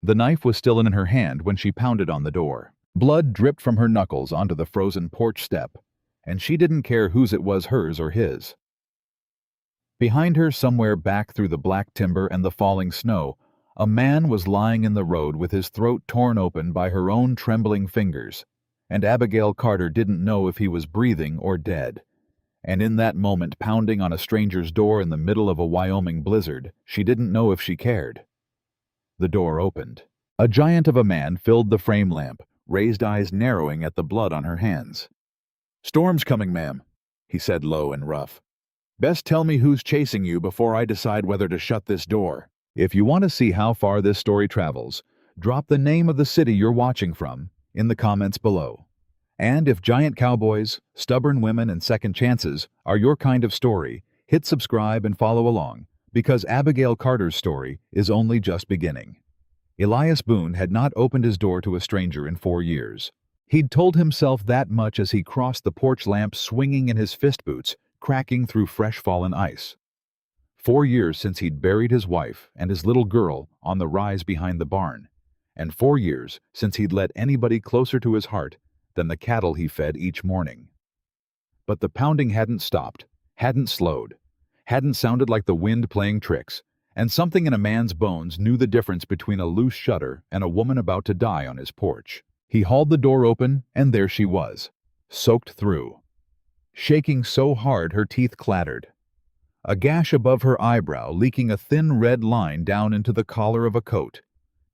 The knife was still in her hand when she pounded on the door. Blood dripped from her knuckles onto the frozen porch step, and she didn't care whose it was, hers or his. Behind her, somewhere back through the black timber and the falling snow, a man was lying in the road with his throat torn open by her own trembling fingers, and Abigail Carter didn't know if he was breathing or dead. And in that moment, pounding on a stranger's door in the middle of a Wyoming blizzard, she didn't know if she cared. The door opened. A giant of a man filled the frame lamp, raised eyes narrowing at the blood on her hands. "Storm's coming, ma'am," he said low and rough. "Best tell me who's chasing you before I decide whether to shut this door." If you want to see how far this story travels, drop the name of the city you're watching from in the comments below. And if giant cowboys, stubborn women, and second chances are your kind of story, hit subscribe and follow along, because Abigail Carter's story is only just beginning. Elias Boone had not opened his door to a stranger in 4 years. He'd told himself that much as he crossed the porch lamp, swinging in his fist boots, cracking through fresh fallen ice. 4 years since he'd buried his wife and his little girl on the rise behind the barn, and 4 years since he'd let anybody closer to his heart than the cattle he fed each morning. But the pounding hadn't stopped, hadn't slowed, hadn't sounded like the wind playing tricks, and something in a man's bones knew the difference between a loose shutter and a woman about to die on his porch. He hauled the door open, and there she was, soaked through, shaking so hard her teeth clattered. A gash above her eyebrow leaking a thin red line down into the collar of a coat.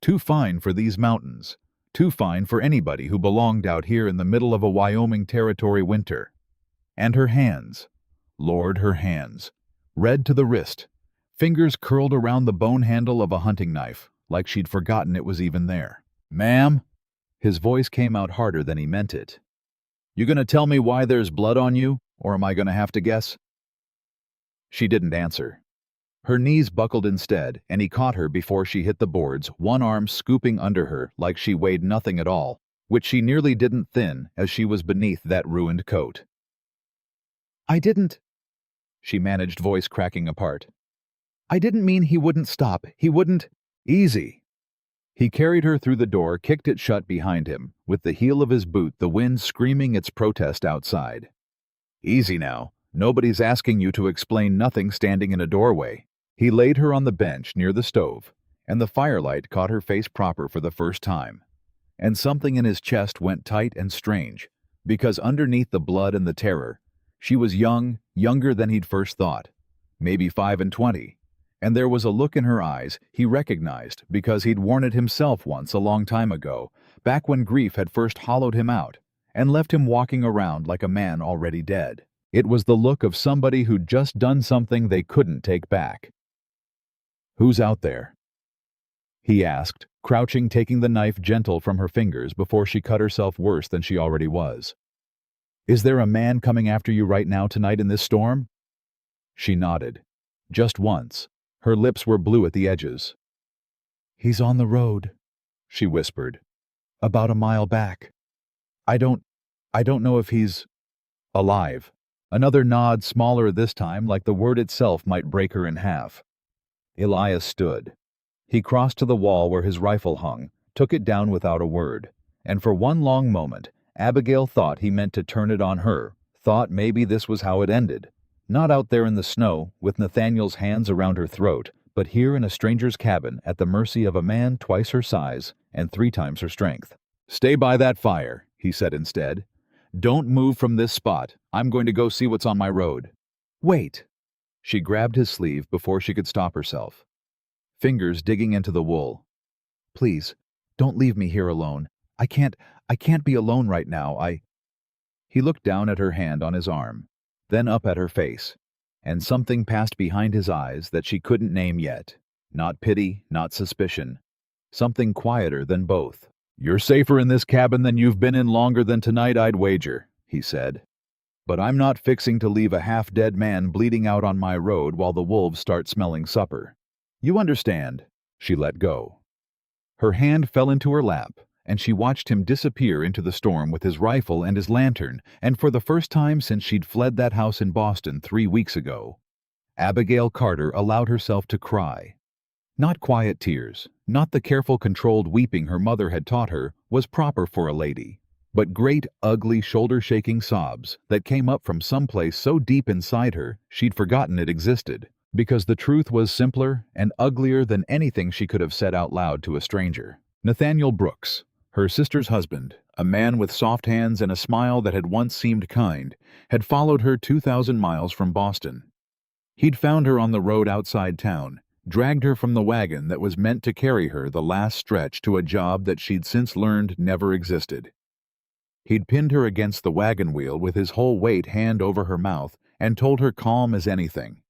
Too fine for these mountains. Too fine for anybody who belonged out here in the middle of a Wyoming Territory winter. And her hands. Lord, her hands. Red to the wrist. Fingers curled around the bone handle of a hunting knife, like she'd forgotten it was even there. "Ma'am?" His voice came out harder than he meant it. "You gonna tell me why there's blood on you, or am I gonna have to guess?" She didn't answer. Her knees buckled instead, and he caught her before she hit the boards, one arm scooping under her like she weighed nothing at all, which she nearly didn't thin as she was beneath that ruined coat. "I didn't," she managed, voice cracking apart. "I didn't mean he wouldn't stop. He wouldn't." "Easy." He carried her through the door, kicked it shut behind him, with the heel of his boot, the wind screaming its protest outside. "Easy now. Nobody's asking you to explain nothing standing in a doorway." He laid her on the bench near the stove, and the firelight caught her face proper for the first time. And something in his chest went tight and strange, because underneath the blood and the terror, she was young, younger than he'd first thought, maybe 5 and 20, and there was a look in her eyes he recognized because he'd worn it himself once a long time ago, back when grief had first hollowed him out and left him walking around like a man already dead. It was the look of somebody who'd just done something they couldn't take back. "Who's out there?" he asked, crouching, taking the knife gentle from her fingers before she cut herself worse than she already was. "Is there a man coming after you right now tonight in this storm?" She nodded. Just once. Her lips were blue at the edges. "He's on the road," she whispered. "About a mile back. I don't know if he's alive." Another nod, smaller this time, like the word itself might break her in half. Elias stood. He crossed to the wall where his rifle hung, took it down without a word, and for one long moment, Abigail thought he meant to turn it on her, thought maybe this was how it ended. Not out there in the snow, with Nathaniel's hands around her throat, but here in a stranger's cabin at the mercy of a man twice her size and 3 times her strength. "Stay by that fire," he said instead. "Don't move from this spot. I'm going to go see what's on my road." "Wait." She grabbed his sleeve before she could stop herself. Fingers digging into the wool. "Please, don't leave me here alone. I can't be alone right now. He looked down at her hand on his arm, then up at her face, and something passed behind his eyes that she couldn't name yet. Not pity, not suspicion. Something quieter than both. "You're safer in this cabin than you've been in longer than tonight, I'd wager," he said. "But I'm not fixing to leave a half-dead man bleeding out on my road while the wolves start smelling supper. You understand?" She let go. Her hand fell into her lap, and she watched him disappear into the storm with his rifle and his lantern, and for the first time since she'd fled that house in Boston 3 weeks ago, Abigail Carter allowed herself to cry. Not quiet tears, not the careful controlled weeping her mother had taught her was proper for a lady, but great, ugly, shoulder-shaking sobs that came up from someplace so deep inside her she'd forgotten it existed, because the truth was simpler and uglier than anything she could have said out loud to a stranger. Nathaniel Brooks, her sister's husband, a man with soft hands and a smile that had once seemed kind, had followed her 2,000 miles from Boston. He'd found her on the road outside town, dragged her from the wagon that was meant to carry her the last stretch to a job that she'd since learned never existed. He'd pinned her against the wagon wheel with his whole weight hand over her mouth and told her calm as anything,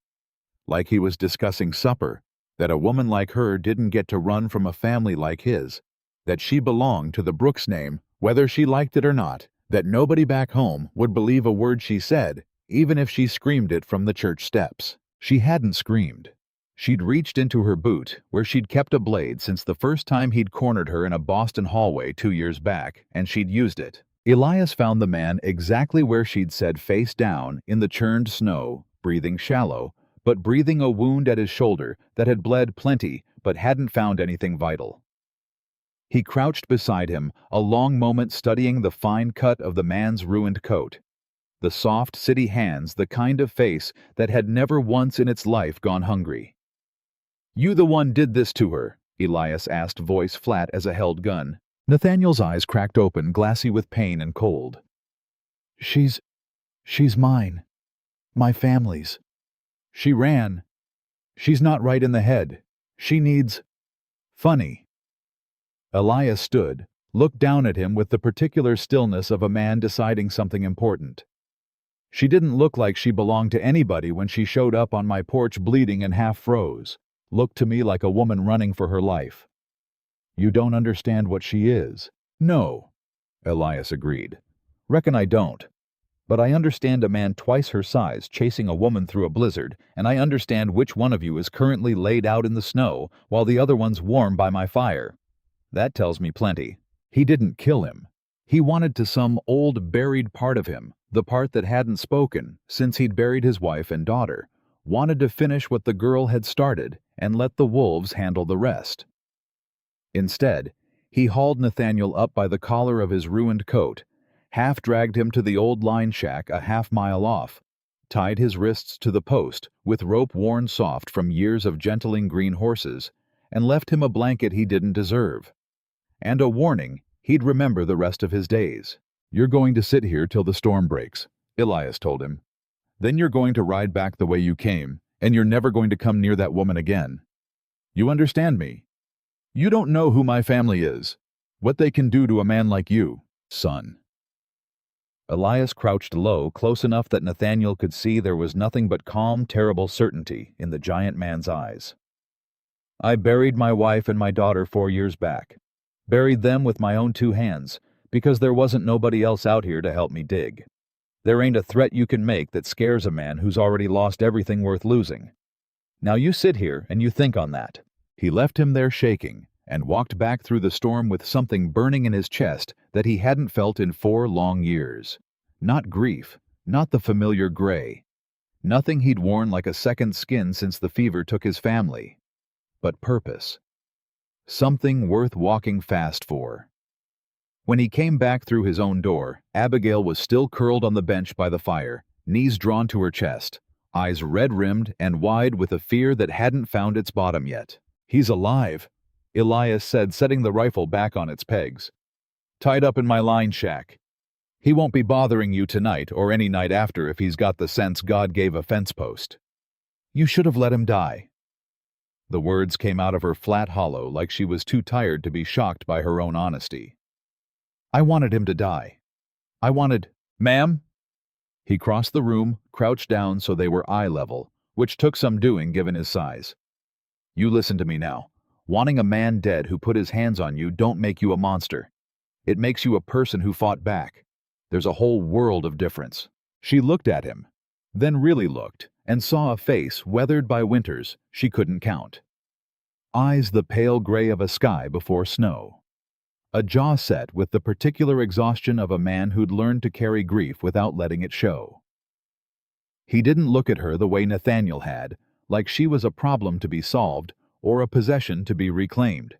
like he was discussing supper, that a woman like her didn't get to run from a family like his, that she belonged to the Brooks name, whether she liked it or not, that nobody back home would believe a word she said, even if she screamed it from the church steps. She hadn't screamed. She'd reached into her boot, where she'd kept a blade since the first time he'd cornered her in a Boston hallway 2 years back, and she'd used it. Elias found the man exactly where she'd said face down in the churned snow, breathing shallow, but breathing a wound at his shoulder that had bled plenty but hadn't found anything vital. He crouched beside him, a long moment studying the fine cut of the man's ruined coat, the soft city hands, the kind of face that had never once in its life gone hungry. "You the one did this to her?" Elias asked, voice flat as a held gun. Nathaniel's eyes cracked open, glassy with pain and cold. She's mine. My family's. She ran. She's not right in the head. She needs... funny." Elias stood, looked down at him with the particular stillness of a man deciding something important. "She didn't look like she belonged to anybody when she showed up on my porch bleeding and half froze. Looked to me like a woman running for her life." "You don't understand what she is." "No," Elias agreed. "Reckon I don't. But I understand a man twice her size chasing a woman through a blizzard, and I understand which one of you is currently laid out in the snow while the other one's warm by my fire. That tells me plenty. He didn't kill him. He wanted to some old buried part of him, the part that hadn't spoken since he'd buried his wife and daughter, wanted to finish what the girl had started and let the wolves handle the rest. Instead, he hauled Nathaniel up by the collar of his ruined coat, half-dragged him to the old line shack a half-mile off, tied his wrists to the post with rope worn soft from years of gentling green horses, and left him a blanket he didn't deserve. And a warning he'd remember the rest of his days. "You're going to sit here till the storm breaks," Elias told him. "Then you're going to ride back the way you came, and you're never going to come near that woman again. You understand me? You don't know who my family is, what they can do to a man like you, son." Elias crouched low, close enough that Nathaniel could see there was nothing but calm, terrible certainty in the giant man's eyes. "I buried my wife and my daughter 4 years back. Buried them with my own 2 hands, because there wasn't nobody else out here to help me dig. There ain't a threat you can make that scares a man who's already lost everything worth losing. Now you sit here and you think on that." He left him there shaking, and walked back through the storm with something burning in his chest that he hadn't felt in 4 long years. Not grief, not the familiar gray. Nothing he'd worn like a second skin since the fever took his family. But purpose. Something worth walking fast for. When he came back through his own door, Abigail was still curled on the bench by the fire, knees drawn to her chest, eyes red-rimmed and wide with a fear that hadn't found its bottom yet. "He's alive," Elias said, setting the rifle back on its pegs. "Tied up in my line shack. He won't be bothering you tonight or any night after if he's got the sense God gave a fence post. You should have let him die." The words came out of her flat hollow like she was too tired to be shocked by her own honesty. "I wanted him to die. I wanted—" "Ma'am?" He crossed the room, crouched down so they were eye level, which took some doing given his size. "You listen to me now. Wanting a man dead who put his hands on you don't make you a monster. It makes you a person who fought back. There's a whole world of difference." She looked at him, then really looked, and saw a face weathered by winters she couldn't count. Eyes the pale gray of a sky before snow. A jaw set with the particular exhaustion of a man who'd learned to carry grief without letting it show. He didn't look at her the way Nathaniel had, like she was a problem to be solved, or a possession to be reclaimed.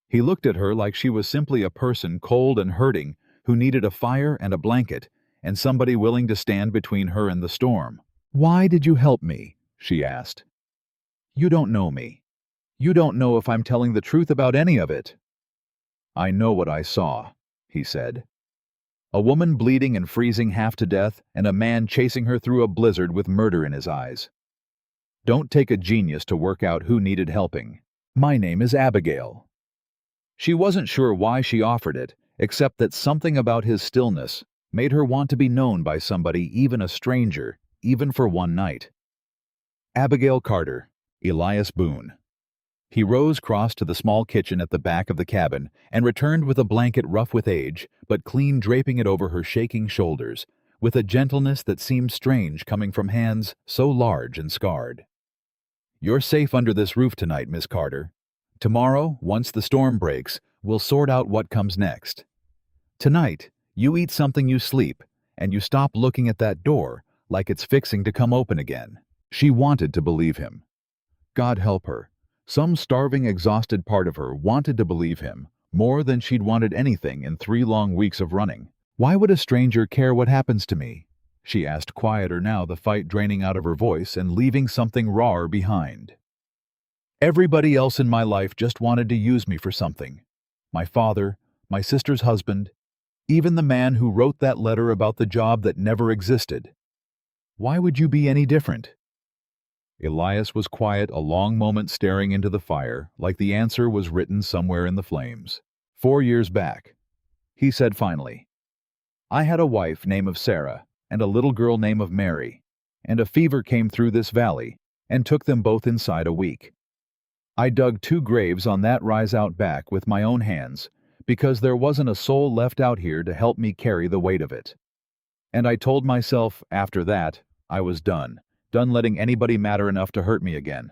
He looked at her like she was simply a person cold and hurting who needed a fire and a blanket and somebody willing to stand between her and the storm. "Why did you help me?" she asked. "You don't know me. You don't know if I'm telling the truth about any of it." "I know what I saw," he said. "A woman bleeding and freezing half to death, and a man chasing her through a blizzard with murder in his eyes. Don't take a genius to work out who needed helping. My name is Abigail." She wasn't sure why she offered it, except that something about his stillness made her want to be known by somebody, even a stranger, even for one night. Abigail Carter, Elias Boone. He rose, crossed to the small kitchen at the back of the cabin, and returned with a blanket rough with age, but clean, draping it over her shaking shoulders, with a gentleness that seemed strange coming from hands so large and scarred. "You're safe under this roof tonight, Miss Carter. Tomorrow, once the storm breaks, we'll sort out what comes next. Tonight, you eat something, you sleep, and you stop looking at that door like it's fixing to come open again." She wanted to believe him. God help her. Some starving, exhausted part of her wanted to believe him more than she'd wanted anything in 3 long weeks of running. "Why would a stranger care what happens to me?" she asked, quieter now, the fight draining out of her voice and leaving something rawer behind. "Everybody else in my life just wanted to use me for something. My father, my sister's husband, even the man who wrote that letter about the job that never existed. Why would you be any different?" Elias was quiet, a long moment, staring into the fire, like the answer was written somewhere in the flames. 4 years back, he said finally, "I had a wife named Sarah and a little girl named Mary, and a fever came through this valley and took them both inside a week. I dug 2 graves on that rise out back with my own hands because there wasn't a soul left out here to help me carry the weight of it. And I told myself after that I was done letting anybody matter enough to hurt me again."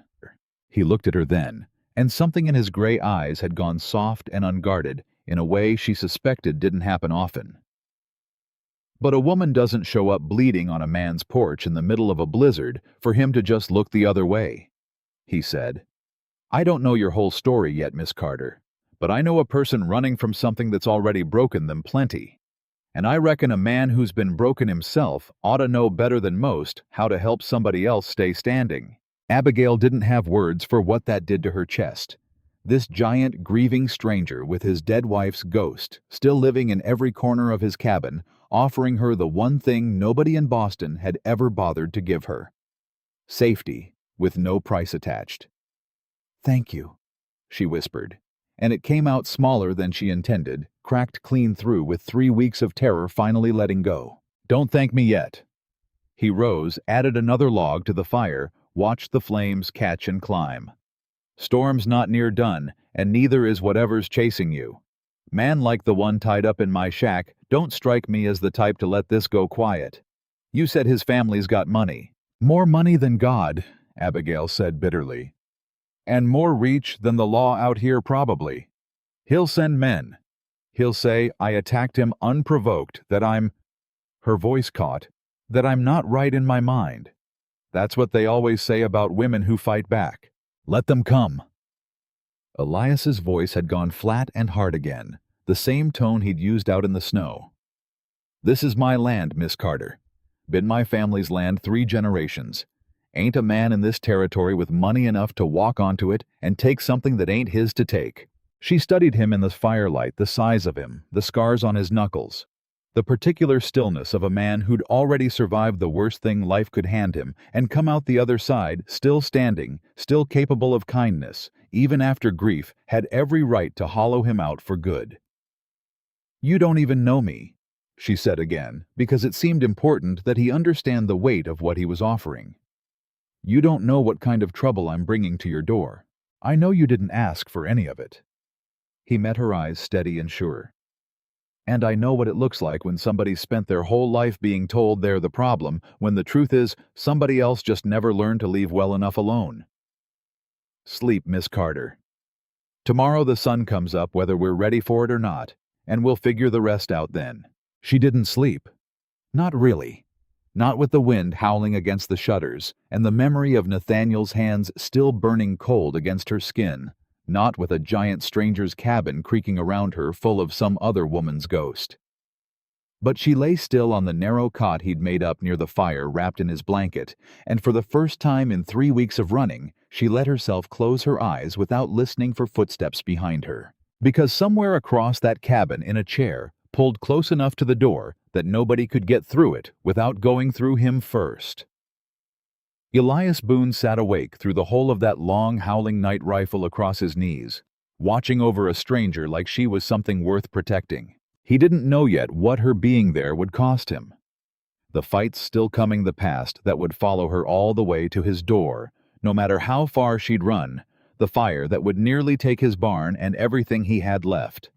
He looked at her then, and something in his gray eyes had gone soft and unguarded in a way she suspected didn't happen often. "But a woman doesn't show up bleeding on a man's porch in the middle of a blizzard for him to just look the other way," he said. "I don't know your whole story yet, Miss Carter, but I know a person running from something that's already broken them plenty. And I reckon a man who's been broken himself ought to know better than most how to help somebody else stay standing." Abigail didn't have words for what that did to her chest. This giant, grieving stranger with his dead wife's ghost still living in every corner of his cabin, offering her the one thing nobody in Boston had ever bothered to give her: safety, with no price attached. "Thank you," she whispered, and it came out smaller than she intended, cracked clean through with 3 weeks of terror finally letting go. "Don't thank me yet." He rose, added another log to the fire, watched the flames catch and climb. "Storm's not near done, and neither is whatever's chasing you. Man like the one tied up in my shack don't strike me as the type to let this go quiet. You said his family's got money." "More money than God," Abigail said bitterly. "And more reach than the law out here probably. He'll send men. He'll say I attacked him unprovoked, that I'm—" her voice caught, "that I'm not right in my mind. That's what they always say about women who fight back. Let them come." Elias's voice had gone flat and hard again, the same tone he'd used out in the snow. "This is my land, Miss Carter. Been my family's land 3 generations. Ain't a man in this territory with money enough to walk onto it and take something that ain't his to take." She studied him in the firelight, the size of him, the scars on his knuckles, the particular stillness of a man who'd already survived the worst thing life could hand him and come out the other side, still standing, still capable of kindness, even after grief had every right to hollow him out for good. "You don't even know me," she said again, because it seemed important that he understand the weight of what he was offering. "You don't know what kind of trouble I'm bringing to your door. I know you didn't ask for any of it." He met her eyes, steady and sure. "And I know what it looks like when somebody's spent their whole life being told they're the problem, when the truth is somebody else just never learned to leave well enough alone. Sleep, Miss Carter. Tomorrow the sun comes up whether we're ready for it or not, and we'll figure the rest out then." She didn't sleep. Not really. not with the wind howling against the shutters and the memory of Nathaniel's hands still burning cold against her skin, not with a giant stranger's cabin creaking around her full of some other woman's ghost. But she lay still on the narrow cot he'd made up near the fire, wrapped in his blanket, and for the first time in 3 weeks of running, she let herself close her eyes without listening for footsteps behind her. Because somewhere across that cabin, in a chair, pulled close enough to the door that nobody could get through it without going through him first. Elias Boone sat awake through the whole of that long, howling night, rifle across his knees, watching over a stranger like she was something worth protecting. He didn't know yet what her being there would cost him. The fights still coming, the past that would follow her all the way to his door, no matter how far she'd run, the fire that would nearly take his barn and everything he had left.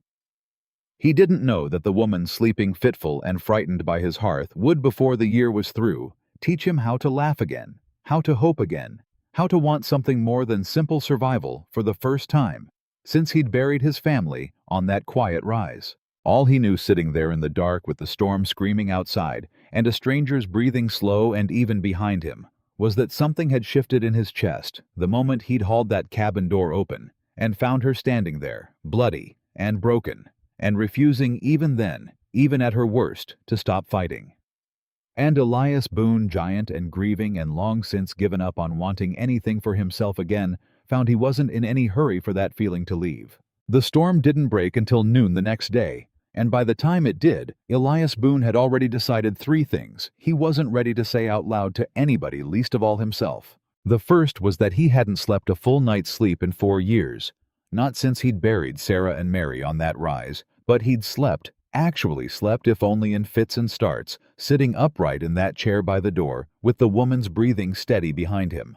He didn't know that the woman sleeping fitful and frightened by his hearth would, before the year was through, teach him how to laugh again, how to hope again, how to want something more than simple survival for the first time since he'd buried his family on that quiet rise. All he knew, sitting there in the dark with the storm screaming outside and a stranger's breathing slow and even behind him, was that something had shifted in his chest the moment he'd hauled that cabin door open and found her standing there, bloody and broken, and refusing even then, even at her worst, to stop fighting. And Elias Boone, giant and grieving and long since given up on wanting anything for himself again, found he wasn't in any hurry for that feeling to leave. The storm didn't break until noon the next day, and by the time it did, Elias Boone had already decided 3 things he wasn't ready to say out loud to anybody, least of all himself. The first was that he hadn't slept a full night's sleep in 4 years, not since he'd buried Sarah and Mary on that rise, but he'd slept, actually slept, if only in fits and starts, sitting upright in that chair by the door, with the woman's breathing steady behind him.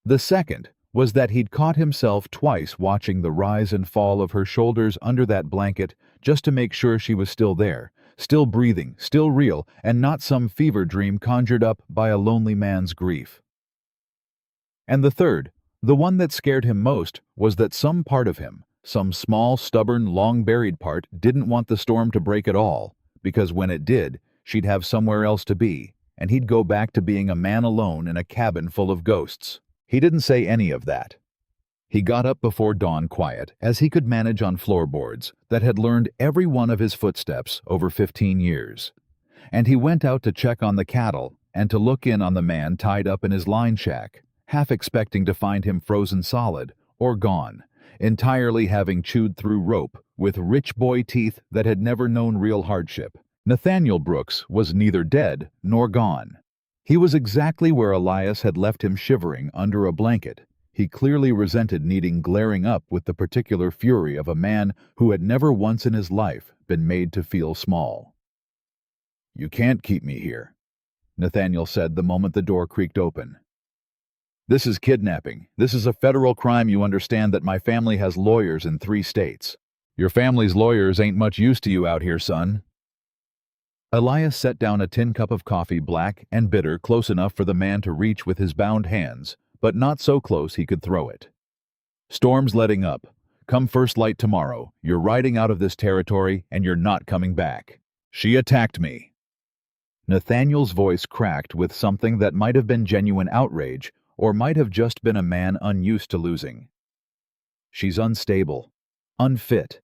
The second was that he'd caught himself twice watching the rise and fall of her shoulders under that blanket just to make sure she was still there, still breathing, still real, and not some fever dream conjured up by a lonely man's grief. And the third, the one that scared him most, was that some part of him, some small, stubborn, long-buried part, didn't want the storm to break at all, because when it did, she'd have somewhere else to be, and he'd go back to being a man alone in a cabin full of ghosts. He didn't say any of that. He got up before dawn, quiet as he could manage on floorboards that had learned every one of his footsteps over 15 years. And he went out to check on the cattle and to look in on the man tied up in his line shack, half expecting to find him frozen solid or gone, entirely having chewed through rope with rich boy teeth that had never known real hardship. Nathaniel Brooks was neither dead nor gone. He was exactly where Elias had left him, shivering under a blanket. He clearly resented needing glaring up with the particular fury of a man who had never once in his life been made to feel small. "You can't keep me here," Nathaniel said the moment the door creaked open. "This is kidnapping. This is a federal crime. You understand that my family has lawyers in 3 states. Your family's lawyers ain't much use to you out here, son." Elias set down a tin cup of coffee, black and bitter, close enough for the man to reach with his bound hands, but not so close he could throw it. "Storm's letting up. Come first light tomorrow. You're riding out of this territory, and you're not coming back. She attacked me." Nathaniel's voice cracked with something that might have been genuine outrage, or might have just been a man unused to losing. "She's unstable. Unfit.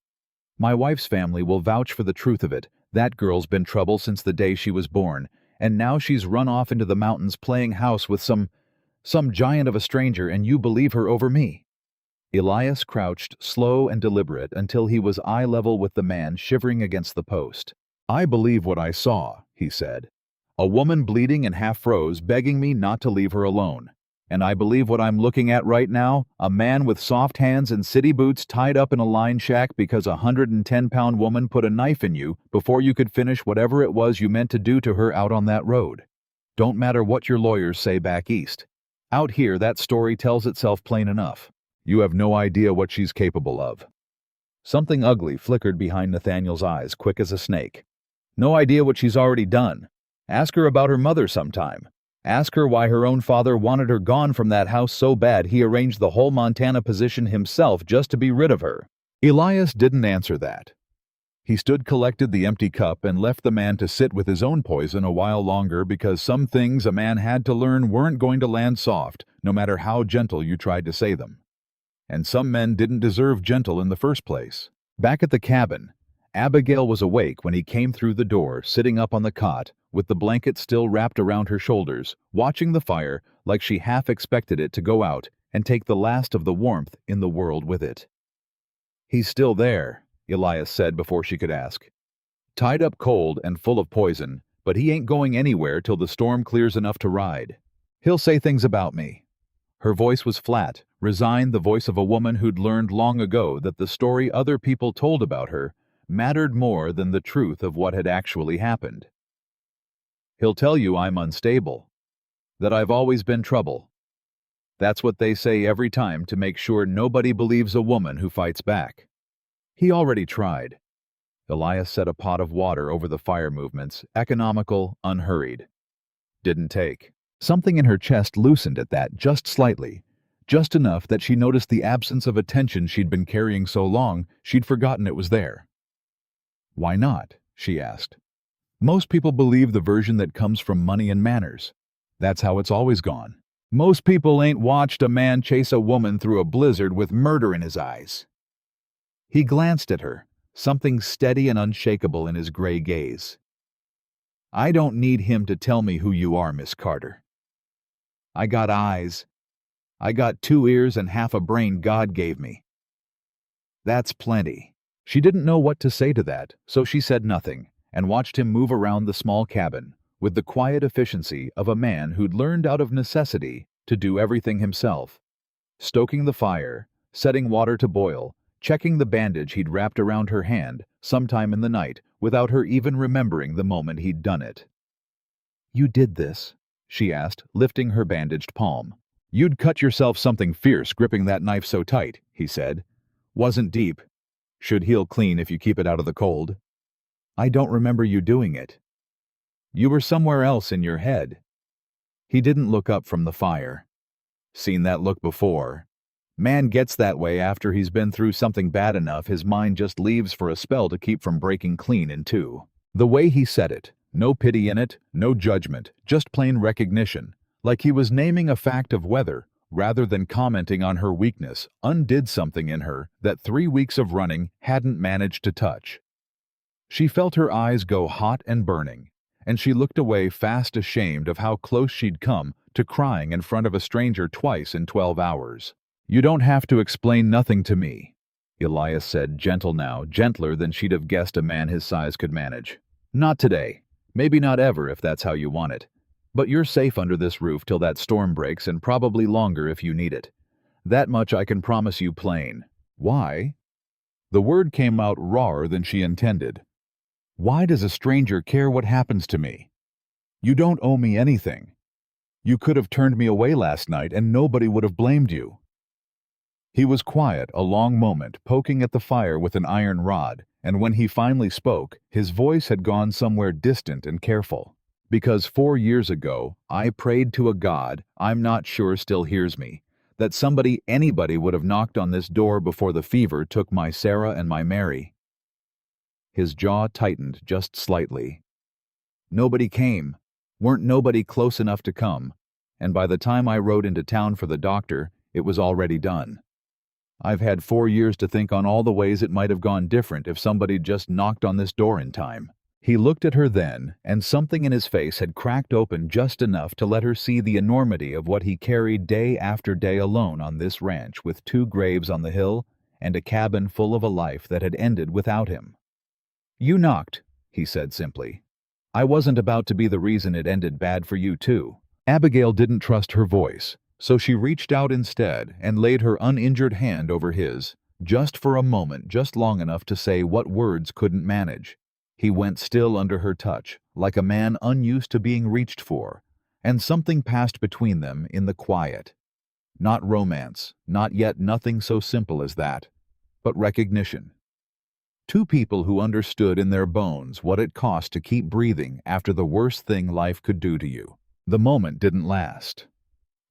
My wife's family will vouch for the truth of it. That girl's been trouble since the day she was born, and now she's run off into the mountains playing house with some giant of a stranger, and you believe her over me." Elias crouched, slow and deliberate, until he was eye level with the man shivering against the post. "I believe what I saw," he said. "A woman bleeding and half froze, begging me not to leave her alone. And I believe what I'm looking at right now, a man with soft hands and city boots tied up in a line shack because a 110-pound woman put a knife in you before you could finish whatever it was you meant to do to her out on that road. Don't matter what your lawyers say back east. Out here, that story tells itself plain enough. You have no idea what she's capable of." Something ugly flickered behind Nathaniel's eyes, quick as a snake. "No idea what she's already done. Ask her about her mother sometime. Ask her why her own father wanted her gone from that house so bad he arranged the whole Montana position himself just to be rid of her." Elias didn't answer that. He stood collected the empty cup and left the man to sit with his own poison a while longer because some things a man had to learn weren't going to land soft, no matter how gentle you tried to say them. And some men didn't deserve gentle in the first place. Back at the cabin, Abigail was awake when he came through the door, sitting up on the cot, with the blanket still wrapped around her shoulders, watching the fire like she half expected it to go out and take the last of the warmth in the world with it. "He's still there," Elias said before she could ask. "Tied up cold and full of poison, but he ain't going anywhere till the storm clears enough to ride. He'll say things about me." Her voice was flat, resigned, the voice of a woman who'd learned long ago that the story other people told about her mattered more than the truth of what had actually happened. "He'll tell you I'm unstable, that I've always been trouble. That's what they say every time to make sure nobody believes a woman who fights back. He already tried." Elias set a pot of water over the fire movements, economical, unhurried. Didn't take. Something in her chest loosened at that, just slightly, just enough that she noticed the absence of attention she'd been carrying so long she'd forgotten it was there. "Why not?" she asked. "Most people believe the version that comes from money and manners. That's how it's always gone. Most people ain't watched a man chase a woman through a blizzard with murder in his eyes." He glanced at her, something steady and unshakable in his gray gaze. "I don't need him to tell me who you are, Miss Carter. I got eyes. I got 2 ears and half a brain God gave me. That's plenty." She didn't know what to say to that, so she said nothing, and watched him move around the small cabin, with the quiet efficiency of a man who'd learned out of necessity to do everything himself. Stoking the fire, setting water to boil, checking the bandage he'd wrapped around her hand sometime in the night without her even remembering the moment he'd done it. "You did this?" she asked, lifting her bandaged palm. "You'd cut yourself something fierce gripping that knife so tight," he said. "Wasn't deep. Should heal clean if you keep it out of the cold." "I don't remember you doing it." "You were somewhere else in your head." He didn't look up from the fire. Seen that look before. Man gets that way after he's been through something bad enough his mind just leaves for a spell to keep from breaking clean in two. The way he said it, no pity in it, no judgment, just plain recognition, like he was naming a fact of weather rather than commenting on her weakness, undid something in her that 3 weeks of running hadn't managed to touch. She felt her eyes go hot and burning, and she looked away fast, ashamed of how close she'd come to crying in front of a stranger twice in 12 hours. "You don't have to explain nothing to me," Elias said, gentle now, gentler than she'd have guessed a man his size could manage. "Not today. Maybe not ever if that's how you want it. But you're safe under this roof till that storm breaks, and probably longer if you need it. That much I can promise you plain." "Why?" The word came out rawer than she intended. "Why does a stranger care what happens to me? You don't owe me anything. You could have turned me away last night and nobody would have blamed you." He was quiet a long moment, poking at the fire with an iron rod, and when he finally spoke, his voice had gone somewhere distant and careful. "Because 4 years ago, I prayed to a God I'm not sure still hears me, that anybody would have knocked on this door before the fever took my Sarah and my Mary." His jaw tightened just slightly. "Nobody came. Weren't nobody close enough to come, and by the time I rode into town for the doctor, it was already done. I've had 4 years to think on all the ways it might have gone different if somebody'd just knocked on this door in time." He looked at her then, and something in his face had cracked open just enough to let her see the enormity of what he carried day after day alone on this ranch with 2 graves on the hill and a cabin full of a life that had ended without him. "You knocked," he said simply. "I wasn't about to be the reason it ended bad for you too." Abigail didn't trust her voice, so she reached out instead and laid her uninjured hand over his, just for a moment, just long enough to say what words couldn't manage. He went still under her touch, like a man unused to being reached for, and something passed between them in the quiet. Not romance, not yet nothing so simple as that, but recognition. 2 people who understood in their bones what it cost to keep breathing after the worst thing life could do to you. The moment didn't last.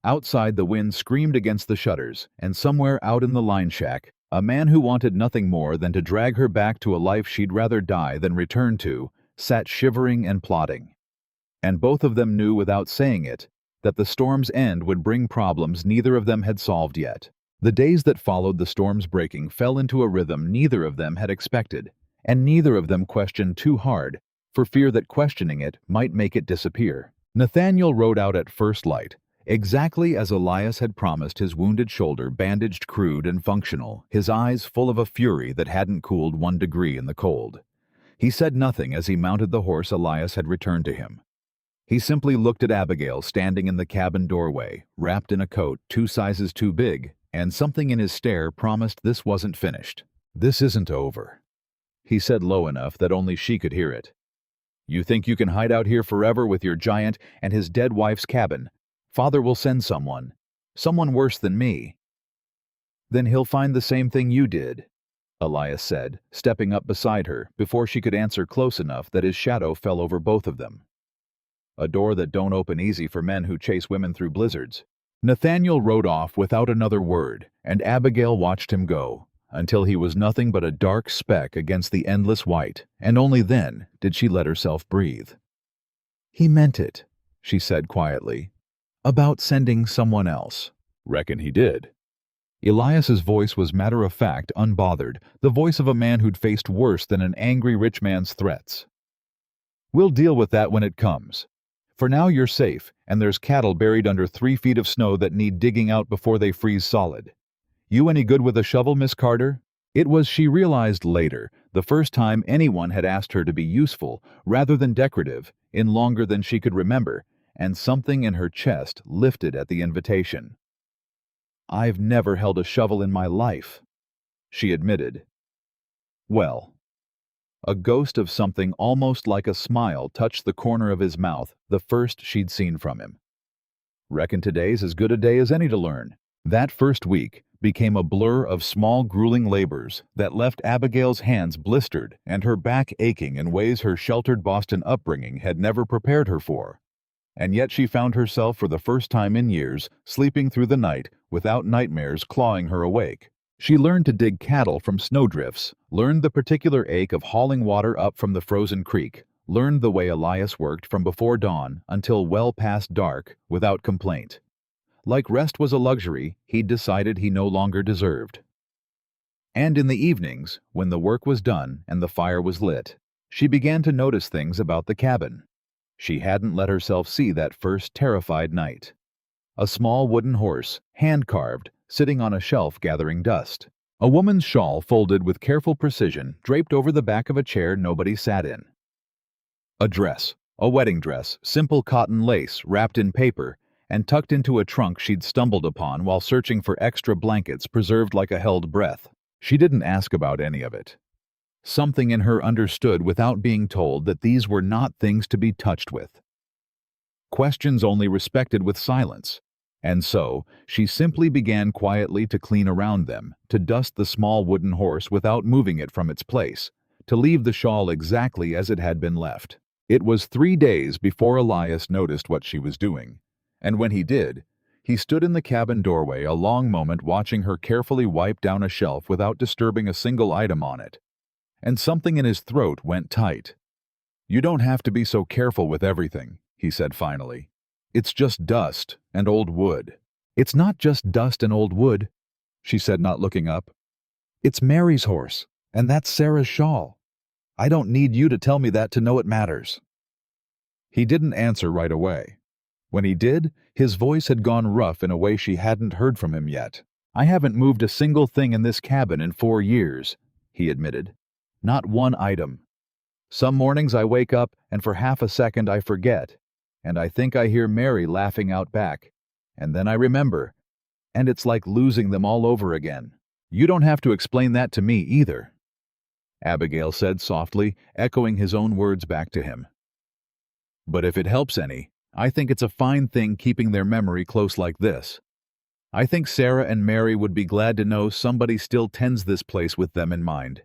Outside, the wind screamed against the shutters, and somewhere out in the line shack, A man who wanted nothing more than to drag her back to a life she'd rather die than return to, sat shivering and plotting. And both of them knew without saying it that the storm's end would bring problems neither of them had solved yet. The days that followed the storm's breaking fell into a rhythm neither of them had expected, and neither of them questioned too hard, for fear that questioning it might make it disappear. Nathaniel rode out at first light, exactly as Elias had promised, his wounded shoulder bandaged, crude, and functional, his eyes full of a fury that hadn't cooled 1 degree in the cold. He said nothing as he mounted the horse Elias had returned to him. He simply looked at Abigail standing in the cabin doorway, wrapped in a coat 2 sizes too big, and something in his stare promised this wasn't finished. "This isn't over," he said low enough that only she could hear it. "You think you can hide out here forever with your giant and his dead wife's cabin? Father will send someone worse than me." "Then he'll find the same thing you did," Elias said, stepping up beside her before she could answer close enough that his shadow fell over both of them. "A door that don't open easy for men who chase women through blizzards." Nathaniel rode off without another word, and Abigail watched him go, until he was nothing but a dark speck against the endless white, and only then did she let herself breathe. "He meant it," she said quietly. "About sending someone else." "Reckon he did." Elias's voice was matter-of-fact, unbothered, the voice of a man who'd faced worse than an angry rich man's threats. "We'll deal with that when it comes. For now you're safe, and there's cattle buried under 3 feet of snow that need digging out before they freeze solid. You any good with a shovel, Miss Carter?" It was, she realized later, the first time anyone had asked her to be useful, rather than decorative, in longer than she could remember, and something in her chest lifted at the invitation. "I've never held a shovel in my life," she admitted. "Well." A ghost of something almost like a smile touched the corner of his mouth, the first she'd seen from him. "Reckon today's as good a day as any to learn." That first week became a blur of small, grueling labors that left Abigail's hands blistered and her back aching in ways her sheltered Boston upbringing had never prepared her for. And yet she found herself for the first time in years sleeping through the night without nightmares clawing her awake. She learned to dig cattle from snowdrifts, learned the particular ache of hauling water up from the frozen creek, learned the way Elias worked from before dawn until well past dark without complaint. Like rest was a luxury he'd decided he no longer deserved. And in the evenings, when the work was done and the fire was lit, she began to notice things about the cabin she hadn't let herself see that first terrified night. A small wooden horse, hand-carved, sitting on a shelf gathering dust. A woman's shawl folded with careful precision draped over the back of a chair nobody sat in. A dress, a wedding dress, simple cotton lace wrapped in paper and tucked into a trunk she'd stumbled upon while searching for extra blankets preserved like a held breath. She didn't ask about any of it. Something in her understood without being told that these were not things to be touched with. Questions only respected with silence. And so, she simply began quietly to clean around them, to dust the small wooden horse without moving it from its place, to leave the shawl exactly as it had been left. It was 3 days before Elias noticed what she was doing, and when he did, he stood in the cabin doorway a long moment watching her carefully wipe down a shelf without disturbing a single item on it. And something in his throat went tight. "You don't have to be so careful with everything," he said finally. "It's just dust and old wood." "It's not just dust and old wood," she said, not looking up. "It's Mary's horse, and that's Sarah's shawl. I don't need you to tell me that to know it matters." He didn't answer right away. When he did, his voice had gone rough in a way she hadn't heard from him yet. "I haven't moved a single thing in this cabin in 4 years," he admitted. "Not one item. Some mornings I wake up and for half a second I forget, and I think I hear Mary laughing out back, and then I remember, and it's like losing them all over again." "You don't have to explain that to me either," Abigail said softly, echoing his own words back to him. "But if it helps any, I think it's a fine thing keeping their memory close like this. I think Sarah and Mary would be glad to know somebody still tends this place with them in mind."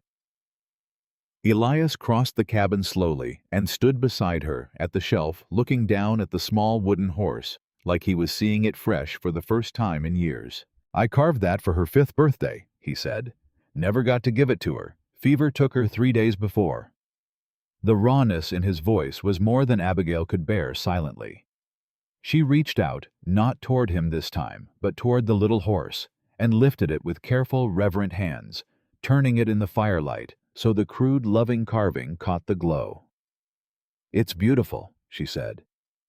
Elias crossed the cabin slowly and stood beside her at the shelf looking down at the small wooden horse like he was seeing it fresh for the first time in years. "I carved that for her 5th birthday," he said. Never got to give it to her. Fever took her 3 days before." The rawness in his voice was more than Abigail could bear silently. She reached out, not toward him this time, but toward the little horse, and lifted it with careful, reverent hands, turning it in the firelight so the crude, loving carving caught the glow. "It's beautiful," she said.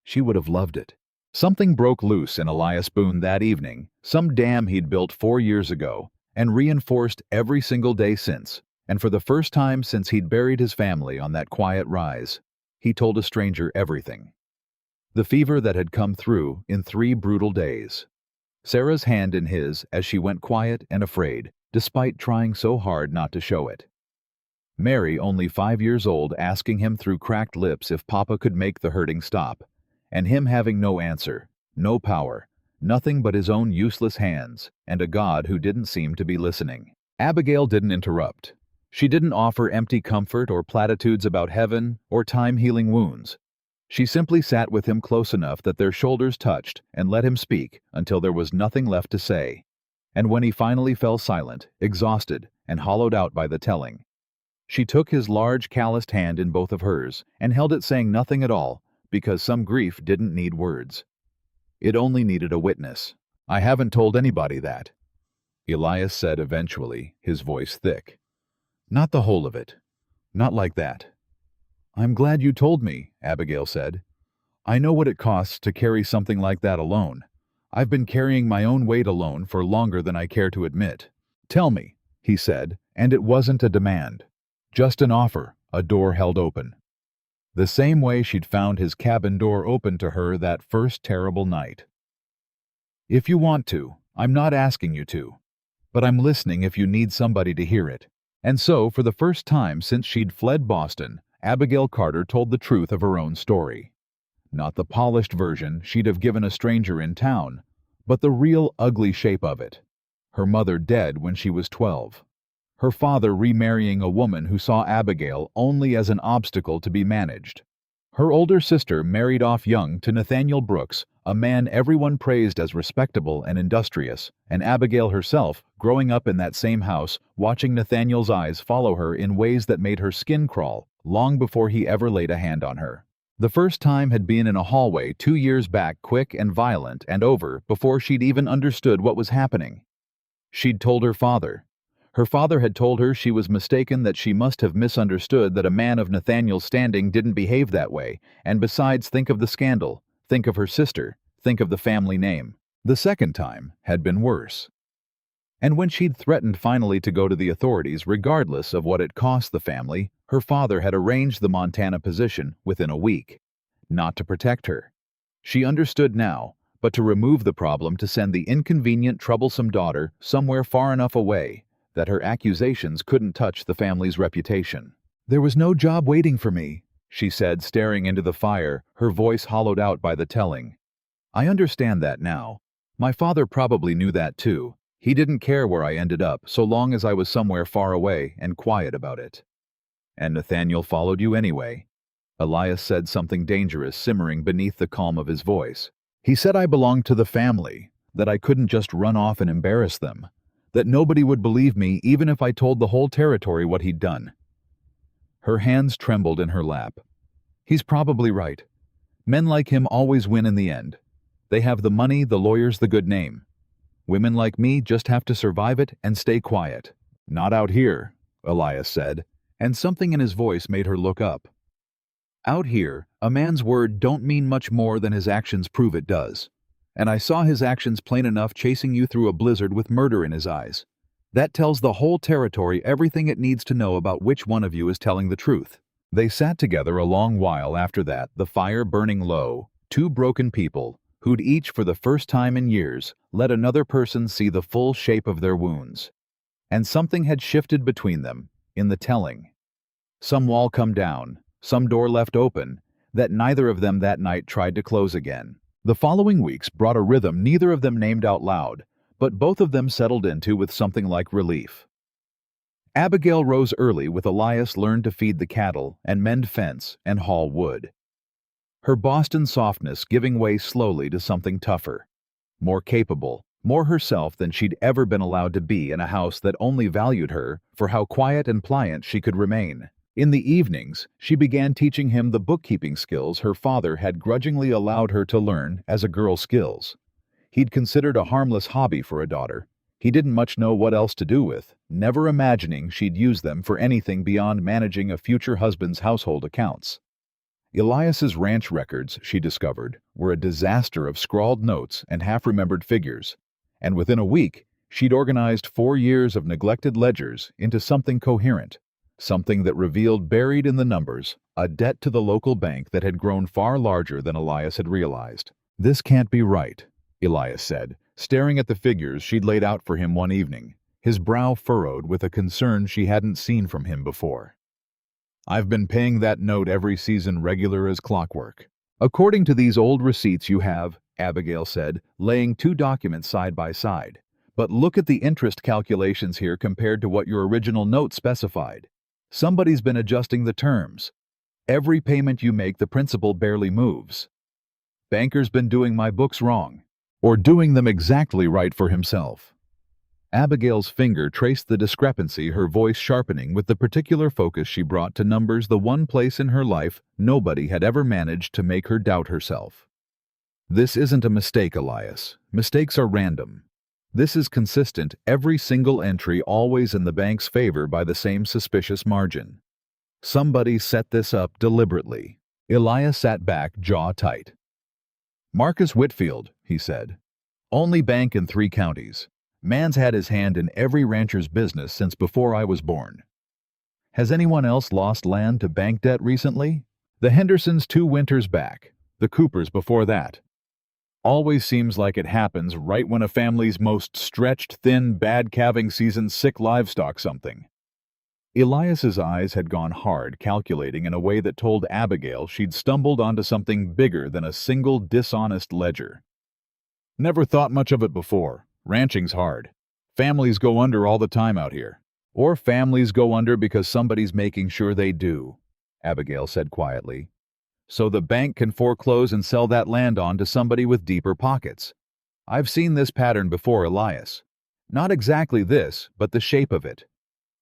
She would have loved it. Something broke loose in Elias Boone that evening, some dam he'd built 4 years ago, and reinforced every single day since, and for the first time since he'd buried his family on that quiet rise, he told a stranger everything. The fever that had come through in 3 brutal days. Sarah's hand in his as she went quiet and afraid, despite trying so hard not to show it. Mary, only 5 years old, asking him through cracked lips if Papa could make the hurting stop, and him having no answer, no power, nothing but his own useless hands, and a God who didn't seem to be listening. Abigail didn't interrupt. She didn't offer empty comfort or platitudes about heaven or time healing wounds. She simply sat with him close enough that their shoulders touched and let him speak until there was nothing left to say. And when he finally fell silent, exhausted, and hollowed out by the telling, she took his large calloused hand in both of hers and held it, saying nothing at all, because some grief didn't need words. It only needed a witness. "I haven't told anybody that," Elias said eventually, his voice thick. "Not the whole of it. Not like that." "I'm glad you told me," Abigail said. "I know what it costs to carry something like that alone. I've been carrying my own weight alone for longer than I care to admit." "Tell me," he said, and it wasn't a demand. Just an offer, a door held open. The same way she'd found his cabin door open to her that first terrible night. "If you want to, I'm not asking you to. But I'm listening if you need somebody to hear it." And so, for the first time since she'd fled Boston, Abigail Carter told the truth of her own story. Not the polished version she'd have given a stranger in town, but the real ugly shape of it. Her mother dead when she was 12. Her father remarrying a woman who saw Abigail only as an obstacle to be managed. Her older sister married off young to Nathaniel Brooks, a man everyone praised as respectable and industrious, and Abigail herself growing up in that same house, watching Nathaniel's eyes follow her in ways that made her skin crawl long before he ever laid a hand on her. The first time had been in a hallway 2 years back, quick and violent and over before she'd even understood what was happening. She'd told her father. Her father had told her she was mistaken, that she must have misunderstood that a man of Nathaniel's standing didn't behave that way, and besides, think of the scandal, think of her sister, think of the family name. The second time had been worse. And when she'd threatened finally to go to the authorities regardless of what it cost the family, her father had arranged the Montana position within a week. Not to protect her. She understood now, but to remove the problem, to send the inconvenient, troublesome daughter somewhere far enough away that her accusations couldn't touch the family's reputation. "There was no job waiting for me," she said, staring into the fire, her voice hollowed out by the telling. "I understand that now. My father probably knew that too. He didn't care where I ended up, so long as I was somewhere far away and quiet about it." "And Nathaniel followed you anyway?" Elias said, something dangerous simmering beneath the calm of his voice. "He said I belonged to the family, that I couldn't just run off and embarrass them, that nobody would believe me even if I told the whole territory what he'd done." Her hands trembled in her lap. "He's probably right. Men like him always win in the end. They have the money, the lawyers, the good name. Women like me just have to survive it and stay quiet." "Not out here," Elias said, and something in his voice made her look up. "Out here, a man's word don't mean much more than his actions prove it does. And I saw his actions plain enough, chasing you through a blizzard with murder in his eyes. That tells the whole territory everything it needs to know about which one of you is telling the truth." They sat together a long while after that, the fire burning low, two broken people who'd each, for the first time in years, let another person see the full shape of their wounds. And something had shifted between them, in the telling. Some wall come down, some door left open, that neither of them that night tried to close again. The following weeks brought a rhythm neither of them named out loud, but both of them settled into with something like relief. Abigail rose early with Elias, learned to feed the cattle and mend fence and haul wood. Her Boston softness giving way slowly to something tougher, more capable, more herself than she'd ever been allowed to be in a house that only valued her for how quiet and pliant she could remain. In the evenings, she began teaching him the bookkeeping skills her father had grudgingly allowed her to learn as a girl's skills. He'd considered a harmless hobby for a daughter. He didn't much know what else to do with, never imagining she'd use them for anything beyond managing a future husband's household accounts. Elias's ranch records, she discovered, were a disaster of scrawled notes and half-remembered figures, and within a week, she'd organized 4 years of neglected ledgers into something coherent, something that revealed buried in the numbers a debt to the local bank that had grown far larger than Elias had realized. "This can't be right," Elias said, staring at the figures she'd laid out for him one evening, his brow furrowed with a concern she hadn't seen from him before. "I've been paying that note every season regular as clockwork." "According to these old receipts you have," Abigail said, laying 2 documents side by side. "But look at the interest calculations here compared to what your original note specified. Somebody's been adjusting the terms. Every payment you make, the principal barely moves. Banker's been doing my books wrong, or doing them exactly right for himself." Abigail's finger traced the discrepancy, her voice sharpening with the particular focus she brought to numbers, the one place in her life nobody had ever managed to make her doubt herself. "This isn't a mistake, Elias. Mistakes are random. This is consistent, every single entry always in the bank's favor by the same suspicious margin. Somebody set this up deliberately." Elias sat back, jaw tight. "Marcus Whitfield," he said. "Only bank in 3 counties. Man's had his hand in every rancher's business since before I was born. Has anyone else lost land to bank debt recently? The Hendersons 2 winters back, the Coopers before that. Always seems like it happens right when a family's most stretched, thin, bad calving season, sick livestock something." Elias's eyes had gone hard, calculating in a way that told Abigail she'd stumbled onto something bigger than a single dishonest ledger. "Never thought much of it before. Ranching's hard. Families go under all the time out here. Or families go under because somebody's making sure they do," Abigail said quietly. "So the bank can foreclose and sell that land on to somebody with deeper pockets. I've seen this pattern before, Elias. Not exactly this, but the shape of it.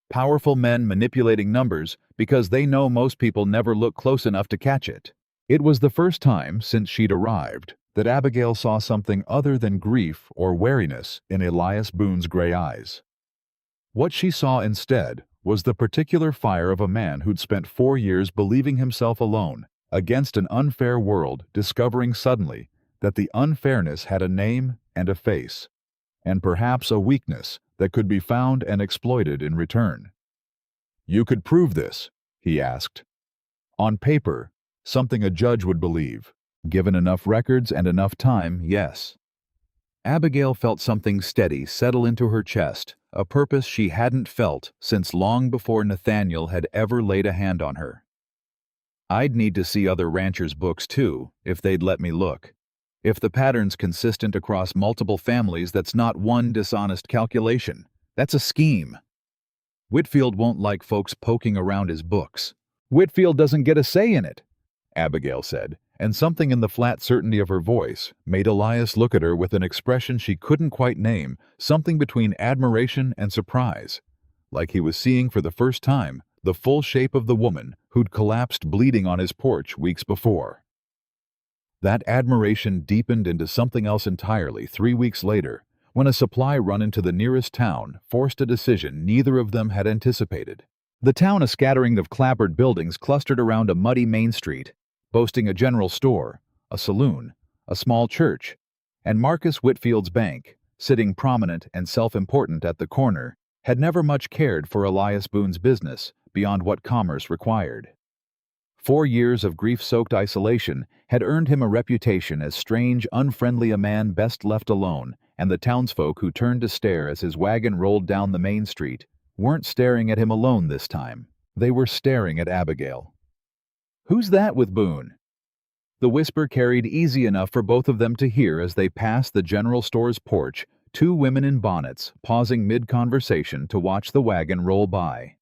Powerful men manipulating numbers because they know most people never look close enough to catch it." It was the first time since she'd arrived that Abigail saw something other than grief or wariness in Elias Boone's gray eyes. What she saw instead was the particular fire of a man who'd spent 4 years believing himself alone against an unfair world, discovering suddenly that the unfairness had a name and a face, and perhaps a weakness that could be found and exploited in return. "You could prove this?" he asked. "On paper, something a judge would believe. Given enough records and enough time, yes." Abigail felt something steady settle into her chest, a purpose she hadn't felt since long before Nathaniel had ever laid a hand on her. "I'd need to see other ranchers' books too, if they'd let me look. If the pattern's consistent across multiple families, that's not one dishonest calculation. That's a scheme. Whitfield won't like folks poking around his books." "Whitfield doesn't get a say in it," Abigail said, and something in the flat certainty of her voice made Elias look at her with an expression she couldn't quite name, something between admiration and surprise, like he was seeing for the first time the full shape of the woman who'd collapsed bleeding on his porch weeks before. That admiration deepened into something else entirely 3 weeks later, when a supply run into the nearest town forced a decision neither of them had anticipated. The town, a scattering of clapboard buildings clustered around a muddy main street, boasting a general store, a saloon, a small church, and Marcus Whitfield's bank, sitting prominent and self-important at the corner, had never much cared for Elias Boone's business beyond what commerce required. 4 years of grief-soaked isolation had earned him a reputation as strange, unfriendly, a man best left alone, and the townsfolk who turned to stare as his wagon rolled down the main street weren't staring at him alone this time. They were staring at Abigail. "Who's that with Boone?" The whisper carried easy enough for both of them to hear as they passed the general store's porch, 2 women in bonnets pausing mid-conversation to watch the wagon roll by.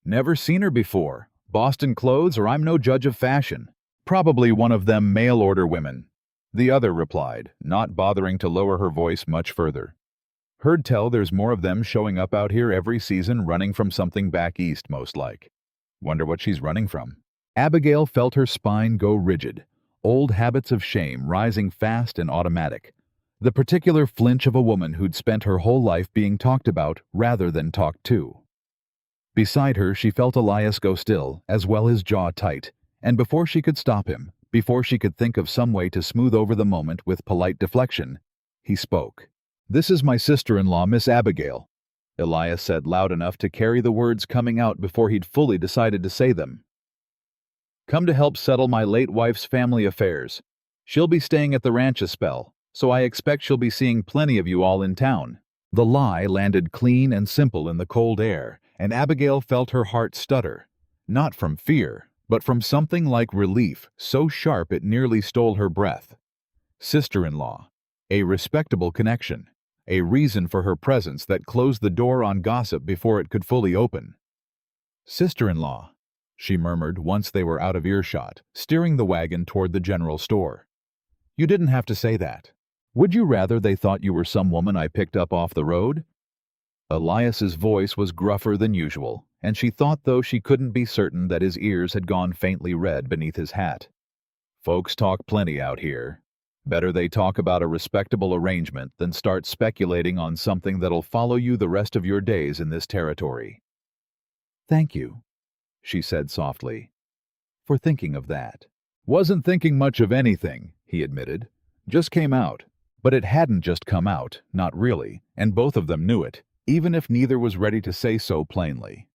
"Never seen her before. Boston clothes, or I'm no judge of fashion. Probably one of them mail-order women." The other replied, not bothering to lower her voice much further. Heard tell there's more of them showing up out here every season running from something back east, most like. Wonder what she's running from. Abigail felt her spine go rigid, old habits of shame rising fast and automatic. The particular flinch of a woman who'd spent her whole life being talked about rather than talked to. Beside her, she felt Elias go still, as well his jaw tight, and before she could stop him, before she could think of some way to smooth over the moment with polite deflection, he spoke. "This is my sister-in-law, Miss Abigail," Elias said loud enough to carry the words coming out before he'd fully decided to say them. "Come to help settle my late wife's family affairs. She'll be staying at the ranch a spell, so I expect she'll be seeing plenty of you all in town." The lie landed clean and simple in the cold air, and Abigail felt her heart stutter, not from fear, but from something like relief so sharp it nearly stole her breath. Sister-in-law, a respectable connection, a reason for her presence that closed the door on gossip before it could fully open. "Sister-in-law," she murmured once they were out of earshot, steering the wagon toward the general store. "You didn't have to say that. Would you rather they thought you were some woman I picked up off the road?" Elias's voice was gruffer than usual, and she thought though she couldn't be certain that his ears had gone faintly red beneath his hat. "Folks talk plenty out here. Better they talk about a respectable arrangement than start speculating on something that'll follow you the rest of your days in this territory." "Thank you," she said softly, "for thinking of that." "Wasn't thinking much of anything," he admitted. "Just came out." But it hadn't just come out, not really, and both of them knew it, even if neither was ready to say so plainly.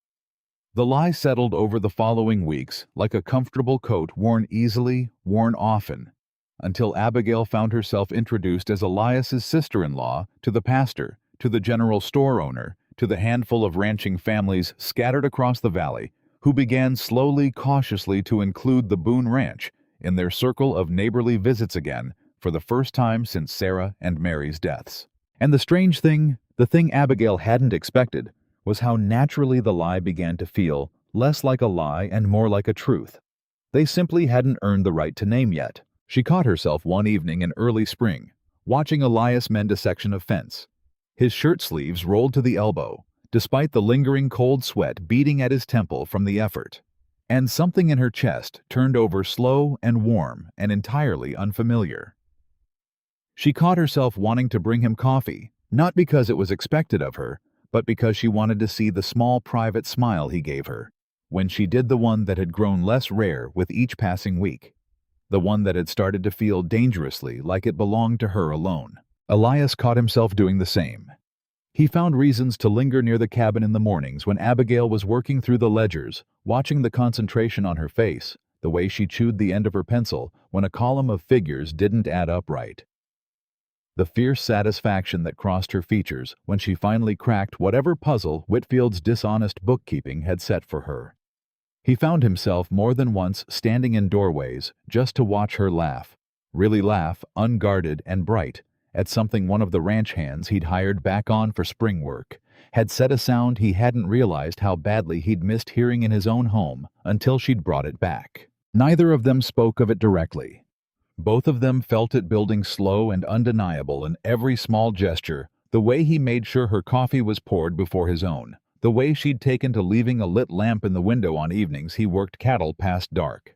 The lie settled over the following weeks like a comfortable coat worn easily, worn often, until Abigail found herself introduced as Elias's sister-in-law to the pastor, to the general store owner, to the handful of ranching families scattered across the valley, who began slowly, cautiously to include the Boone Ranch in their circle of neighborly visits again for the first time since Sarah and Mary's deaths. And the strange thing, the thing Abigail hadn't expected, was how naturally the lie began to feel less like a lie and more like a truth. They simply hadn't earned the right to name yet. She caught herself one evening in early spring, watching Elias mend a section of fence. His shirt sleeves rolled to the elbow, despite the lingering cold sweat beating at his temple from the effort. And something in her chest turned over slow and warm and entirely unfamiliar. She caught herself wanting to bring him coffee, not because it was expected of her, but because she wanted to see the small private smile he gave her, when she did the one that had grown less rare with each passing week, the one that had started to feel dangerously like it belonged to her alone. Elias caught himself doing the same. He found reasons to linger near the cabin in the mornings when Abigail was working through the ledgers, watching the concentration on her face, the way she chewed the end of her pencil when a column of figures didn't add up right. The fierce satisfaction that crossed her features when she finally cracked whatever puzzle Whitfield's dishonest bookkeeping had set for her. He found himself more than once standing in doorways just to watch her laugh, really laugh, unguarded and bright, at something one of the ranch hands he'd hired back on for spring work had said, a sound he hadn't realized how badly he'd missed hearing in his own home until she'd brought it back. Neither of them spoke of it directly. Both of them felt it building slow and undeniable in every small gesture, the way he made sure her coffee was poured before his own, the way she'd taken to leaving a lit lamp in the window on evenings he worked cattle past dark.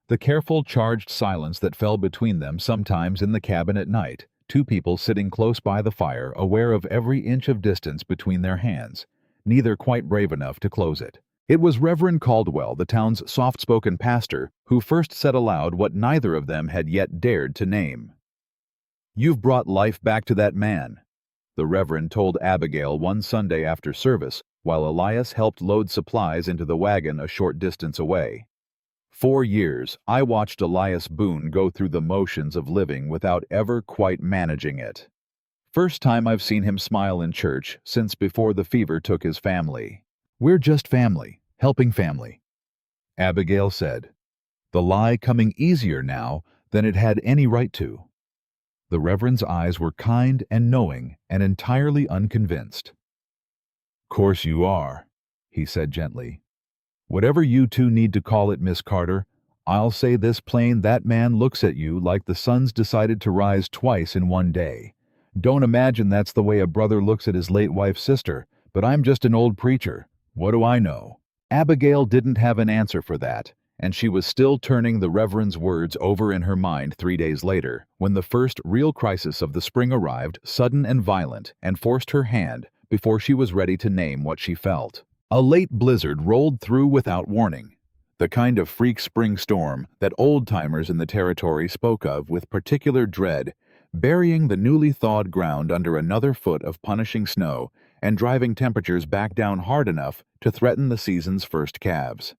The careful, charged silence that fell between them sometimes in the cabin at night, two people sitting close by the fire, aware of every inch of distance between their hands, neither quite brave enough to close it. It was Reverend Caldwell, the town's soft-spoken pastor, who first said aloud what neither of them had yet dared to name. "You've brought life back to that man," the Reverend told Abigail one Sunday after service, while Elias helped load supplies into the wagon a short distance away. "4 years, I watched Elias Boone go through the motions of living without ever quite managing it. First time I've seen him smile in church since before the fever took his family. We're just family, helping family," Abigail said, the lie coming easier now than it had any right to. The Reverend's eyes were kind and knowing and entirely unconvinced. "Course you are," he said gently. "Whatever you two need to call it, Miss Carter, I'll say this plain, that man looks at you like the sun's decided to rise twice in one day. Don't imagine that's the way a brother looks at his late wife's sister, but I'm just an old preacher. What do I know?" Abigail didn't have an answer for that, and she was still turning the Reverend's words over in her mind 3 days later, when the first real crisis of the spring arrived, sudden and violent, and forced her hand before she was ready to name what she felt. A late blizzard rolled through without warning. The kind of freak spring storm that old-timers in the territory spoke of with particular dread, burying the newly thawed ground under another foot of punishing snow and driving temperatures back down hard enough to threaten the season's first calves.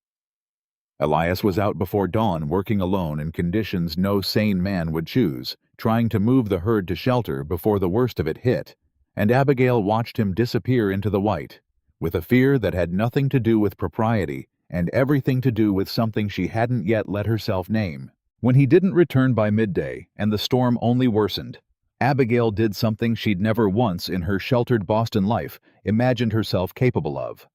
Elias was out before dawn, working alone in conditions no sane man would choose, trying to move the herd to shelter before the worst of it hit, and Abigail watched him disappear into the white, with a fear that had nothing to do with propriety and everything to do with something she hadn't yet let herself name. When he didn't return by midday and the storm only worsened, Abigail did something she'd never once in her sheltered Boston life imagined herself capable of.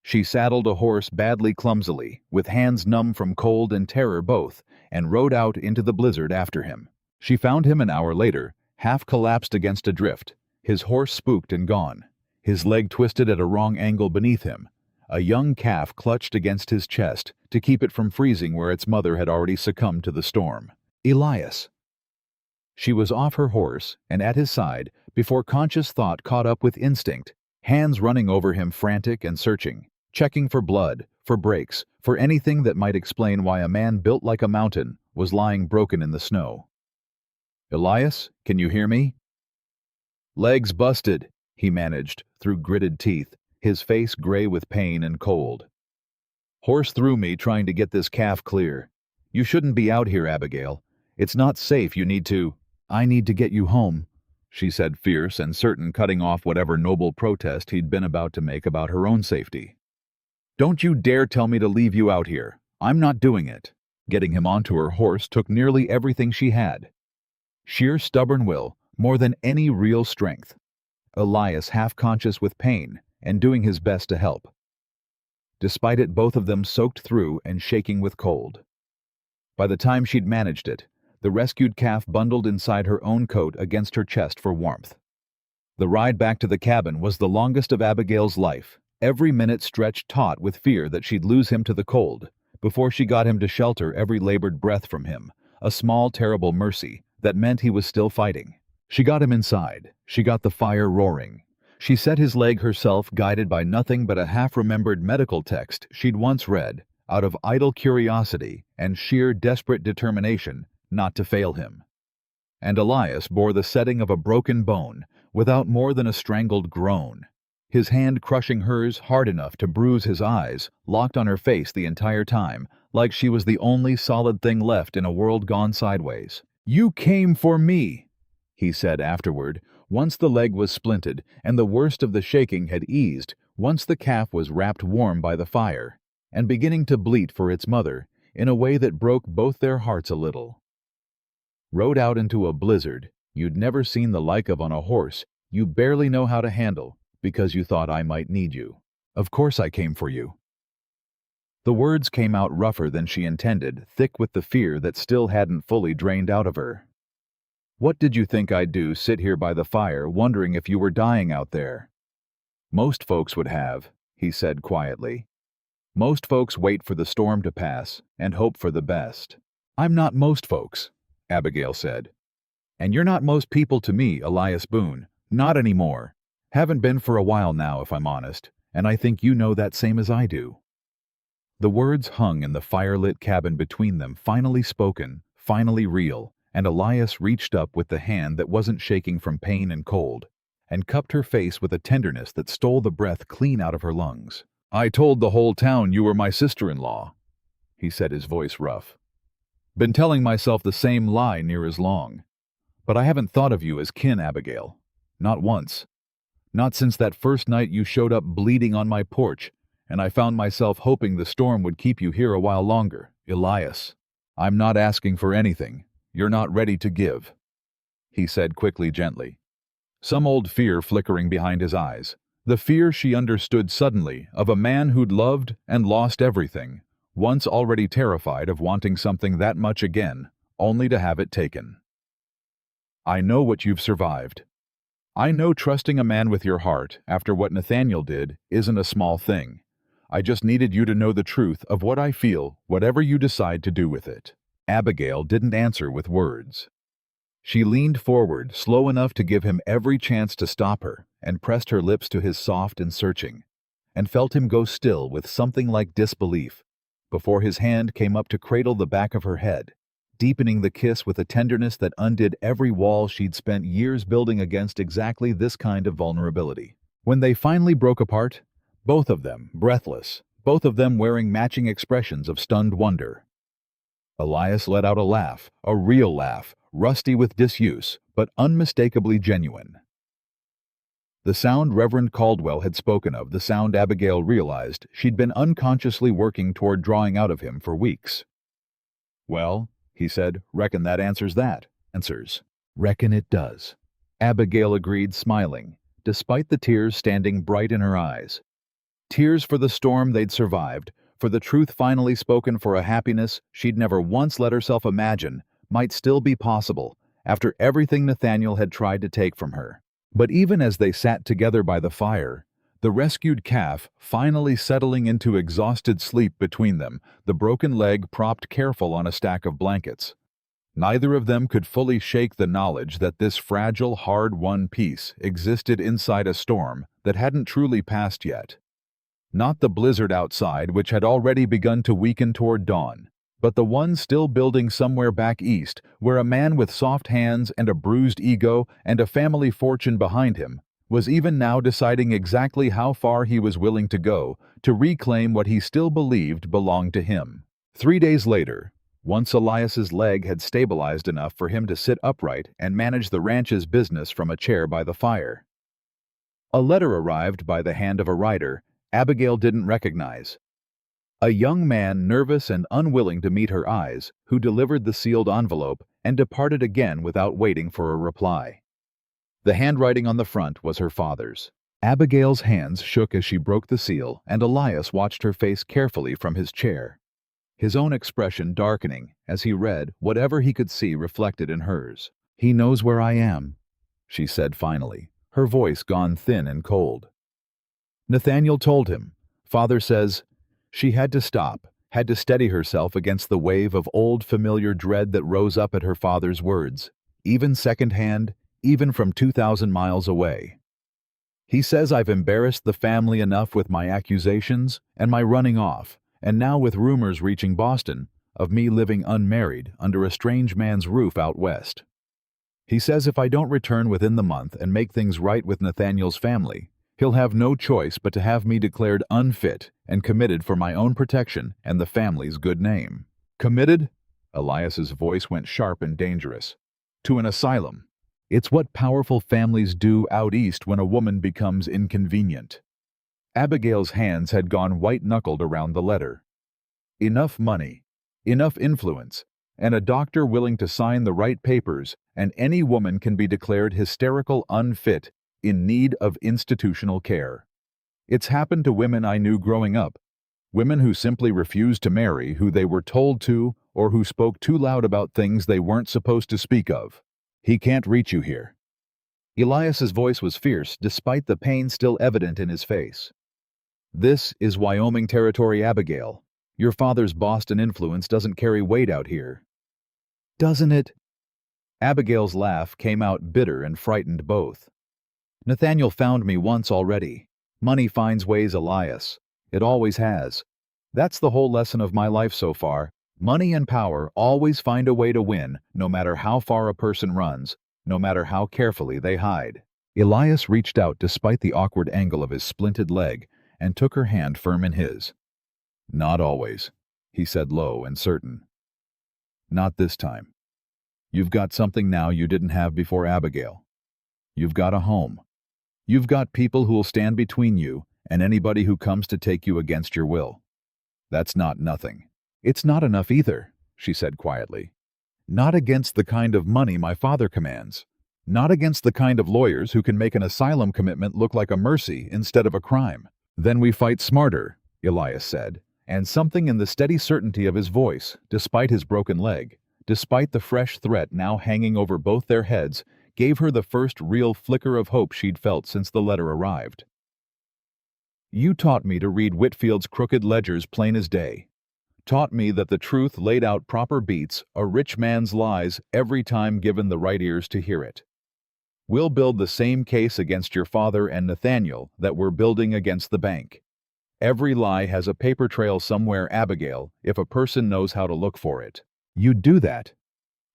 She saddled a horse badly clumsily, with hands numb from cold and terror both, and rode out into the blizzard after him. She found him an hour later, half collapsed against a drift, his horse spooked and gone, his leg twisted at a wrong angle beneath him, a young calf clutched against his chest to keep it from freezing where its mother had already succumbed to the storm. Elias. She was off her horse and at his side before conscious thought caught up with instinct, hands running over him, frantic and searching, checking for blood, for breaks, for anything that might explain why a man built like a mountain was lying broken in the snow. "Elias, can you hear me?" "Legs busted," he managed through gritted teeth, his face gray with pain and cold. "Horse threw me trying to get this calf clear. You shouldn't be out here, Abigail. It's not safe. You need to—" "I need to get you home," she said, fierce and certain, cutting off whatever noble protest he'd been about to make about her own safety. "Don't you dare tell me to leave you out here. I'm not doing it." Getting him onto her horse took nearly everything she had. Sheer stubborn will, more than any real strength. Elias half-conscious with pain and doing his best to help. Despite it, both of them soaked through and shaking with cold. By the time she'd managed it, the rescued calf bundled inside her own coat against her chest for warmth. The ride back to the cabin was the longest of Abigail's life, every minute stretched taut with fear that she'd lose him to the cold, before she got him to shelter every labored breath from him, a small, terrible mercy that meant he was still fighting. She got him inside. She got the fire roaring. She set his leg herself, guided by nothing but a half-remembered medical text she'd once read, out of idle curiosity and sheer desperate determination not to fail him. And Elias bore the setting of a broken bone, without more than a strangled groan, his hand crushing hers hard enough to bruise his eyes, locked on her face the entire time, like she was the only solid thing left in a world gone sideways. "You came for me," he said afterward, once the leg was splinted and the worst of the shaking had eased, once the calf was wrapped warm by the fire, and beginning to bleat for its mother, in a way that broke both their hearts a little. "Rode out into a blizzard you'd never seen the like of on a horse you barely know how to handle, because you thought I might need you. Of course I came for you." The words came out rougher than she intended, thick with the fear that still hadn't fully drained out of her. "What did you think I'd do, sit here by the fire, wondering if you were dying out there?" "Most folks would have," he said quietly. "Most folks wait for the storm to pass and hope for the best." "I'm not most folks," Abigail said. "And you're not most people to me, Elias Boone. Not anymore. Haven't been for a while now, if I'm honest, and I think you know that same as I do." The words hung in the firelit cabin between them, finally spoken, finally real, and Elias reached up with the hand that wasn't shaking from pain and cold, and cupped her face with a tenderness that stole the breath clean out of her lungs. "I told the whole town you were my sister-in-law," he said, his voice rough. "Been telling myself the same lie near as long. But I haven't thought of you as kin, Abigail. Not once. Not since that first night you showed up bleeding on my porch, and I found myself hoping the storm would keep you here a while longer. Elias, I'm not asking for anything you're not ready to give," he said quickly, gently. Some old fear flickering behind his eyes, the fear she understood suddenly of a man who'd loved and lost everything, once already terrified of wanting something that much again, only to have it taken. I know what you've survived. I know trusting a man with your heart after what Nathaniel did isn't a small thing. I just needed you to know the truth of what I feel, whatever you decide to do with it." Abigail didn't answer with words. She leaned forward, slow enough to give him every chance to stop her, and pressed her lips to his soft and searching, and felt him go still with something like disbelief, before his hand came up to cradle the back of her head, deepening the kiss with a tenderness that undid every wall she'd spent years building against exactly this kind of vulnerability. When they finally broke apart, both of them breathless, both of them wearing matching expressions of stunned wonder. Elias let out a laugh, a real laugh, rusty with disuse, but unmistakably genuine. The sound Reverend Caldwell had spoken of, the sound Abigail realized she'd been unconsciously working toward drawing out of him for weeks. "Well," he said, "reckon that answers that." "Answers. Reckon it does." Abigail agreed, smiling, despite the tears standing bright in her eyes. Tears for the storm they'd survived, for the truth finally spoken, for a happiness she'd never once let herself imagine might still be possible after everything Nathaniel had tried to take from her. But even as they sat together by the fire, the rescued calf finally settling into exhausted sleep between them, the broken leg propped careful on a stack of blankets, neither of them could fully shake the knowledge that this fragile, hard-won peace existed inside a storm that hadn't truly passed yet. Not the blizzard outside, which had already begun to weaken toward dawn, but the one still building somewhere back east, where a man with soft hands and a bruised ego and a family fortune behind him was even now deciding exactly how far he was willing to go to reclaim what he still believed belonged to him. 3 days later, once Elias's leg had stabilized enough for him to sit upright and manage the ranch's business from a chair by the fire, a letter arrived by the hand of a writer Abigail didn't recognize. A young man, nervous and unwilling to meet her eyes, who delivered the sealed envelope and departed again without waiting for a reply. The handwriting on the front was her father's. Abigail's hands shook as she broke the seal, and Elias watched her face carefully from his chair, his own expression darkening as he read whatever he could see reflected in hers. "He knows where I am," she said finally, her voice gone thin and cold. "Nathaniel told him. Father says—" She had to stop, had to steady herself against the wave of old familiar dread that rose up at her father's words, even secondhand, even from 2,000 miles away. "He says I've embarrassed the family enough with my accusations and my running off, and now with rumors reaching Boston of me living unmarried under a strange man's roof out west. He says if I don't return within the month and make things right with Nathaniel's family, he'll have no choice but to have me declared unfit and committed for my own protection and the family's good name." "Committed?" Elias's voice went sharp and dangerous. "To an asylum. It's what powerful families do out east when a woman becomes inconvenient." Abigail's hands had gone white-knuckled around the letter. Enough money, enough influence, and a doctor willing to sign the right papers, and any woman can be declared hysterical unfit, in need of institutional care. It's happened to women I knew growing up, women who simply refused to marry who they were told to or who spoke too loud about things they weren't supposed to speak of. "He can't reach you here." Elias's voice was fierce despite the pain still evident in his face. "This is Wyoming territory, Abigail. Your father's Boston influence doesn't carry weight out here." "Doesn't it?" Abigail's laugh came out bitter and frightened both. "Nathaniel found me once already. Money finds ways, Elias. It always has. That's the whole lesson of my life so far. Money and power always find a way to win, no matter how far a person runs, no matter how carefully they hide." Elias reached out despite the awkward angle of his splinted leg and took her hand firm in his. "Not always," he said low and certain. "Not this time. You've got something now you didn't have before, Abigail. You've got a home. You've got people who'll stand between you and anybody who comes to take you against your will. That's not nothing." "It's not enough either," she said quietly. "Not against the kind of money my father commands. Not against the kind of lawyers who can make an asylum commitment look like a mercy instead of a crime." "Then we fight smarter," Elias said, And something in the steady certainty of his voice, despite his broken leg, despite the fresh threat now hanging over both their heads, gave her the first real flicker of hope she'd felt since the letter arrived. You taught me to read Whitfield's crooked ledgers plain as day. Taught me that the truth laid out proper beats a rich man's lies every time given the right ears to hear it. We'll build the same case against your father and Nathaniel that we're building against the bank. Every lie has a paper trail somewhere, Abigail, if a person knows how to look for it. You'd do that.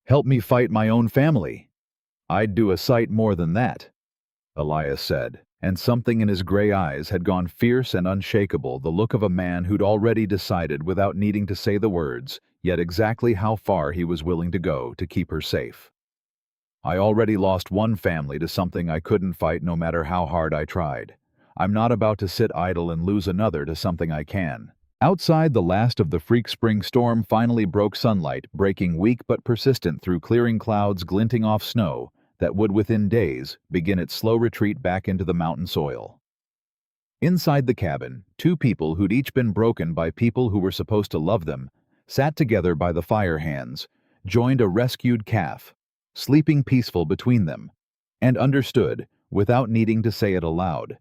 Help me fight my own family. I'd do a sight more than that, Elias said, and something in his gray eyes had gone fierce and unshakable, the look of a man who'd already decided without needing to say the words, yet exactly how far he was willing to go to keep her safe. I already lost one family to something I couldn't fight no matter how hard I tried. I'm not about to sit idle and lose another to something I can. Outside, the last of the freak spring storm finally broke, sunlight breaking weak but persistent through clearing clouds glinting off snow that would within days begin its slow retreat back into the mountain soil. Inside the cabin, two people who'd each been broken by people who were supposed to love them sat together by the fire hands, joined a rescued calf, sleeping peaceful between them, and understood, without needing to say it aloud,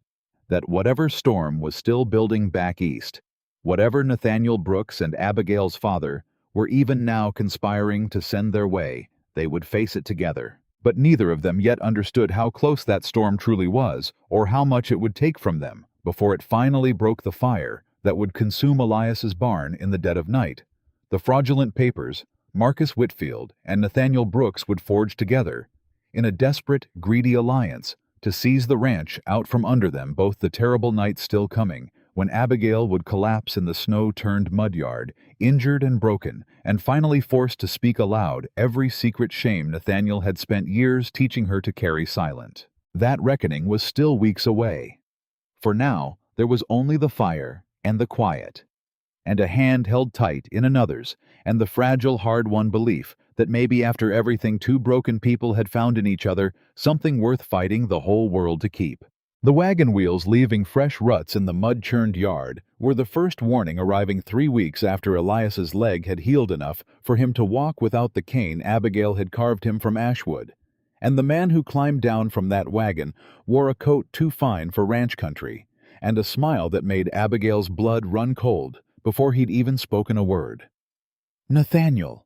that whatever storm was still building back east, whatever Nathaniel Brooks and Abigail's father were even now conspiring to send their way, they would face it together. But neither of them yet understood how close that storm truly was, or how much it would take from them before it finally broke the fire that would consume Elias's barn in the dead of night. The fraudulent papers Marcus Whitfield and Nathaniel Brooks would forge together, in a desperate, greedy alliance, to seize the ranch out from under them, both the terrible night still coming, when Abigail would collapse in the snow-turned mud yard, injured and broken, and finally forced to speak aloud every secret shame Nathaniel had spent years teaching her to carry silent. That reckoning was still weeks away. For now, there was only the fire and the quiet, and a hand held tight in another's, and the fragile, hard-won belief that maybe after everything two broken people had found in each other, something worth fighting the whole world to keep. The wagon wheels leaving fresh ruts in the mud-churned yard were the first warning, arriving 3 weeks after Elias's leg had healed enough for him to walk without the cane Abigail had carved him from ashwood. And the man who climbed down from that wagon wore a coat too fine for ranch country, and a smile that made Abigail's blood run cold before he'd even spoken a word. Nathaniel.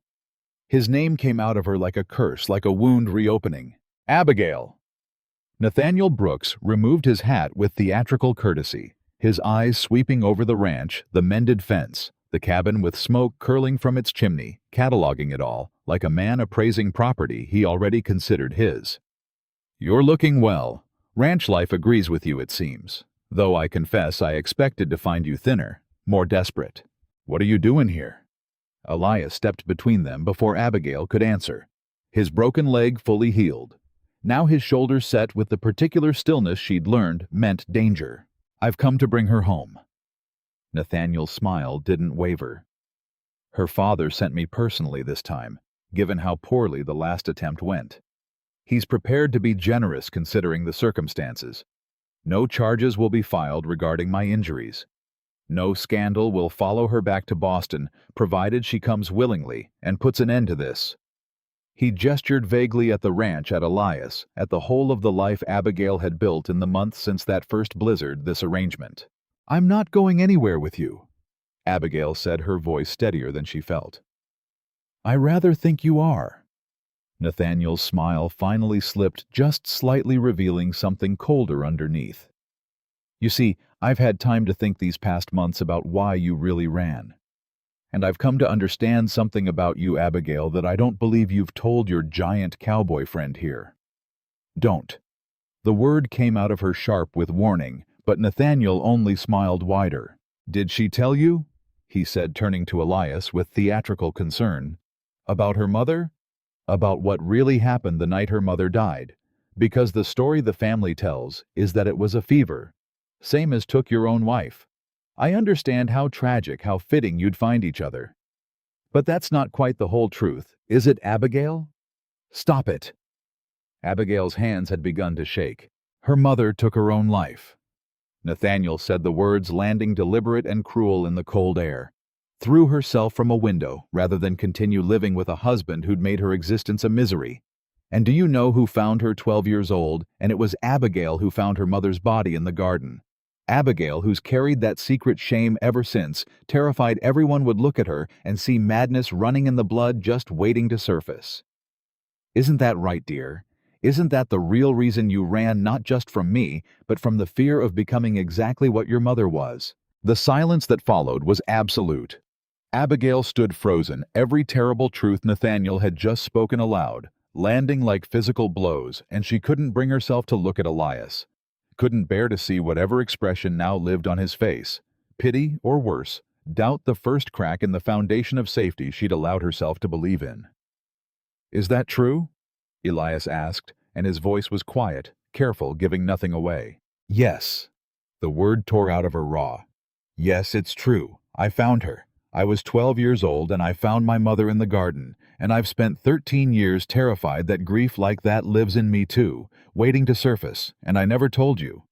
His name came out of her like a curse, like a wound reopening. Abigail. Nathaniel Brooks removed his hat with theatrical courtesy, his eyes sweeping over the ranch, the mended fence, the cabin with smoke curling from its chimney, cataloging it all, like a man appraising property he already considered his. You're looking well. Ranch life agrees with you, it seems. Though I confess I expected to find you thinner, more desperate. What are you doing here? Elias stepped between them before Abigail could answer, his broken leg fully healed. Now his shoulders set with the particular stillness she'd learned meant danger. I've come to bring her home. Nathaniel's smile didn't waver. Her father sent me personally this time, given how poorly the last attempt went. He's prepared to be generous considering the circumstances. No charges will be filed regarding my injuries. No scandal will follow her back to Boston, provided she comes willingly and puts an end to this. He gestured vaguely at the ranch, at Elias, at the whole of the life Abigail had built in the months since that first blizzard, this arrangement. I'm not going anywhere with you, Abigail said, her voice steadier than she felt. I rather think you are. Nathaniel's smile finally slipped, just slightly revealing something colder underneath. You see, I've had time to think these past months about why you really ran. And I've come to understand something about you, Abigail, that I don't believe you've told your giant cowboy friend here. Don't. The word came out of her sharp with warning, but Nathaniel only smiled wider. Did she tell you? He said, turning to Elias with theatrical concern. About her mother? About what really happened the night her mother died? Because the story the family tells is that it was a fever, same as took your own wife. I understand how tragic, how fitting you'd find each other. But that's not quite the whole truth, is it, Abigail? Stop it. Abigail's hands had begun to shake. Her mother took her own life. Nathaniel said the words landing deliberate and cruel in the cold air. threw herself from a window rather than continue living with a husband who'd made her existence a misery. And do you know who found her 12 years old? And it was Abigail who found her mother's body in the garden. Abigail, who's carried that secret shame ever since, terrified everyone would look at her and see madness running in the blood just waiting to surface. Isn't that right, dear? Isn't that the real reason you ran, not just from me, but from the fear of becoming exactly what your mother was? The silence that followed was absolute. Abigail stood frozen, every terrible truth Nathaniel had just spoken aloud, landing like physical blows, and she couldn't bring herself to look at Elias. Couldn't bear to see whatever expression now lived on his face. Pity, or worse, doubt, the first crack in the foundation of safety she'd allowed herself to believe in. "Is that true?" Elias asked, and his voice was quiet, careful, giving nothing away. "Yes." The word tore out of her raw. "Yes, it's true. I found her. I was 12 years old and I found my mother in the garden, and I've spent 13 years terrified that grief like that lives in me too, waiting to surface, and I never told you.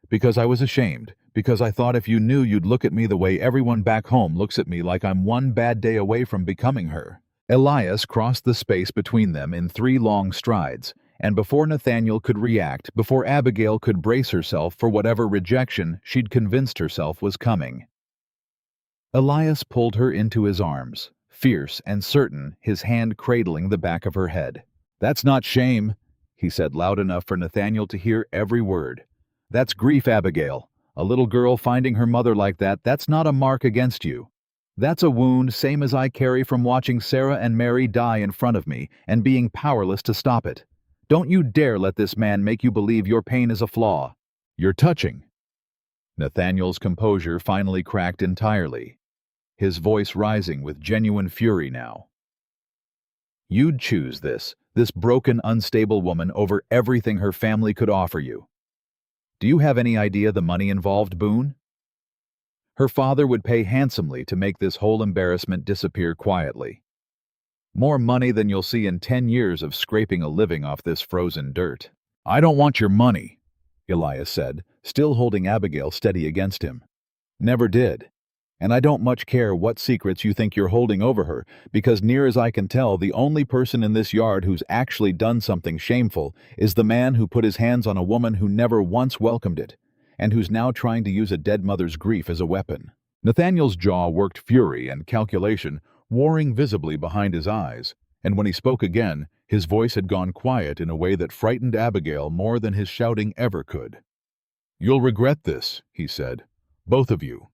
Because I was ashamed, because I thought if you knew you'd look at me the way everyone back home looks at me, like I'm one bad day away from becoming her." Elias crossed the space between them in 3 long strides, and before Nathaniel could react, before Abigail could brace herself for whatever rejection she'd convinced herself was coming, Elias pulled her into his arms, fierce and certain, his hand cradling the back of her head. "That's not shame," he said loud enough for Nathaniel to hear every word. "That's grief, Abigail. A little girl finding her mother like that, that's not a mark against you. That's a wound same as I carry from watching Sarah and Mary die in front of me and being powerless to stop it. Don't you dare let this man make you believe your pain is a flaw. You're touching." Nathaniel's composure finally cracked entirely, his voice rising with genuine fury now. "You'd choose this broken, unstable woman over everything her family could offer you. Do you have any idea the money involved, Boone? Her father would pay handsomely to make this whole embarrassment disappear quietly. More money than you'll see in 10 years of scraping a living off this frozen dirt." "I don't want your money," Elias said, still holding Abigail steady against him. "Never did. And I don't much care what secrets you think you're holding over her, because near as I can tell, the only person in this yard who's actually done something shameful is the man who put his hands on a woman who never once welcomed it, and who's now trying to use a dead mother's grief as a weapon." Nathaniel's jaw worked, fury and calculation warring visibly behind his eyes, and when he spoke again, his voice had gone quiet in a way that frightened Abigail more than his shouting ever could. "You'll regret this," he said. "Both of you.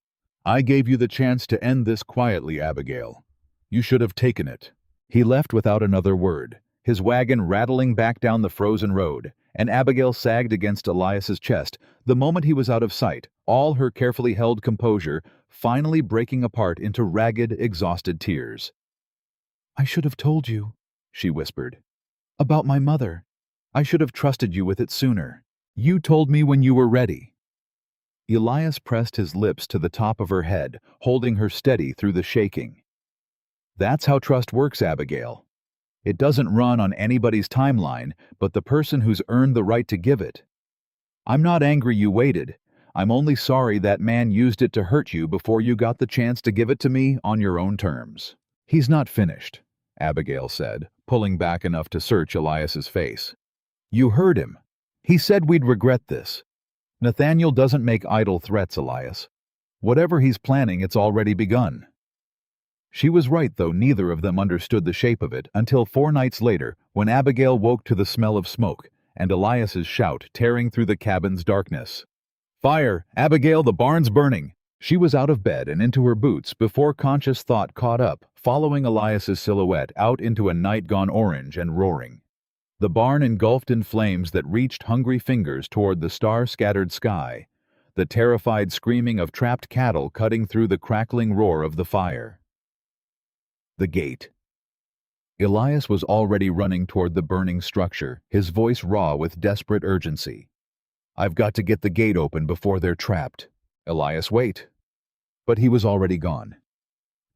I gave you the chance to end this quietly, Abigail. You should have taken it." He left without another word, his wagon rattling back down the frozen road, and Abigail sagged against Elias's chest the moment he was out of sight, all her carefully held composure finally breaking apart into ragged, exhausted tears. "I should have told you," she whispered. "About my mother. I should have trusted you with it sooner. You told me when you were ready." Elias pressed his lips to the top of her head, holding her steady through the shaking. "That's how trust works, Abigail. It doesn't run on anybody's timeline, but the person who's earned the right to give it. I'm not angry you waited. I'm only sorry that man used it to hurt you before you got the chance to give it to me on your own terms." "He's not finished," Abigail said, pulling back enough to search Elias's face. "You heard him. He said we'd regret this. Nathaniel doesn't make idle threats, Elias. Whatever he's planning, it's already begun." She was right, though neither of them understood the shape of it until 4 nights later, when Abigail woke to the smell of smoke and Elias's shout tearing through the cabin's darkness. "Fire! Abigail, the barn's burning!" She was out of bed and into her boots before conscious thought caught up, following Elias's silhouette out into a night gone orange and roaring. The barn engulfed in flames that reached hungry fingers toward the star-scattered sky, the terrified screaming of trapped cattle cutting through the crackling roar of the fire. The gate. Elias was already running toward the burning structure, his voice raw with desperate urgency. "I've got to get the gate open before they're trapped." "Elias, wait." But he was already gone,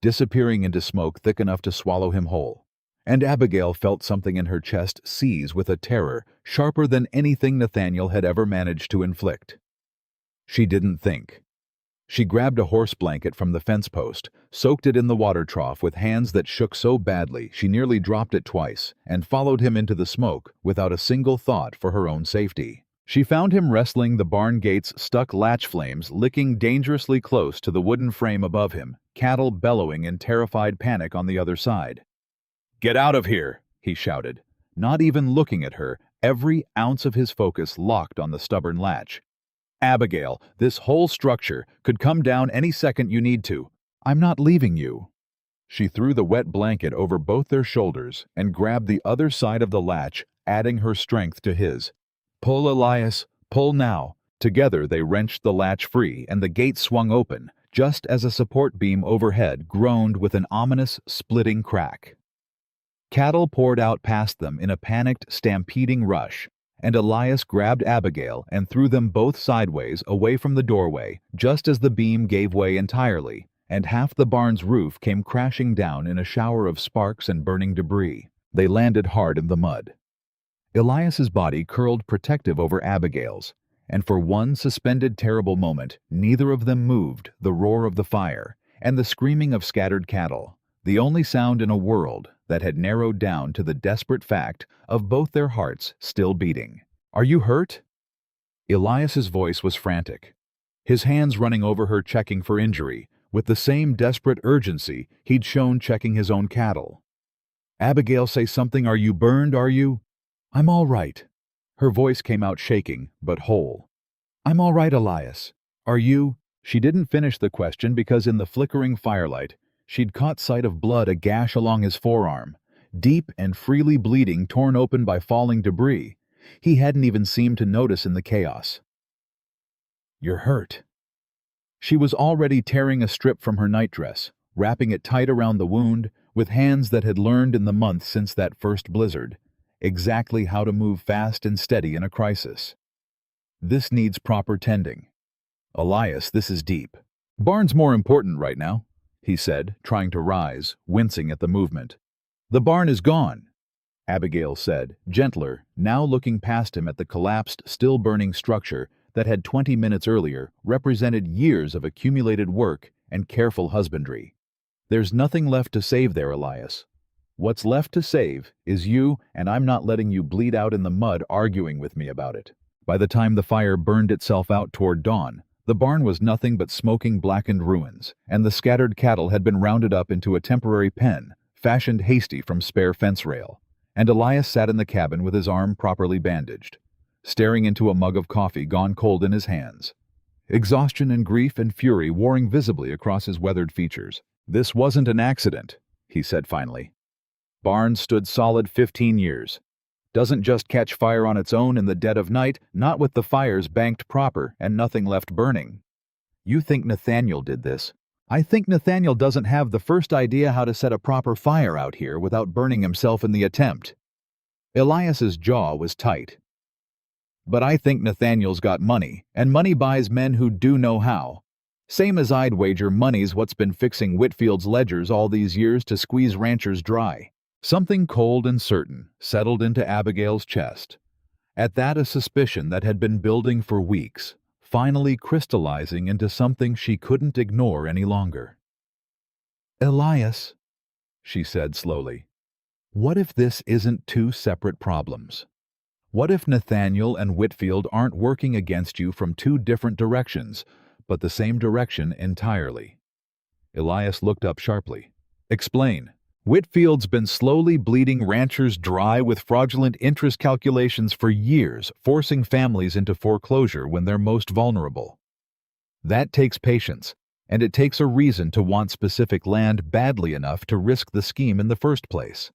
disappearing into smoke thick enough to swallow him whole. And Abigail felt something in her chest seize with a terror sharper than anything Nathaniel had ever managed to inflict. She didn't think. She grabbed a horse blanket from the fence post, soaked it in the water trough with hands that shook so badly she nearly dropped it twice, and followed him into the smoke without a single thought for her own safety. She found him wrestling the barn gate's stuck latch flames, licking dangerously close to the wooden frame above him, cattle bellowing in terrified panic on the other side. "Get out of here!" he shouted, not even looking at her, every ounce of his focus locked on the stubborn latch. "Abigail, this whole structure could come down any second you need to. I'm not leaving you." She threw the wet blanket over both their shoulders and grabbed the other side of the latch, adding her strength to his. "Pull, Elias, pull now." Together they wrenched the latch free and the gate swung open, just as a support beam overhead groaned with an ominous, splitting crack. Cattle poured out past them in a panicked, stampeding rush, and Elias grabbed Abigail and threw them both sideways away from the doorway just as the beam gave way entirely, and half the barn's roof came crashing down in a shower of sparks and burning debris. They landed hard in the mud. Elias's body curled protective over Abigail's, and for one suspended terrible moment, neither of them moved. The roar of the fire and the screaming of scattered cattle, the only sound in a world that had narrowed down to the desperate fact of both their hearts still beating. "Are you hurt?" Elias's voice was frantic, his hands running over her checking for injury, with the same desperate urgency he'd shown checking his own cattle. "Abigail, say something. Are you burned, are you?" "I'm all right." Her voice came out shaking, but whole. "I'm all right, Elias. Are you?" She didn't finish the question because in the flickering firelight, she'd caught sight of blood, a gash along his forearm, deep and freely bleeding, torn open by falling debris. He hadn't even seemed to notice in the chaos. "You're hurt." She was already tearing a strip from her nightdress, wrapping it tight around the wound, with hands that had learned in the months since that first blizzard exactly how to move fast and steady in a crisis. "This needs proper tending. Elias, this is deep. Barn's more important right now," he said, trying to rise, wincing at the movement. "The barn is gone," Abigail said, gentler, now looking past him at the collapsed, still-burning structure that had 20 minutes earlier represented years of accumulated work and careful husbandry. "There's nothing left to save there, Elias. What's left to save is you, and I'm not letting you bleed out in the mud arguing with me about it." By the time the fire burned itself out toward dawn, the barn was nothing but smoking, blackened ruins, and the scattered cattle had been rounded up into a temporary pen, fashioned hasty from spare fence rail, and Elias sat in the cabin with his arm properly bandaged, staring into a mug of coffee gone cold in his hands. Exhaustion and grief and fury warring visibly across his weathered features. "This wasn't an accident," he said finally. "Barn stood solid 15 years. Doesn't just catch fire on its own in the dead of night, not with the fires banked proper and nothing left burning. You think Nathaniel did this. I think Nathaniel doesn't have the first idea how to set a proper fire out here without burning himself in the attempt." Elias's jaw was tight. "But I think Nathaniel's got money, and money buys men who do know how. Same as I'd wager money's what's been fixing Whitfield's ledgers all these years to squeeze ranchers dry." Something cold and certain settled into Abigail's chest. At that, a suspicion that had been building for weeks, finally crystallizing into something she couldn't ignore any longer. "Elias," she said slowly, "what if this isn't two separate problems? What if Nathaniel and Whitfield aren't working against you from two different directions, but the same direction entirely?" Elias looked up sharply. "Explain." "Whitfield's been slowly bleeding ranchers dry with fraudulent interest calculations for years, forcing families into foreclosure when they're most vulnerable. That takes patience, and it takes a reason to want specific land badly enough to risk the scheme in the first place."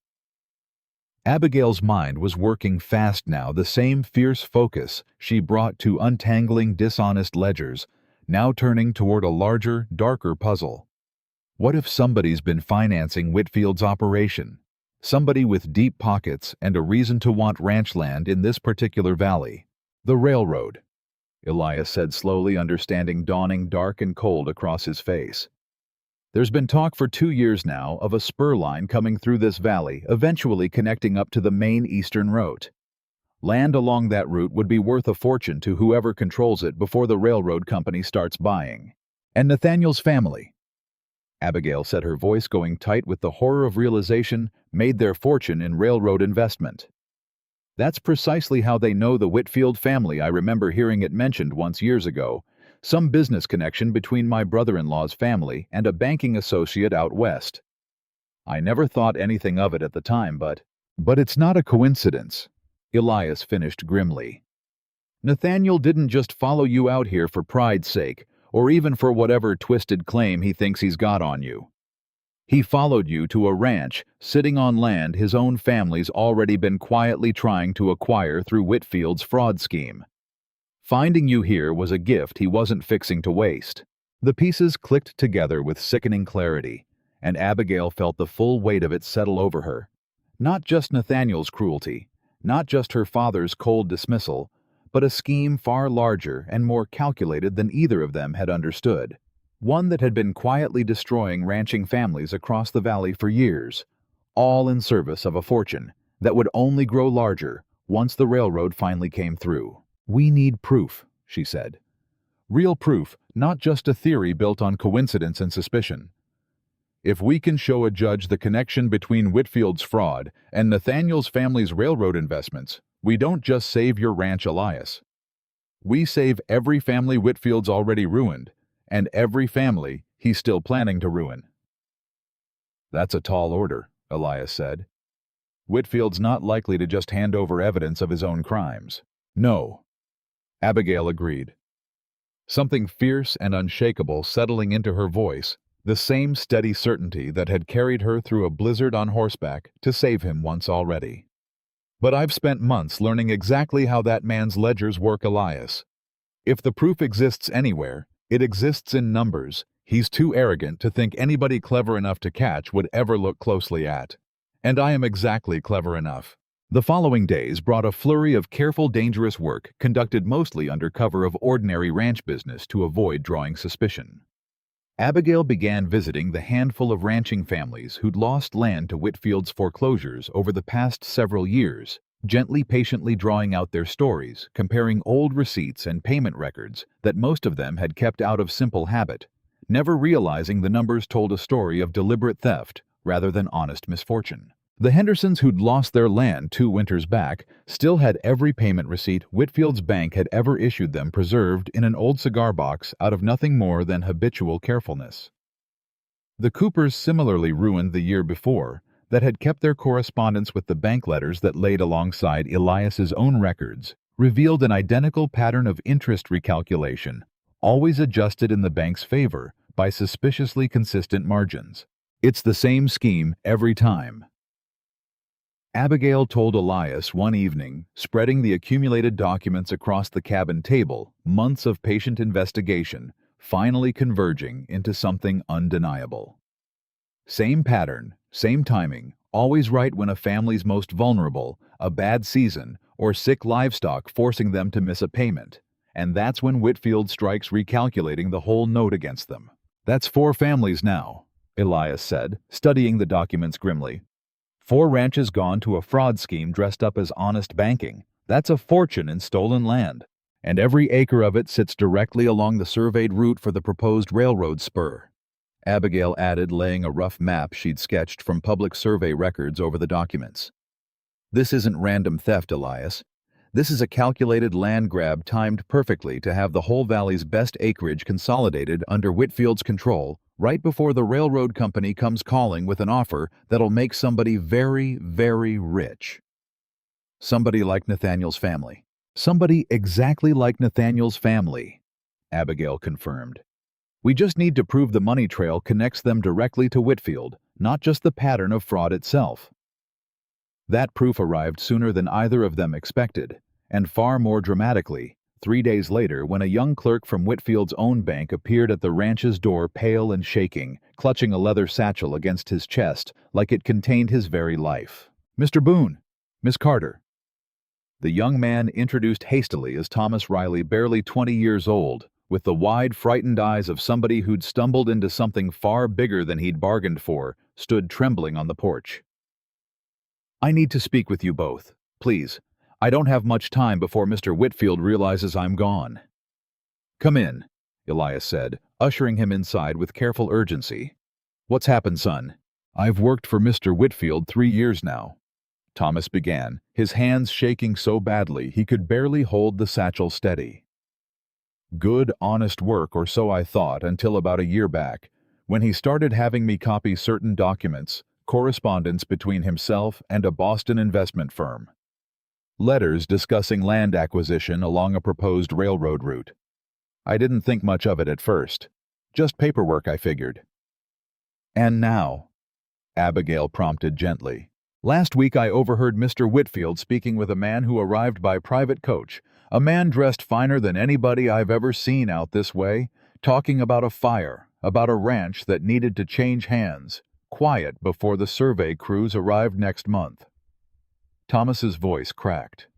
Abigail's mind was working fast now, the same fierce focus she brought to untangling dishonest ledgers, now turning toward a larger, darker puzzle. What if somebody's been financing Whitfield's operation? Somebody with deep pockets and a reason to want ranch land in this particular valley. "The railroad," Elias said slowly, understanding dawning dark and cold across his face. "There's been talk for 2 years now of a spur line coming through this valley, eventually connecting up to the main eastern route. Land along that route would be worth a fortune to whoever controls it before the railroad company starts buying. And Nathaniel's family, Abigail said, her voice going tight with the horror of realization, made their fortune in railroad investment. That's precisely how they know the Whitfield family. I remember hearing it mentioned once years ago. Some business connection between my brother-in-law's family and a banking associate out west. I never thought anything of it at the time, but it's not a coincidence, Elias finished grimly. Nathaniel didn't just follow you out here for pride's sake, or even for whatever twisted claim he thinks he's got on you. He followed you to a ranch, sitting on land his own family's already been quietly trying to acquire through Whitfield's fraud scheme. Finding you here was a gift he wasn't fixing to waste. The pieces clicked together with sickening clarity, and Abigail felt the full weight of it settle over her. Not just Nathaniel's cruelty, not just her father's cold dismissal, but a scheme far larger and more calculated than either of them had understood. One that had been quietly destroying ranching families across the valley for years, all in service of a fortune that would only grow larger once the railroad finally came through. "We need proof," she said. "Real proof, not just a theory built on coincidence and suspicion. If we can show a judge the connection between Whitfield's fraud and Nathaniel's family's railroad investments, we don't just save your ranch, Elias. We save every family Whitfield's already ruined, and every family he's still planning to ruin." "That's a tall order," Elias said. "Whitfield's not likely to just hand over evidence of his own crimes." "No," Abigail agreed, something fierce and unshakable settling into her voice, the same steady certainty that had carried her through a blizzard on horseback to save him once already. "But I've spent months learning exactly how that man's ledgers work, Elias. If the proof exists anywhere, it exists in numbers he's too arrogant to think anybody clever enough to catch would ever look closely at. And I am exactly clever enough." The following days brought a flurry of careful, dangerous work conducted mostly under cover of ordinary ranch business to avoid drawing suspicion. Abigail began visiting the handful of ranching families who'd lost land to Whitfield's foreclosures over the past several years, gently, patiently drawing out their stories, comparing old receipts and payment records that most of them had kept out of simple habit, never realizing the numbers told a story of deliberate theft rather than honest misfortune. The Hendersons, who'd lost their land 2 winters back, still had every payment receipt Whitfield's bank had ever issued them preserved in an old cigar box out of nothing more than habitual carefulness. The Coopers, similarly ruined the year before, that had kept their correspondence with the bank letters that laid alongside Elias's own records, revealed an identical pattern of interest recalculation, always adjusted in the bank's favor by suspiciously consistent margins. "It's the same scheme every time," Abigail told Elias one evening, spreading the accumulated documents across the cabin table, months of patient investigation, finally converging into something undeniable. "Same pattern, same timing, always right when a family's most vulnerable, a bad season, or sick livestock forcing them to miss a payment. And that's when Whitfield strikes recalculating the whole note against them." "That's 4 families now," Elias said, studying the documents grimly. 4 ranches gone to a fraud scheme dressed up as honest banking. That's a fortune in stolen land. And every acre of it sits directly along the surveyed route for the proposed railroad spur," Abigail added, laying a rough map she'd sketched from public survey records over the documents. "This isn't random theft, Elias. This is a calculated land grab timed perfectly to have the whole valley's best acreage consolidated under Whitfield's control right before the railroad company comes calling with an offer that'll make somebody very, very rich. Somebody like Nathaniel's family. Somebody exactly like Nathaniel's family," Abigail confirmed. "We just need to prove the money trail connects them directly to Whitfield, not just the pattern of fraud itself." That proof arrived sooner than either of them expected, and far more dramatically, 3 days later, when a young clerk from Whitfield's own bank appeared at the ranch's door, pale and shaking, clutching a leather satchel against his chest like it contained his very life. "Mr. Boone, Miss Carter." The young man, introduced hastily as Thomas Riley, barely 20 years old, with the wide, frightened eyes of somebody who'd stumbled into something far bigger than he'd bargained for, stood trembling on the porch. "I need to speak with you both, please. I don't have much time before Mr. Whitfield realizes I'm gone." "Come in," Elias said, ushering him inside with careful urgency. "What's happened, son?" "I've worked for Mr. Whitfield 3 years now," Thomas began, his hands shaking so badly he could barely hold the satchel steady. "Good, honest work, or so I thought until about a year back, when he started having me copy certain documents, correspondence between himself and a Boston investment firm. Letters discussing land acquisition along a proposed railroad route. I didn't think much of it at first. Just paperwork, I figured." "And now?" Abigail prompted gently. "Last week I overheard Mr. Whitfield speaking with a man who arrived by private coach, a man dressed finer than anybody I've ever seen out this way, talking about a fire, about a ranch that needed to change hands, quiet before the survey crews arrived next month." Thomas's voice cracked.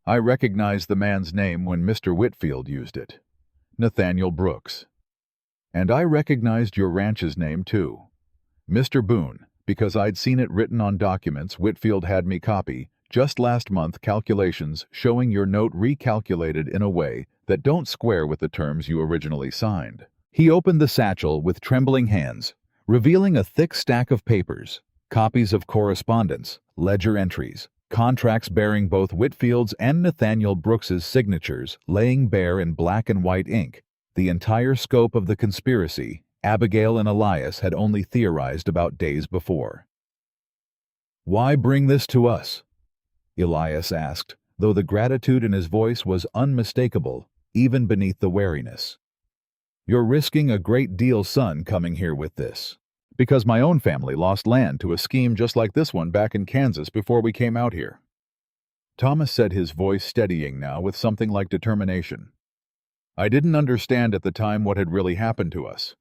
"I recognized the man's name when Mr. Whitfield used it. Nathaniel Brooks. And I recognized your ranch's name too. Mr. Boone, because I'd seen it written on documents Whitfield had me copy just last month, calculations showing your note recalculated in a way that don't square with the terms you originally signed." He opened the satchel with trembling hands, revealing a thick stack of papers, copies of correspondence, ledger entries, contracts bearing both Whitfield's and Nathaniel Brooks's signatures, laying bare in black and white ink the entire scope of the conspiracy Abigail and Elias had only theorized about days before. "Why bring this to us?" Elias asked, though the gratitude in his voice was unmistakable, even beneath the wariness. "You're risking a great deal, son, coming here with this. Because my own family lost land to a scheme just like this one back in Kansas before we came out here." Thomas said, his voice steadying now with something like determination. "I didn't understand at the time what had really happened to us.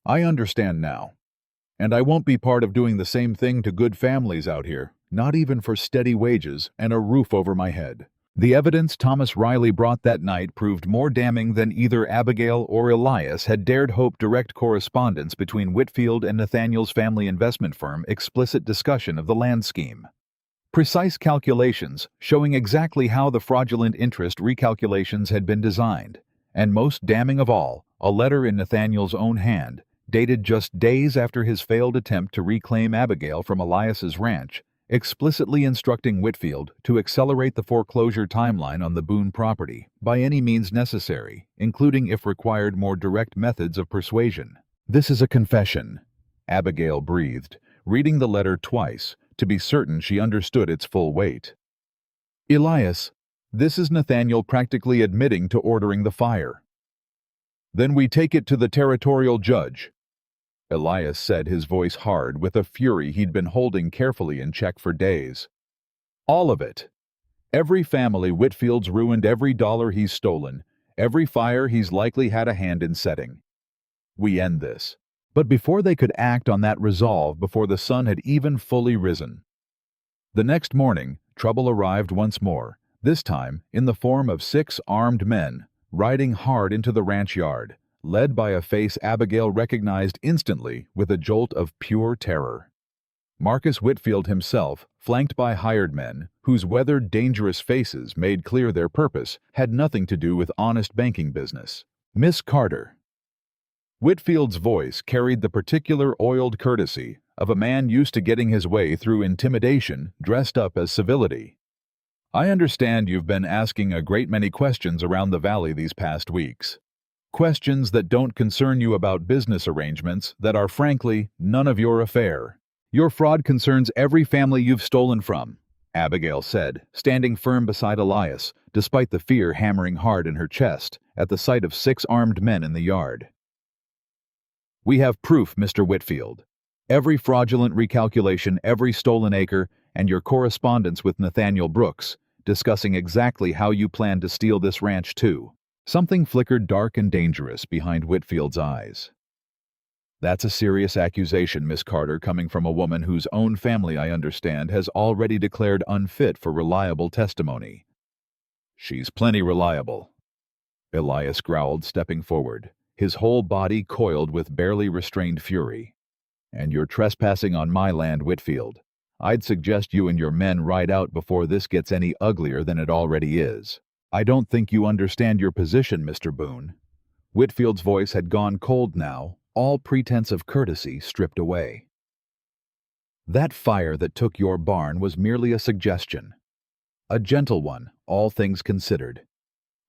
I understand now. And I won't be part of doing the same thing to good families out here, not even for steady wages and a roof over my head." The evidence Thomas Riley brought that night proved more damning than either Abigail or Elias had dared hope. Direct correspondence between Whitfield and Nathaniel's family investment firm, explicit discussion of the land scheme. Precise calculations showing exactly how the fraudulent interest recalculations had been designed. And most damning of all, a letter in Nathaniel's own hand, dated just days after his failed attempt to reclaim Abigail from Elias's ranch, explicitly instructing Whitfield to accelerate the foreclosure timeline on the Boone property by any means necessary, including, if required, more direct methods of persuasion. "This is a confession," Abigail breathed, reading the letter twice to be certain she understood its full weight. "Elias, this is Nathaniel practically admitting to ordering the fire." "Then we take it to the territorial judge," Elias said, his voice hard with a fury he'd been holding carefully in check for days. "All of it. Every family Whitfield's ruined, every dollar he's stolen, every fire he's likely had a hand in setting. We end this." But before they could act on that resolve, before the sun had even fully risen, the next morning, trouble arrived once more, this time in the form of 6 armed men, riding hard into the ranch yard, led by a face Abigail recognized instantly with a jolt of pure terror. Marcus Whitfield himself, flanked by hired men, whose weathered, dangerous faces made clear their purpose had nothing to do with honest banking business. "Miss Carter." Whitfield's voice carried the particular oiled courtesy of a man used to getting his way through intimidation dressed up as civility. "I understand you've been asking a great many questions around the valley these past weeks. Questions that don't concern you about business arrangements that are, frankly, none of your affair. Your fraud concerns every family you've stolen from," Abigail said, standing firm beside Elias, despite the fear hammering hard in her chest at the sight of 6 armed men in the yard. "We have proof, Mr. Whitfield. Every fraudulent recalculation, every stolen acre, and your correspondence with Nathaniel Brooks, discussing exactly how you plan to steal this ranch too." Something flickered dark and dangerous behind Whitfield's eyes. "That's a serious accusation, Miss Carter, coming from a woman whose own family, I understand, has already declared unfit for reliable testimony." "She's plenty reliable," Elias growled, stepping forward, his whole body coiled with barely restrained fury. "And you're trespassing on my land, Whitfield. I'd suggest you and your men ride out before this gets any uglier than it already is. I don't think you understand your position, Mr. Boone. Whitfield's voice had gone cold now, all pretense of courtesy stripped away. "That fire that took your barn was merely a suggestion. A gentle one, all things considered.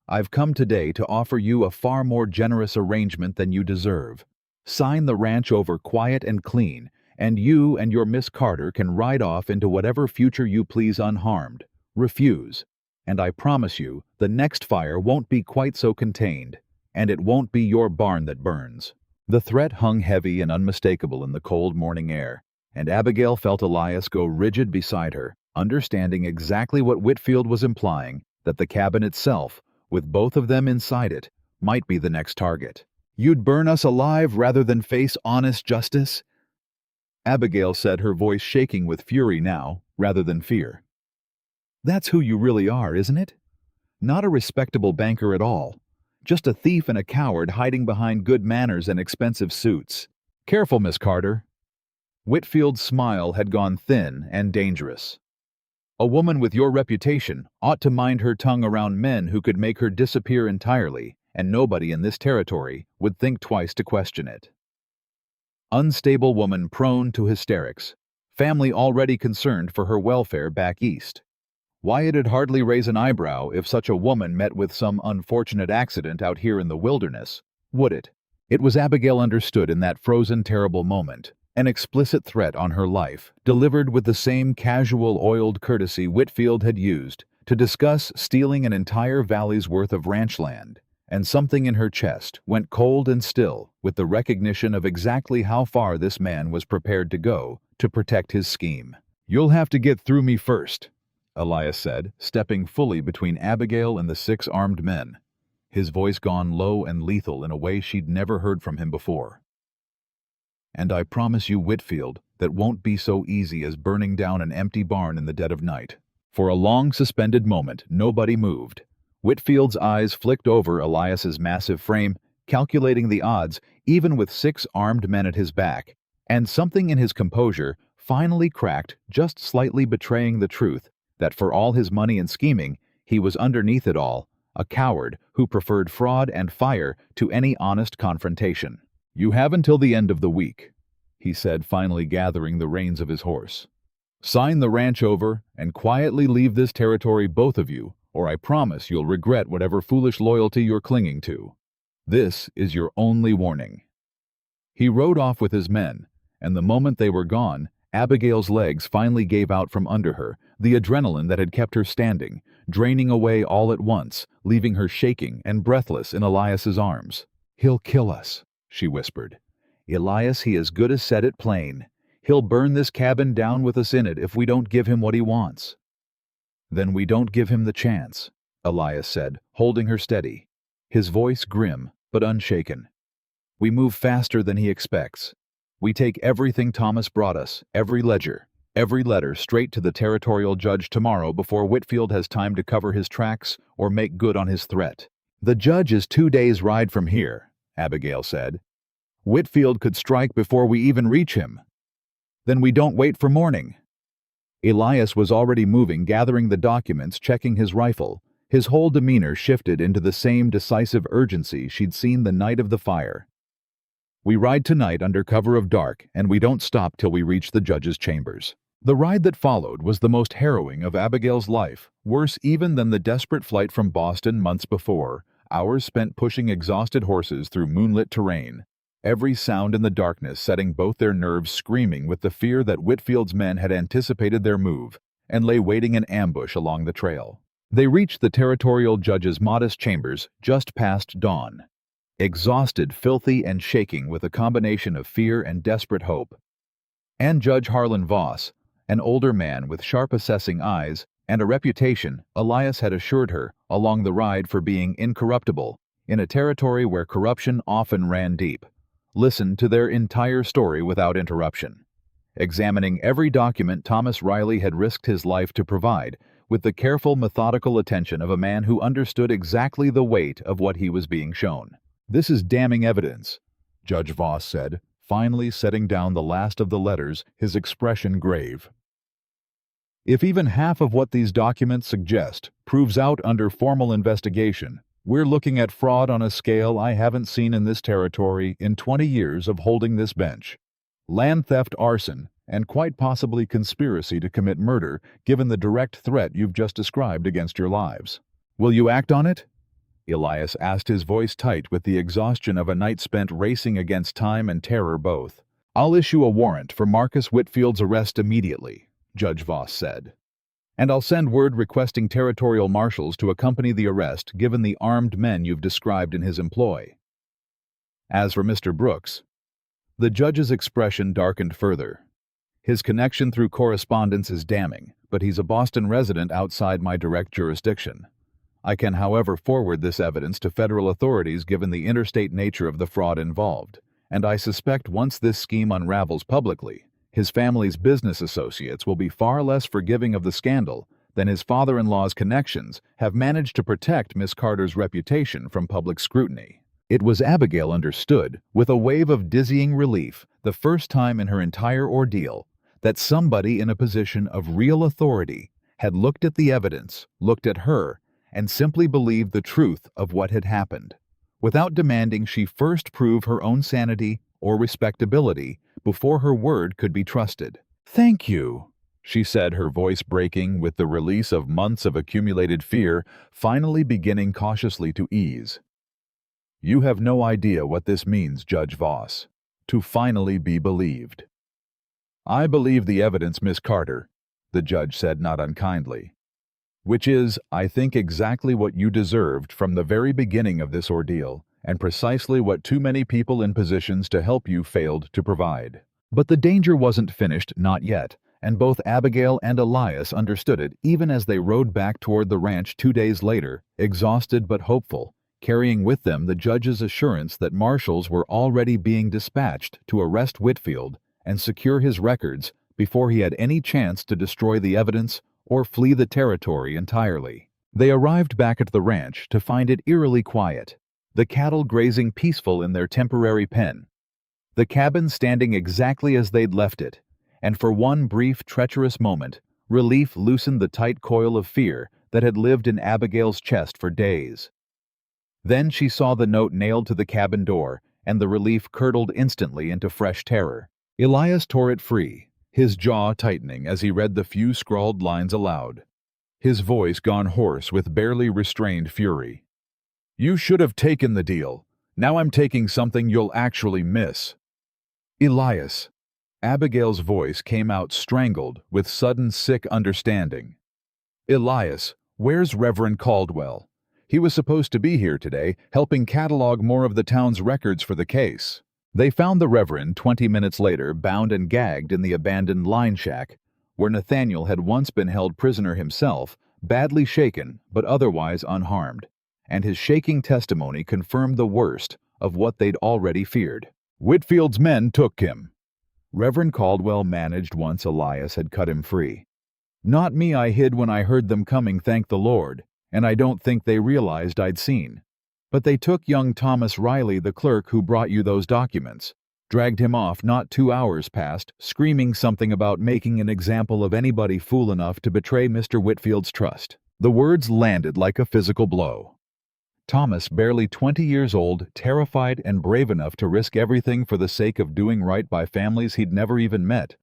I've come today to offer you a far more generous arrangement than you deserve. Sign the ranch over quiet and clean, and you and your Miss Carter can ride off into whatever future you please unharmed. Refuse, and I promise you the next fire won't be quite so contained, and it won't be your barn that burns." The threat hung heavy and unmistakable in the cold morning air, and Abigail felt Elias go rigid beside her, understanding exactly what Whitfield was implying, that the cabin itself, with both of them inside it, might be the next target. "You'd burn us alive rather than face honest justice?" Abigail said, her voice shaking with fury now, rather than fear. "That's who you really are, isn't it? Not a respectable banker at all. Just a thief and a coward hiding behind good manners and expensive suits. Careful, Miss Carter." Whitfield's smile had gone thin and dangerous. "A woman with your reputation ought to mind her tongue around men who could make her disappear entirely, and nobody in this territory would think twice to question it. Unstable woman prone to hysterics. Family already concerned for her welfare back east. Why, it'd hardly raise an eyebrow if such a woman met with some unfortunate accident out here in the wilderness, would it?" It was Abigail understood in that frozen, terrible moment. An explicit threat on her life, delivered with the same casual, oiled courtesy Whitfield had used to discuss stealing an entire valley's worth of ranch land, and something in her chest went cold and still with the recognition of exactly how far this man was prepared to go to protect his scheme. "You'll have to get through me first," Elias said, stepping fully between Abigail and the 6 armed men, his voice gone low and lethal in a way she'd never heard from him before. "And I promise you, Whitfield, that won't be so easy as burning down an empty barn in the dead of night." For a long suspended moment, nobody moved. Whitfield's eyes flicked over Elias's massive frame, calculating the odds, even with 6 armed men at his back, and something in his composure finally cracked, just slightly betraying the truth that for all his money and scheming, he was underneath it all, a coward who preferred fraud and fire to any honest confrontation. "You have until the end of the week," he said, finally gathering the reins of his horse. "Sign the ranch over and quietly leave this territory, both of you, or I promise you'll regret whatever foolish loyalty you're clinging to. This is your only warning." He rode off with his men, and the moment they were gone, Abigail's legs finally gave out from under her, the adrenaline that had kept her standing, draining away all at once, leaving her shaking and breathless in Elias's arms. "He'll kill us," she whispered. "Elias, he as good as said it plain. He'll burn this cabin down with us in it if we don't give him what he wants." "Then we don't give him the chance," Elias said, holding her steady, his voice grim but unshaken. "We move faster than he expects. We take everything Thomas brought us, every ledger, every letter, straight to the territorial judge tomorrow before Whitfield has time to cover his tracks or make good on his threat." "The judge is 2 days' ride from here," Abigail said. "Whitfield could strike before we even reach him." "Then we don't wait for morning." Elias was already moving, gathering the documents, checking his rifle. His whole demeanor shifted into the same decisive urgency she'd seen the night of the fire. "We ride tonight under cover of dark, and we don't stop till we reach the judge's chambers." The ride that followed was the most harrowing of Abigail's life, worse even than the desperate flight from Boston months before, hours spent pushing exhausted horses through moonlit terrain, every sound in the darkness setting both their nerves screaming with the fear that Whitfield's men had anticipated their move and lay waiting in ambush along the trail. They reached the territorial judge's modest chambers just past dawn, exhausted, filthy, and shaking with a combination of fear and desperate hope. And Judge Harlan Voss, an older man with sharp assessing eyes and a reputation, Elias had assured her, along the ride for being incorruptible, in a territory where corruption often ran deep, listened to their entire story without interruption, examining every document Thomas Riley had risked his life to provide, with the careful, methodical attention of a man who understood exactly the weight of what he was being shown. "This is damning evidence," Judge Voss said, finally setting down the last of the letters, his expression grave. "If even half of what these documents suggest proves out under formal investigation, We're looking at fraud on a scale I haven't seen in this territory in 20 years of holding this bench. Land theft, arson, and quite possibly conspiracy to commit murder, given the direct threat you've just described against your lives. Will you act on it? Elias asked, his voice tight with the exhaustion of a night spent racing against time and terror both. I'll issue a warrant for Marcus Whitfield's arrest immediately, Judge Voss said. And I'll send word requesting territorial marshals to accompany the arrest given the armed men you've described in his employ. As for Mr. Brooks, the judge's expression darkened further. His connection through correspondence is damning, but he's a Boston resident outside my direct jurisdiction. I can, however, forward this evidence to federal authorities given the interstate nature of the fraud involved, and I suspect once this scheme unravels publicly, his family's business associates will be far less forgiving of the scandal than his father-in-law's connections have managed to protect Miss Carter's reputation from public scrutiny. It was, Abigail understood, with a wave of dizzying relief, the first time in her entire ordeal, that somebody in a position of real authority had looked at the evidence, looked at her, and simply believed the truth of what had happened, without demanding she first prove her own sanity or respectability before her word could be trusted. "Thank you," she said, her voice breaking with the release of months of accumulated fear finally beginning cautiously to ease. "You have no idea what this means, Judge Voss. To finally be believed." "I believe the evidence, Miss Carter," the judge said not unkindly. "Which is, I think, exactly what you deserved from the very beginning of this ordeal, and precisely what too many people in positions to help you failed to provide." But the danger wasn't finished, not yet, and both Abigail and Elias understood it even as they rode back toward the ranch 2 days later, exhausted but hopeful, carrying with them the judge's assurance that marshals were already being dispatched to arrest Whitfield and secure his records before he had any chance to destroy the evidence or flee the territory entirely. They arrived back at the ranch to find it eerily quiet, the cattle grazing peaceful in their temporary pen, the cabin standing exactly as they'd left it, and for one brief, treacherous moment, relief loosened the tight coil of fear that had lived in Abigail's chest for days. Then she saw the note nailed to the cabin door, and the relief curdled instantly into fresh terror. Elias tore it free, his jaw tightening as he read the few scrawled lines aloud, his voice gone hoarse with barely restrained fury. "You should have taken the deal. Now I'm taking something you'll actually miss." "Elias." Abigail's voice came out strangled with sudden sick understanding. "Elias, where's Reverend Caldwell? He was supposed to be here today, helping catalog more of the town's records for the case." They found the Reverend 20 minutes later, bound and gagged in the abandoned line shack, where Nathaniel had once been held prisoner himself, badly shaken but otherwise unharmed, and his shaking testimony confirmed the worst of what they'd already feared. "Whitfield's men took him." Reverend Caldwell managed once Elias had cut him free. "Not me. I hid when I heard them coming, thank the Lord, and I don't think they realized I'd seen. But they took young Thomas Riley, the clerk who brought you those documents, dragged him off not 2 hours past, screaming something about making an example of anybody fool enough to betray Mr. Whitfield's trust." The words landed like a physical blow. Thomas, barely 20 years old, terrified and brave enough to risk everything for the sake of doing right by families he'd never even met,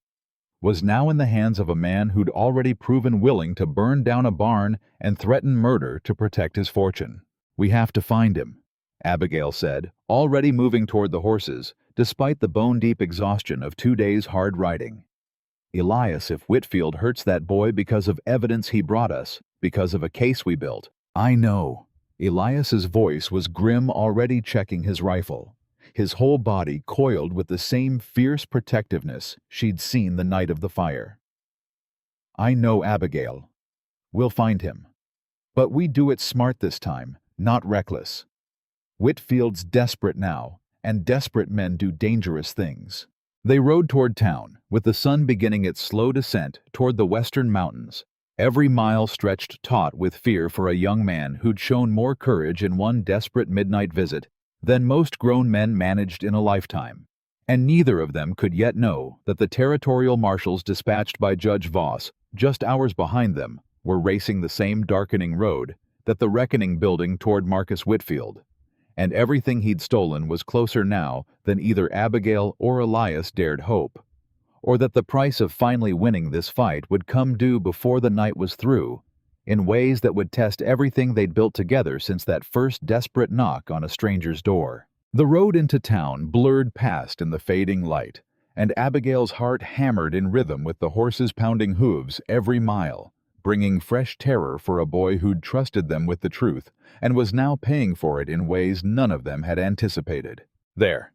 was now in the hands of a man who'd already proven willing to burn down a barn and threaten murder to protect his fortune. "We have to find him," Abigail said, already moving toward the horses, despite the bone-deep exhaustion of 2 days' hard riding. "Elias, if Whitfield hurts that boy because of evidence he brought us, because of a case we built—" "I know." Elias's voice was grim, already checking his rifle, his whole body coiled with the same fierce protectiveness she'd seen the night of the fire. "I know, Abigail. We'll find him. But we do it smart this time, not reckless. Whitfield's desperate now, and desperate men do dangerous things." They rode toward town, with the sun beginning its slow descent toward the western mountains, every mile stretched taut with fear for a young man who'd shown more courage in one desperate midnight visit than most grown men managed in a lifetime. And neither of them could yet know that the territorial marshals dispatched by Judge Voss, just hours behind them, were racing the same darkening road that the reckoning building toward Marcus Whitfield, and everything he'd stolen was closer now than either Abigail or Elias dared hope, or that the price of finally winning this fight would come due before the night was through, in ways that would test everything they'd built together since that first desperate knock on a stranger's door. The road into town blurred past in the fading light, and Abigail's heart hammered in rhythm with the horses' pounding hooves every mile, bringing fresh terror for a boy who'd trusted them with the truth and was now paying for it in ways none of them had anticipated. There.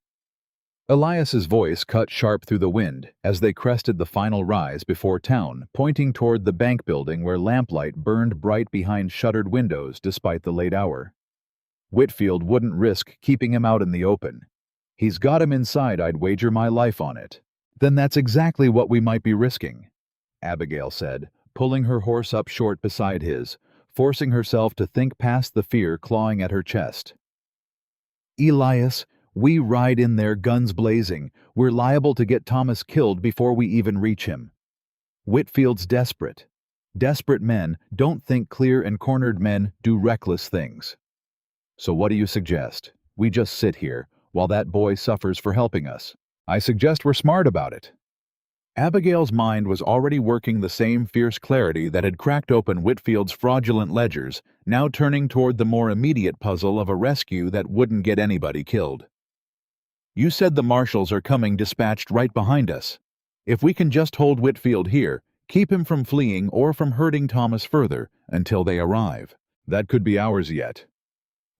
Elias's voice cut sharp through the wind as they crested the final rise before town, pointing toward the bank building where lamplight burned bright behind shuttered windows despite the late hour. Whitfield wouldn't risk keeping him out in the open. He's got him inside, I'd wager my life on it. Then that's exactly what we might be risking, Abigail said, pulling her horse up short beside his, forcing herself to think past the fear clawing at her chest. Elias, we ride in there guns blazing. We're liable to get Thomas killed before we even reach him. Whitfield's desperate. Desperate men don't think clear, and cornered men do reckless things. So what do you suggest? We just sit here while that boy suffers for helping us. I suggest we're smart about it. Abigail's mind was already working the same fierce clarity that had cracked open Whitfield's fraudulent ledgers, now turning toward the more immediate puzzle of a rescue that wouldn't get anybody killed. You said the marshals are coming dispatched right behind us. If we can just hold Whitfield here, keep him from fleeing or from hurting Thomas further until they arrive, that could be hours yet.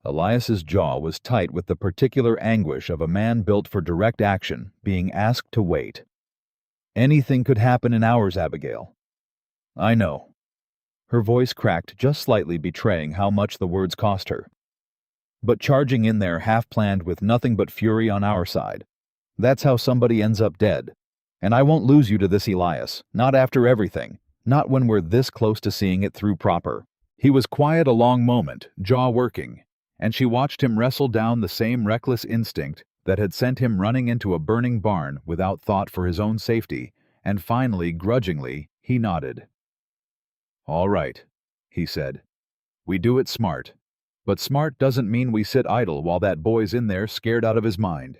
Elias's jaw was tight with the particular anguish of a man built for direct action being asked to wait. Anything could happen in hours, Abigail. I know. Her voice cracked just slightly, betraying how much the words cost her. But charging in there half-planned with nothing but fury on our side. That's how somebody ends up dead. And I won't lose you to this, Elias. Not after everything. Not when we're this close to seeing it through proper. He was quiet a long moment, jaw working, and she watched him wrestle down the same reckless instinct that had sent him running into a burning barn without thought for his own safety, and finally, grudgingly, he nodded. All right, he said. We do it smart. But smart doesn't mean we sit idle while that boy's in there scared out of his mind.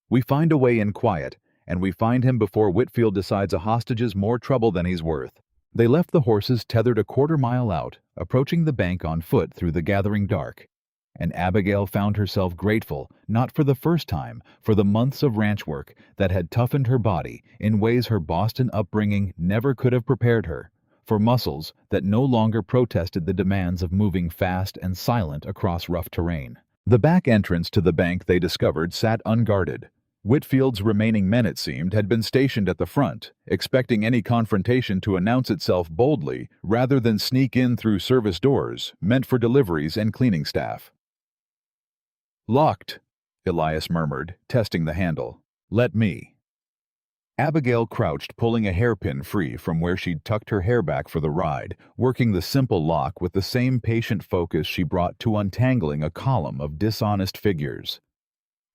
We find a way in quiet, and we find him before Whitfield decides a hostage is more trouble than he's worth. They left the horses tethered a quarter-mile out, approaching the bank on foot through the gathering dark. And Abigail found herself grateful, not for the first time, for the months of ranch work that had toughened her body in ways her Boston upbringing never could have prepared her, for muscles that no longer protested the demands of moving fast and silent across rough terrain. The back entrance to the bank, they discovered, sat unguarded. Whitfield's remaining men, it seemed, had been stationed at the front, expecting any confrontation to announce itself boldly rather than sneak in through service doors meant for deliveries and cleaning staff. Locked, Elias murmured, testing the handle. Let me. Abigail crouched, pulling a hairpin free from where she'd tucked her hair back for the ride, working the simple lock with the same patient focus she brought to untangling a column of dishonest figures.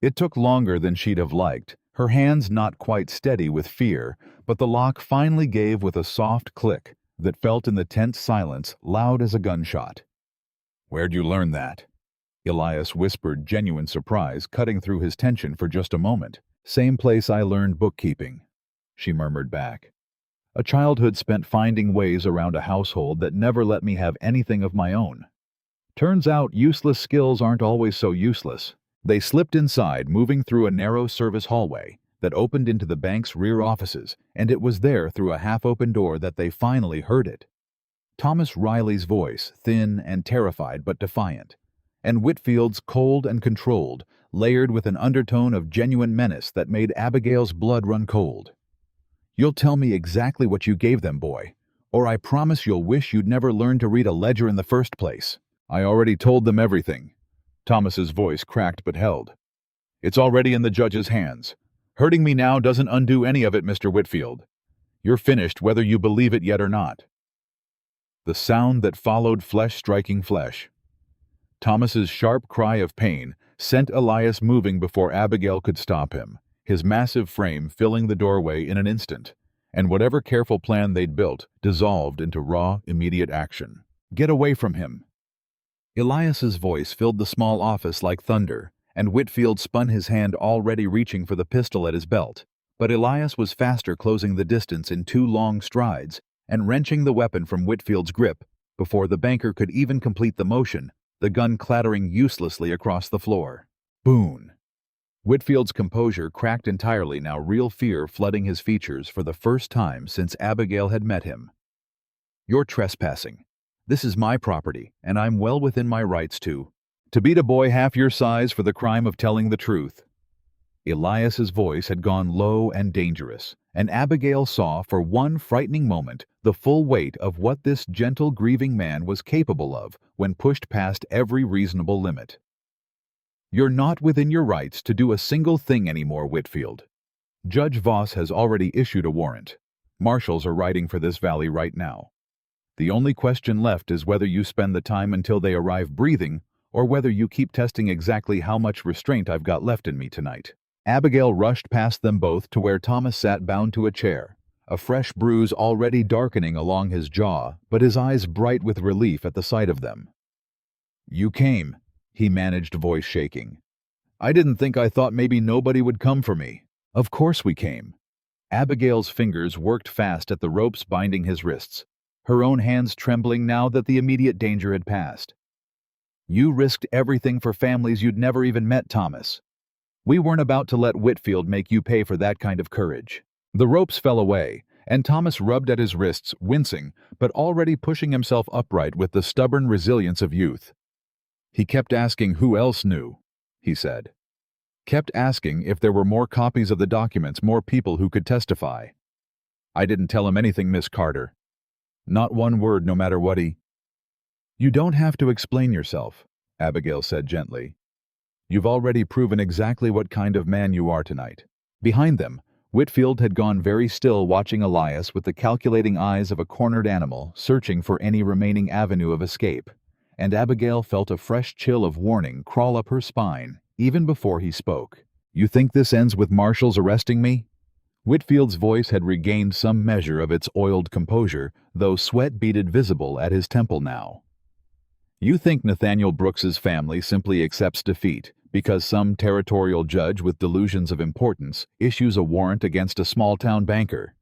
It took longer than she'd have liked, her hands not quite steady with fear, but the lock finally gave with a soft click that felt in the tense silence loud as a gunshot. Where'd you learn that? Elias whispered, genuine surprise cutting through his tension for just a moment. Same place I learned bookkeeping, she murmured back. A childhood spent finding ways around a household that never let me have anything of my own. Turns out useless skills aren't always so useless. They slipped inside, moving through a narrow service hallway that opened into the bank's rear offices, and it was there through a half-open door that they finally heard it. Thomas Riley's voice, thin and terrified but defiant, and Whitfield's cold and controlled, layered with an undertone of genuine menace that made Abigail's blood run cold. You'll tell me exactly what you gave them, boy, or I promise you'll wish you'd never learned to read a ledger in the first place. I already told them everything. Thomas's voice cracked but held. It's already in the judge's hands. Hurting me now doesn't undo any of it, Mr. Whitfield. You're finished whether you believe it yet or not. The sound that followed flesh striking flesh. Thomas's sharp cry of pain sent Elias moving before Abigail could stop him, his massive frame filling the doorway in an instant, and whatever careful plan they'd built dissolved into raw, immediate action. Get away from him. Elias's voice filled the small office like thunder, and Whitfield spun his hand, already reaching for the pistol at his belt. But Elias was faster, closing the distance in 2 long strides and wrenching the weapon from Whitfield's grip. Before the banker could even complete the motion, the gun clattering uselessly across the floor. Boom! Whitfield's composure cracked entirely now, real fear flooding his features for the first time since Abigail had met him. "You're trespassing. This is my property, and I'm well within my rights to beat a boy half your size for the crime of telling the truth." Elias's voice had gone low and dangerous, and Abigail saw for one frightening moment the full weight of what this gentle, grieving man was capable of when pushed past every reasonable limit. "You're not within your rights to do a single thing anymore, Whitfield. Judge Voss has already issued a warrant. Marshals are riding for this valley right now. The only question left is whether you spend the time until they arrive breathing, or whether you keep testing exactly how much restraint I've got left in me tonight." Abigail rushed past them both to where Thomas sat bound to a chair, a fresh bruise already darkening along his jaw, but his eyes bright with relief at the sight of them. "You came," he managed, voice shaking. "I didn't think. I thought maybe nobody would come for me." "Of course we came." Abigail's fingers worked fast at the ropes binding his wrists, her own hands trembling now that the immediate danger had passed. "You risked everything for families you'd never even met, Thomas. We weren't about to let Whitfield make you pay for that kind of courage." The ropes fell away, and Thomas rubbed at his wrists, wincing, but already pushing himself upright with the stubborn resilience of youth. "He kept asking who else knew," he said. "Kept asking if there were more copies of the documents, more people who could testify. I didn't tell him anything, Miss Carter. Not one word, no matter what he—" "You don't have to explain yourself," Abigail said gently. "You've already proven exactly what kind of man you are tonight." Behind them, Whitfield had gone very still, watching Elias with the calculating eyes of a cornered animal, searching for any remaining avenue of escape, and Abigail felt a fresh chill of warning crawl up her spine, even before he spoke. "You think this ends with marshals arresting me?" Whitfield's voice had regained some measure of its oiled composure, though sweat beaded visible at his temple now. "You think Nathaniel Brooks's family simply accepts defeat because some territorial judge with delusions of importance issues a warrant against a small-town banker?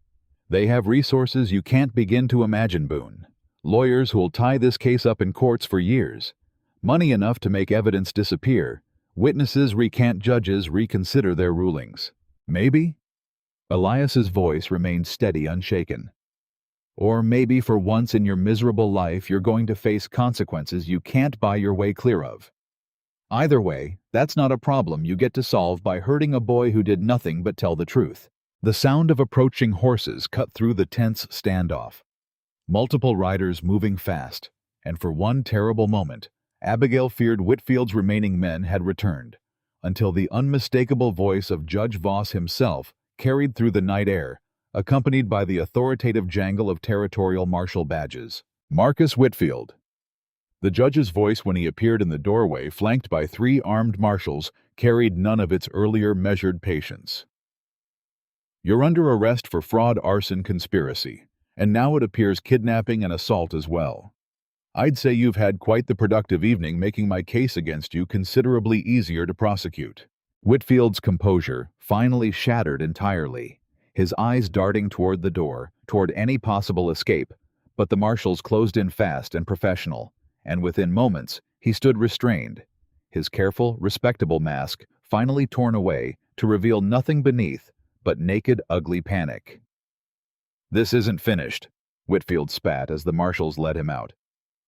They have resources you can't begin to imagine, Boone. Lawyers who'll tie this case up in courts for years. Money enough to make evidence disappear. Witnesses recant, judges reconsider their rulings. Maybe?" Elias's voice remained steady, unshaken. "Or maybe for once in your miserable life you're going to face consequences you can't buy your way clear of. Either way, that's not a problem you get to solve by hurting a boy who did nothing but tell the truth." The sound of approaching horses cut through the tense standoff. Multiple riders moving fast, and for one terrible moment, Abigail feared Whitfield's remaining men had returned, until the unmistakable voice of Judge Voss himself carried through the night air, accompanied by the authoritative jangle of territorial marshal badges. "Marcus Whitfield." The judge's voice, when he appeared in the doorway flanked by 3 armed marshals, carried none of its earlier measured patience. "You're under arrest for fraud, arson, conspiracy, and now it appears kidnapping and assault as well. I'd say you've had quite the productive evening, making my case against you considerably easier to prosecute." Whitfield's composure finally shattered entirely, his eyes darting toward the door, toward any possible escape, but the marshals closed in fast and professional, and within moments he stood restrained, his careful, respectable mask finally torn away to reveal nothing beneath but naked, ugly panic. "This isn't finished," Whitfield spat as the marshals led him out.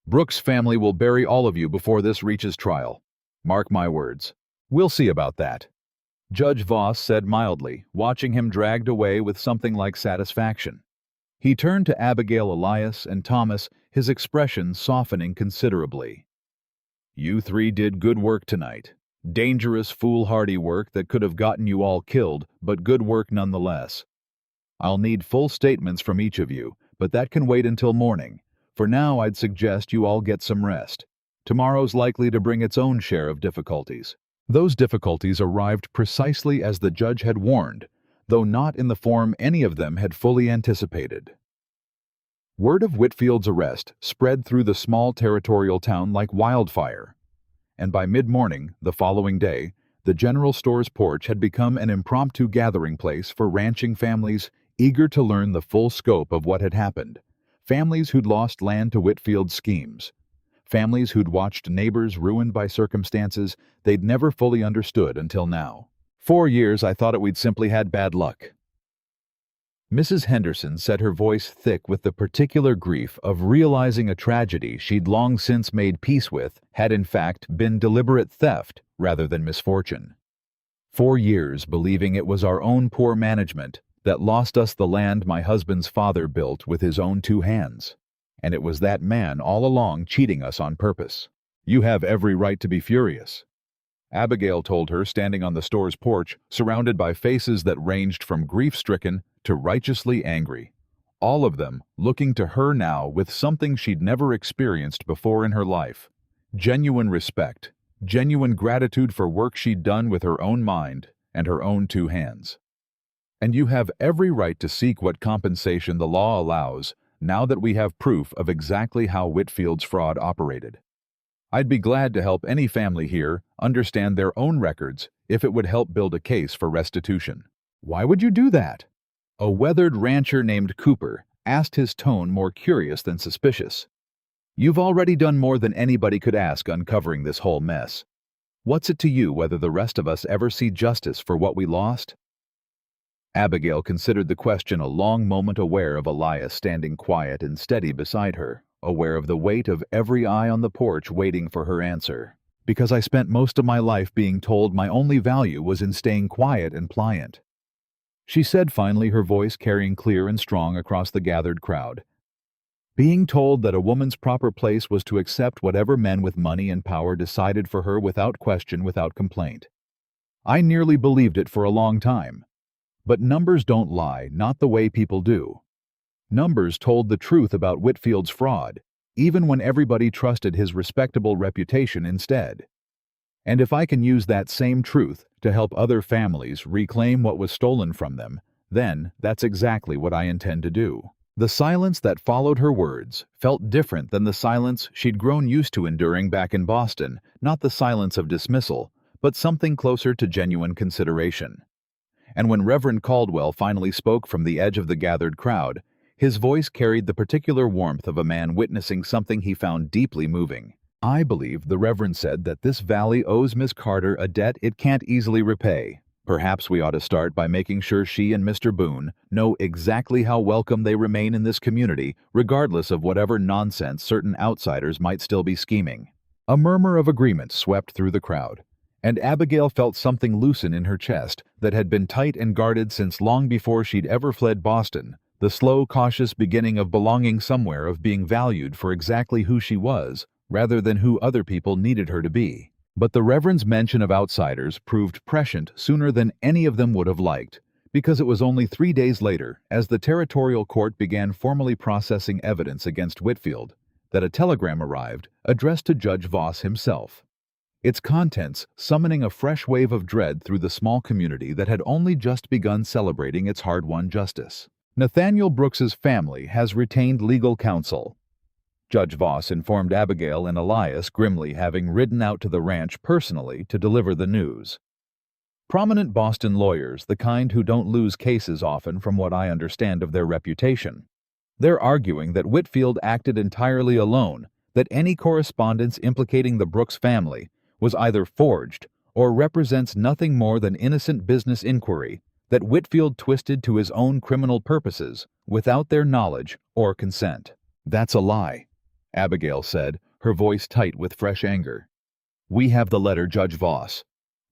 "Brooks' family will bury all of you before this reaches trial. Mark my words. We'll see about that," Judge Voss said mildly, watching him dragged away with something like satisfaction. He turned to Abigail, Elias, and Thomas, his expression softening considerably. "You 3 did good work tonight. Dangerous, foolhardy work that could have gotten you all killed, but good work nonetheless. I'll need full statements from each of you, but that can wait until morning. For now, I'd suggest you all get some rest. Tomorrow's likely to bring its own share of difficulties." Those difficulties arrived precisely as the judge had warned, though not in the form any of them had fully anticipated. Word of Whitfield's arrest spread through the small territorial town like wildfire, and by mid-morning the following day, the general store's porch had become an impromptu gathering place for ranching families eager to learn the full scope of what had happened. Families who'd lost land to Whitfield's schemes. Families who'd watched neighbors ruined by circumstances they'd never fully understood until now. 4 years I thought we'd simply had bad luck. Mrs. Henderson set her voice thick with the particular grief of realizing a tragedy she'd long since made peace with had in fact been deliberate theft rather than misfortune. 4 years believing it was our own poor management that lost us the land my husband's father built with his own 2 hands. And it was that man all along cheating us on purpose. You have every right to be furious, Abigail told her, standing on the store's porch, surrounded by faces that ranged from grief-stricken to righteously angry, all of them looking to her now with something she'd never experienced before in her life: genuine respect, genuine gratitude for work she'd done with her own mind and her own 2 hands. And you have every right to seek what compensation the law allows now that we have proof of exactly how Whitfield's fraud operated. I'd be glad to help any family here understand their own records if it would help build a case for restitution. Why would you do that? A weathered rancher named Cooper asked, his tone more curious than suspicious. You've already done more than anybody could ask uncovering this whole mess. What's it to you whether the rest of us ever see justice for what we lost? Abigail considered the question a long moment, aware of Elias standing quiet and steady beside her, aware of the weight of every eye on the porch waiting for her answer. Because I spent most of my life being told my only value was in staying quiet and pliant, she said finally, her voice carrying clear and strong across the gathered crowd. Being told that a woman's proper place was to accept whatever men with money and power decided for her without question, without complaint. I nearly believed it for a long time. But numbers don't lie, not the way people do. Numbers told the truth about Whitfield's fraud, even when everybody trusted his respectable reputation instead. And if I can use that same truth to help other families reclaim what was stolen from them, then that's exactly what I intend to do. The silence that followed her words felt different than the silence she'd grown used to enduring back in Boston, not the silence of dismissal, but something closer to genuine consideration. And when Reverend Caldwell finally spoke from the edge of the gathered crowd, his voice carried the particular warmth of a man witnessing something he found deeply moving. I believe, the Reverend said, that this valley owes Miss Carter a debt it can't easily repay. Perhaps we ought to start by making sure she and Mr. Boone know exactly how welcome they remain in this community, regardless of whatever nonsense certain outsiders might still be scheming. A murmur of agreement swept through the crowd, and Abigail felt something loosen in her chest that had been tight and guarded since long before she'd ever fled Boston, the slow, cautious beginning of belonging somewhere, of being valued for exactly who she was, rather than who other people needed her to be. But the Reverend's mention of outsiders proved prescient sooner than any of them would have liked, because it was only 3 days later, as the territorial court began formally processing evidence against Whitfield, that a telegram arrived addressed to Judge Voss himself. Its contents summoning a fresh wave of dread through the small community that had only just begun celebrating its hard-won justice. Nathaniel Brooks's family has retained legal counsel, Judge Voss informed Abigail and Elias grimly, having ridden out to the ranch personally to deliver the news. Prominent Boston lawyers, the kind who don't lose cases often from what I understand of their reputation. They're arguing that Whitfield acted entirely alone, that any correspondence implicating the Brooks family was either forged or represents nothing more than innocent business inquiry that Whitfield twisted to his own criminal purposes without their knowledge or consent. That's a lie, Abigail said, her voice tight with fresh anger. We have the letter, Judge Voss.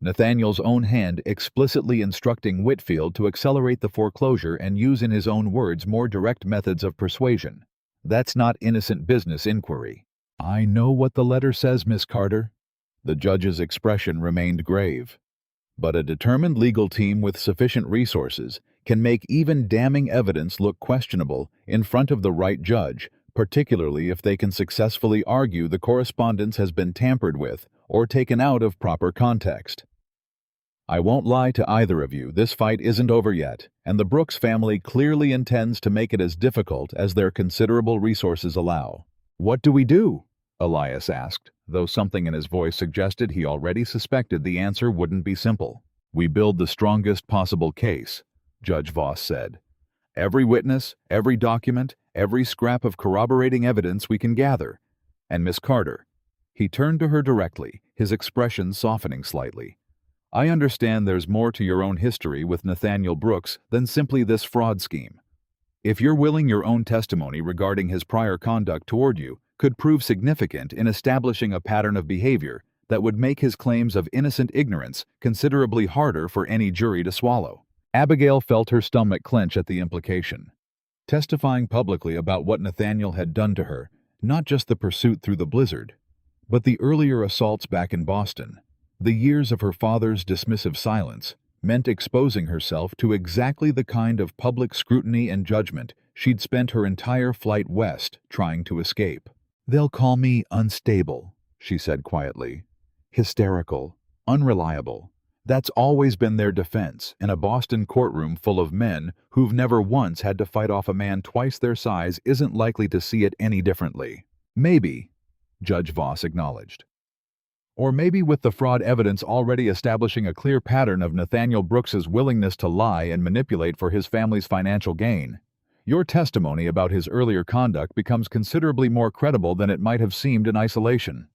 Nathaniel's own hand explicitly instructing Whitfield to accelerate the foreclosure and use, in his own words, more direct methods of persuasion. That's not innocent business inquiry. I know what the letter says, Miss Carter. The judge's expression remained grave. But a determined legal team with sufficient resources can make even damning evidence look questionable in front of the right judge, particularly if they can successfully argue the correspondence has been tampered with or taken out of proper context. I won't lie to either of you, this fight isn't over yet, and the Brooks family clearly intends to make it as difficult as their considerable resources allow. What do we do? Elias asked, though something in his voice suggested he already suspected the answer wouldn't be simple. We build the strongest possible case, Judge Voss said. Every witness, every document, every scrap of corroborating evidence we can gather. And Miss Carter. He turned to her directly, his expression softening slightly. I understand there's more to your own history with Nathaniel Brooks than simply this fraud scheme. If you're willing, your own testimony regarding his prior conduct toward you could prove significant in establishing a pattern of behavior that would make his claims of innocent ignorance considerably harder for any jury to swallow. Abigail felt her stomach clench at the implication. Testifying publicly about what Nathaniel had done to her, not just the pursuit through the blizzard, but the earlier assaults back in Boston, the years of her father's dismissive silence, meant exposing herself to exactly the kind of public scrutiny and judgment she'd spent her entire flight west trying to escape. They'll call me unstable, she said quietly. Hysterical, unreliable. That's always been their defense in a Boston courtroom full of men who've never once had to fight off a man twice their size isn't likely to see it any differently. Maybe, Judge Voss acknowledged. Or maybe with the fraud evidence already establishing a clear pattern of Nathaniel Brooks's willingness to lie and manipulate for his family's financial gain. Your testimony about his earlier conduct becomes considerably more credible than it might have seemed in isolation.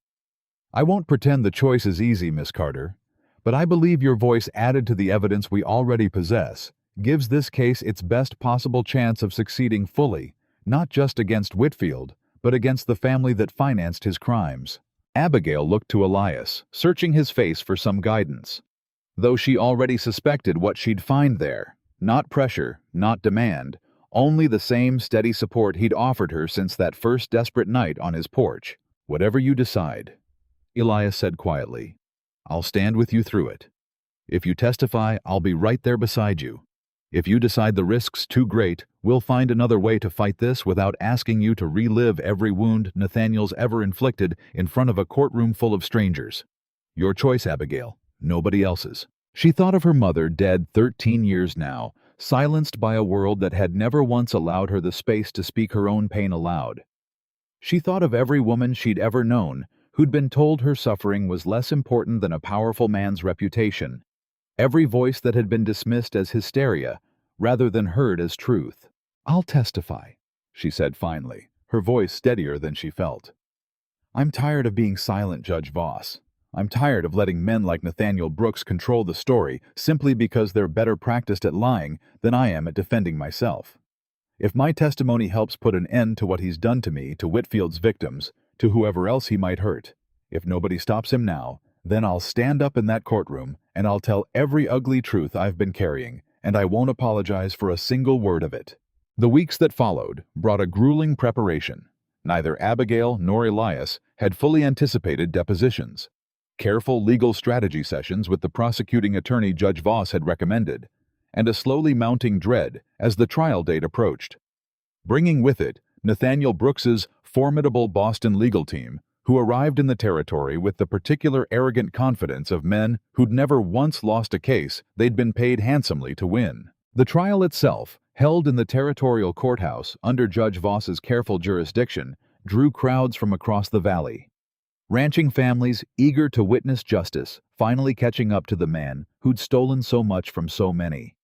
I won't pretend the choice is easy, Miss Carter, but I believe your voice added to the evidence we already possess gives this case its best possible chance of succeeding fully, not just against Whitfield, but against the family that financed his crimes. Abigail looked to Elias, searching his face for some guidance. Though she already suspected what she'd find there, not pressure, not demand, only the same steady support he'd offered her since that first desperate night on his porch. Whatever you decide, Elias said quietly, I'll stand with you through it. If you testify, I'll be right there beside you. If you decide the risk's too great, we'll find another way to fight this without asking you to relive every wound Nathaniel's ever inflicted in front of a courtroom full of strangers. Your choice, Abigail, nobody else's. She thought of her mother, dead 13 years now, silenced by a world that had never once allowed her the space to speak her own pain aloud. She thought of every woman she'd ever known who'd been told her suffering was less important than a powerful man's reputation, every voice that had been dismissed as hysteria rather than heard as truth. I'll testify, she said finally, her voice steadier than she felt. I'm tired of being silent, Judge Voss. I'm tired of letting men like Nathaniel Brooks control the story simply because they're better practiced at lying than I am at defending myself. If my testimony helps put an end to what he's done to me, to Whitfield's victims, to whoever else he might hurt, if nobody stops him now, then I'll stand up in that courtroom and I'll tell every ugly truth I've been carrying, and I won't apologize for a single word of it. The weeks that followed brought a grueling preparation. Neither Abigail nor Elias had fully anticipated depositions. Careful legal strategy sessions with the prosecuting attorney Judge Voss had recommended, and a slowly mounting dread as the trial date approached. Bringing with it Nathaniel Brooks's formidable Boston legal team, who arrived in the territory with the particular arrogant confidence of men who'd never once lost a case they'd been paid handsomely to win. The trial itself, held in the territorial courthouse under Judge Voss's careful jurisdiction, drew crowds from across the valley. Ranching families eager to witness justice, finally catching up to the man who'd stolen so much from so many.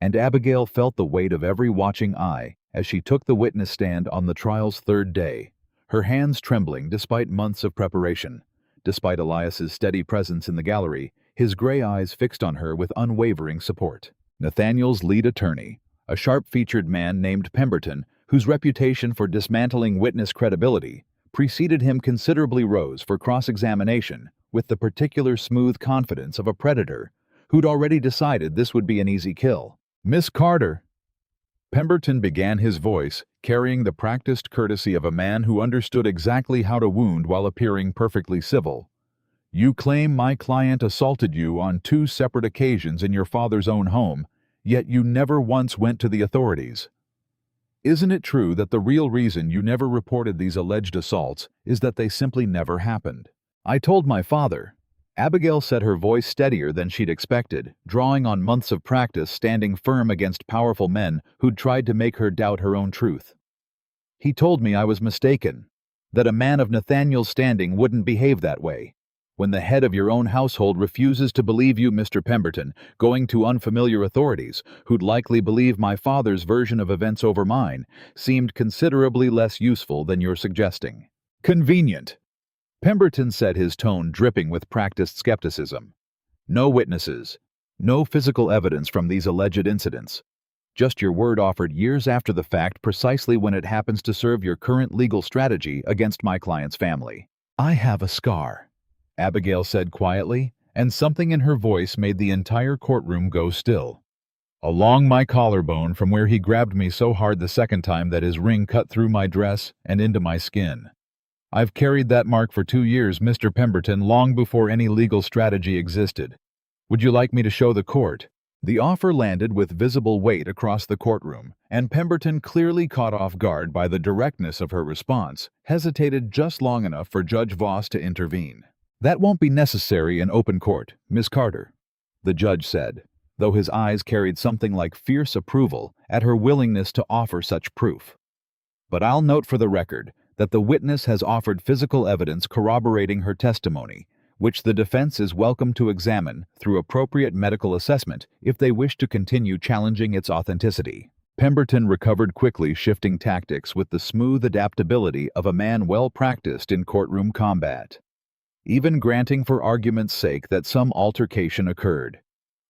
And Abigail felt the weight of every watching eye as she took the witness stand on the trial's third day, her hands trembling despite months of preparation. Despite Elias's steady presence in the gallery, his gray eyes fixed on her with unwavering support. Nathaniel's lead attorney, a sharp-featured man named Pemberton, whose reputation for dismantling witness credibility preceded him considerably, rose for cross-examination with the particular smooth confidence of a predator who'd already decided this would be an easy kill. Miss Carter. Pemberton began, his voice carrying the practiced courtesy of a man who understood exactly how to wound while appearing perfectly civil. You claim my client assaulted you on 2 separate occasions in your father's own home, yet you never once went to the authorities. Isn't it true that the real reason you never reported these alleged assaults is that they simply never happened? I told my father, Abigail said, her voice steadier than she'd expected, drawing on months of practice standing firm against powerful men who'd tried to make her doubt her own truth. "He told me I was mistaken, that a man of Nathaniel's standing wouldn't behave that way. When the head of your own household refuses to believe you, Mr. Pemberton, going to unfamiliar authorities, who'd likely believe my father's version of events over mine, seemed considerably less useful than you're suggesting." "Convenient," Pemberton said, his tone dripping with practiced skepticism. "No witnesses, no physical evidence from these alleged incidents. Just your word offered years after the fact, precisely when it happens to serve your current legal strategy against my client's family." "I have a scar," Abigail said quietly, and something in her voice made the entire courtroom go still. "Along my collarbone, from where he grabbed me so hard the second time that his ring cut through my dress and into my skin. I've carried that mark for 2 years, Mr. Pemberton, long before any legal strategy existed. Would you like me to show the court?" The offer landed with visible weight across the courtroom, and Pemberton, clearly caught off guard by the directness of her response, hesitated just long enough for Judge Voss to intervene. "That won't be necessary in open court, Miss Carter," the judge said, though his eyes carried something like fierce approval at her willingness to offer such proof. "But I'll note for the record that the witness has offered physical evidence corroborating her testimony, which the defense is welcome to examine through appropriate medical assessment if they wish to continue challenging its authenticity." Pemberton recovered quickly, shifting tactics with the smooth adaptability of a man well practiced in courtroom combat. Even granting for argument's sake that some altercation occurred.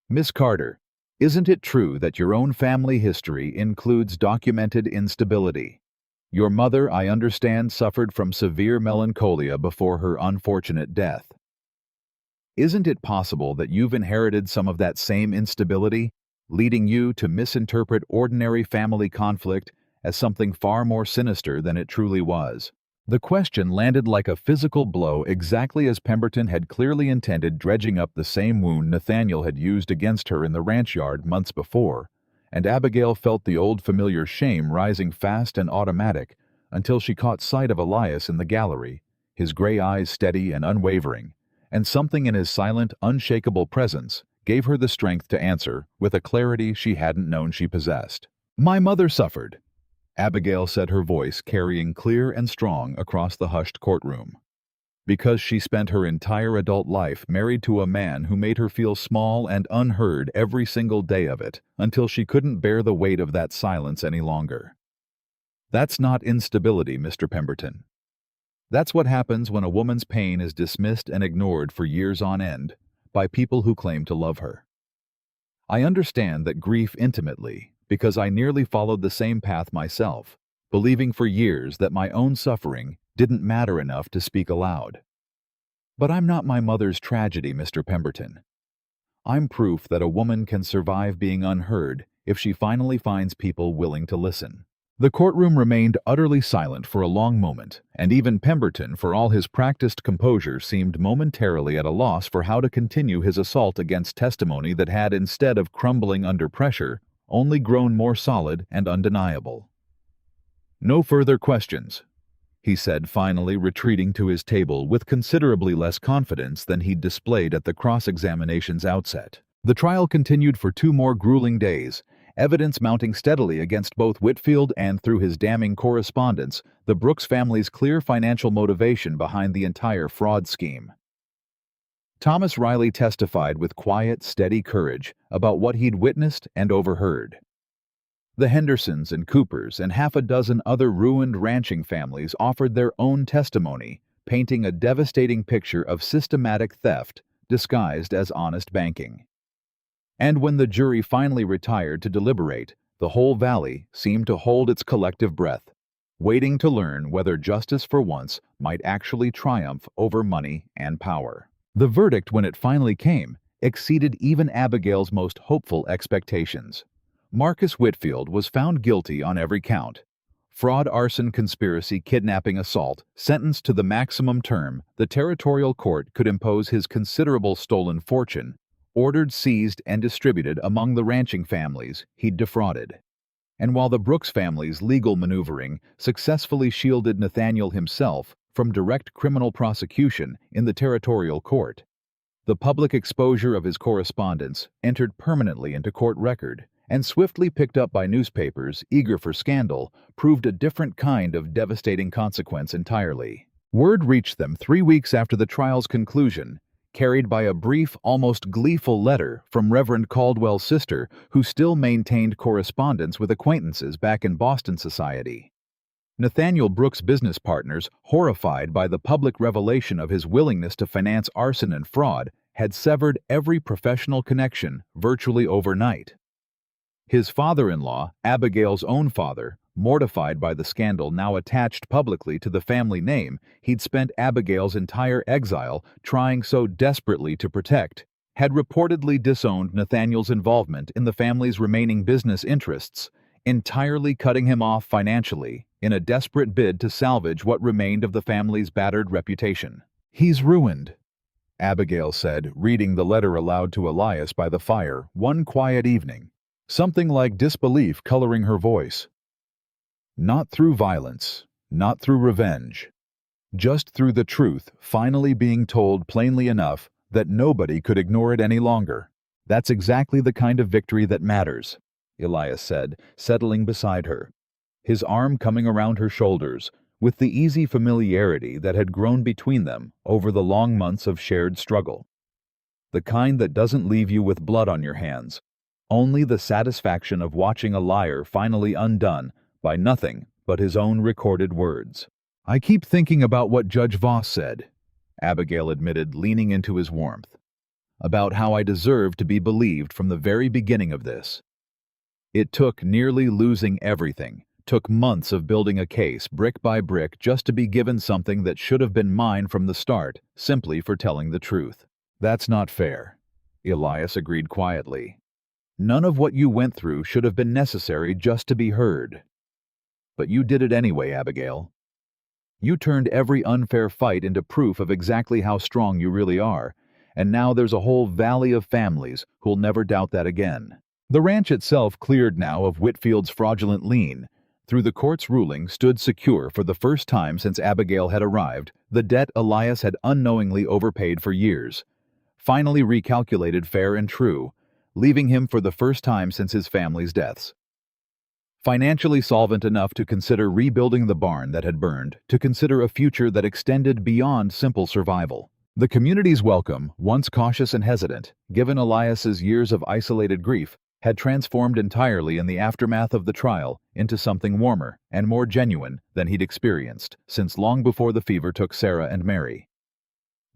"Miss Carter, isn't it true that your own family history includes documented instability? Your mother, I understand, suffered from severe melancholia before her unfortunate death. Isn't it possible that you've inherited some of that same instability, leading you to misinterpret ordinary family conflict as something far more sinister than it truly was?" The question landed like a physical blow, exactly as Pemberton had clearly intended, dredging up the same wound Nathaniel had used against her in the ranch yard months before, and Abigail felt the old familiar shame rising fast and automatic until she caught sight of Elias in the gallery, his gray eyes steady and unwavering, and something in his silent, unshakable presence gave her the strength to answer with a clarity she hadn't known she possessed. "My mother suffered," Abigail said, her voice carrying clear and strong across the hushed courtroom, "because she spent her entire adult life married to a man who made her feel small and unheard every single day of it until she couldn't bear the weight of that silence any longer. That's not instability, Mr. Pemberton. That's what happens when a woman's pain is dismissed and ignored for years on end by people who claim to love her. I understand that grief intimately because I nearly followed the same path myself, believing for years that my own suffering didn't matter enough to speak aloud. But I'm not my mother's tragedy, Mr. Pemberton. I'm proof that a woman can survive being unheard if she finally finds people willing to listen." The courtroom remained utterly silent for a long moment, and even Pemberton, for all his practiced composure, seemed momentarily at a loss for how to continue his assault against testimony that had, instead of crumbling under pressure, only grown more solid and undeniable. "No further questions," he said, finally retreating to his table with considerably less confidence than he'd displayed at the cross-examination's outset. The trial continued for 2 more grueling days, evidence mounting steadily against both Whitfield and, through his damning correspondence, the Brooks family's clear financial motivation behind the entire fraud scheme. Thomas Riley testified with quiet, steady courage about what he'd witnessed and overheard. The Hendersons and Coopers and half a dozen other ruined ranching families offered their own testimony, painting a devastating picture of systematic theft disguised as honest banking. And when the jury finally retired to deliberate, the whole valley seemed to hold its collective breath, waiting to learn whether justice for once might actually triumph over money and power. The verdict, when it finally came, exceeded even Abigail's most hopeful expectations. Marcus Whitfield was found guilty on every count. Fraud, arson, conspiracy, kidnapping, assault, sentenced to the maximum term the territorial court could impose. His considerable stolen fortune ordered, seized, and distributed among the ranching families he'd defrauded. And while the Brooks family's legal maneuvering successfully shielded Nathaniel himself from direct criminal prosecution in the territorial court, The public exposure of his correspondence entered permanently into court record, and swiftly picked up by newspapers eager for scandal, proved a different kind of devastating consequence entirely. Word reached them 3 weeks after the trial's conclusion, carried by a brief, almost gleeful letter from Reverend Caldwell's sister, who still maintained correspondence with acquaintances back in Boston society. Nathaniel Brooks' business partners, horrified by the public revelation of his willingness to finance arson and fraud, had severed every professional connection virtually overnight. His father-in-law, Abigail's own father, mortified by the scandal now attached publicly to the family name he'd spent Abigail's entire exile trying so desperately to protect, had reportedly disowned Nathaniel's involvement in the family's remaining business interests, entirely cutting him off financially in a desperate bid to salvage what remained of the family's battered reputation. "He's ruined," Abigail said, reading the letter aloud to Elias by the fire one quiet evening, something like disbelief coloring her voice. "Not through violence, not through revenge, just through the truth finally being told plainly enough that nobody could ignore it any longer. That's exactly the kind of victory that matters," Elias said, settling beside her, his arm coming around her shoulders, with the easy familiarity that had grown between them over the long months of shared struggle. The kind that doesn't leave you with blood on your hands, only the satisfaction of watching a liar finally undone by nothing but his own recorded words. "I keep thinking about what Judge Voss said," Abigail admitted, leaning into his warmth, "about how I deserved to be believed from the very beginning of this. It took nearly losing everything, took months of building a case brick by brick just to be given something that should have been mine from the start, simply for telling the truth." "That's not fair," Elias agreed quietly. "None of what you went through should have been necessary just to be heard. But you did it anyway, Abigail. You turned every unfair fight into proof of exactly how strong you really are, and now there's a whole valley of families who'll never doubt that again." The ranch itself, cleared now of Whitfield's fraudulent lien, through the court's ruling stood secure for the first time since Abigail had arrived, the debt Elias had unknowingly overpaid for years, finally recalculated fair and true, leaving him for the first time since his family's deaths. Financially solvent enough to consider rebuilding the barn that had burned, to consider a future that extended beyond simple survival. The community's welcome, once cautious and hesitant, given Elias's years of isolated grief, had transformed entirely in the aftermath of the trial into something warmer and more genuine than he'd experienced since long before the fever took Sarah and Mary.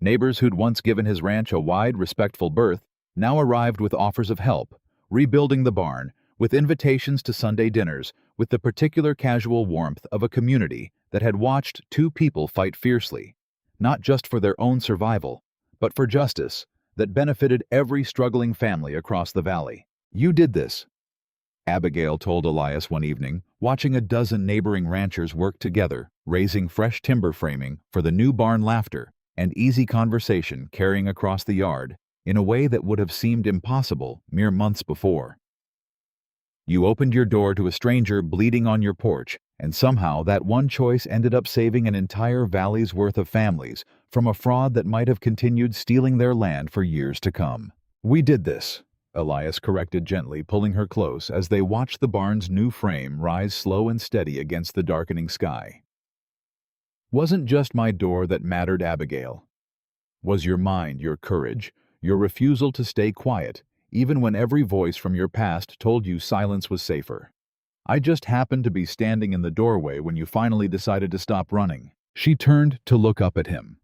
Neighbors who'd once given his ranch a wide, respectful berth now arrived with offers of help, rebuilding the barn, with invitations to Sunday dinners, with the particular casual warmth of a community that had watched two people fight fiercely, not just for their own survival, but for justice that benefited every struggling family across the valley. "You did this," Abigail told Elias one evening, watching a dozen neighboring ranchers work together, raising fresh timber framing for the new barn. Laughter and easy conversation carrying across the yard in a way that would have seemed impossible mere months before. "You opened your door to a stranger bleeding on your porch, and somehow that one choice ended up saving an entire valley's worth of families from a fraud that might have continued stealing their land for years to come." "We did this," Elias corrected gently, pulling her close as they watched the barn's new frame rise slow and steady against the darkening sky. "Wasn't just my door that mattered, Abigail. Was your mind, your courage, your refusal to stay quiet, even when every voice from your past told you silence was safer. I just happened to be standing in the doorway when you finally decided to stop running." She turned to look up at him.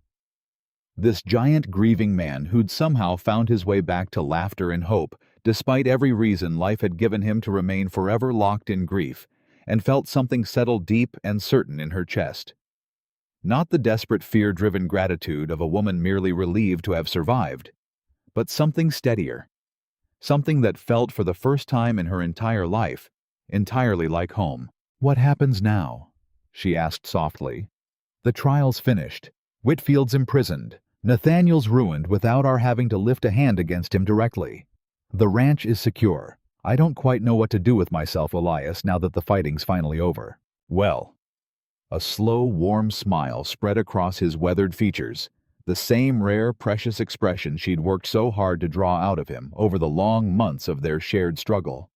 This giant grieving man who'd somehow found his way back to laughter and hope, despite every reason life had given him to remain forever locked in grief, and felt something settle deep and certain in her chest. Not the desperate fear-driven gratitude of a woman merely relieved to have survived, but something steadier. Something that felt for the first time in her entire life, entirely like home. "What happens now?" she asked softly. "The trial's finished. Whitfield's imprisoned. Nathaniel's ruined without our having to lift a hand against him directly. The ranch is secure. I don't quite know what to do with myself, Elias, now that the fighting's finally over." "Well," a slow, warm smile spread across his weathered features, the same rare, precious expression she'd worked so hard to draw out of him over the long months of their shared struggle.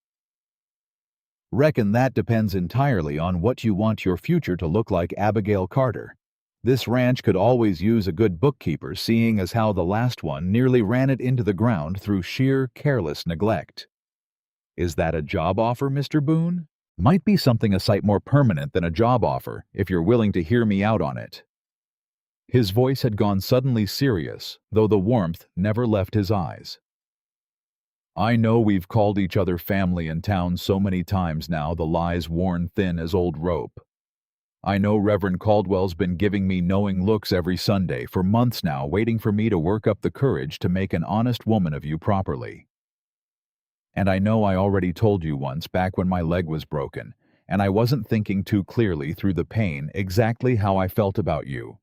"Reckon that depends entirely on what you want your future to look like, Abigail Carter. This ranch could always use a good bookkeeper, seeing as how the last one nearly ran it into the ground through sheer careless neglect." "Is that a job offer, Mr. Boone?" "Might be something a sight more permanent than a job offer, if you're willing to hear me out on it." His voice had gone suddenly serious, though the warmth never left his eyes. "I know we've called each other family in town so many times now the lie's worn thin as old rope. I know Reverend Caldwell's been giving me knowing looks every Sunday for months now, waiting for me to work up the courage to make an honest woman of you properly. And I know I already told you once back when my leg was broken, and I wasn't thinking too clearly through the pain exactly how I felt about you.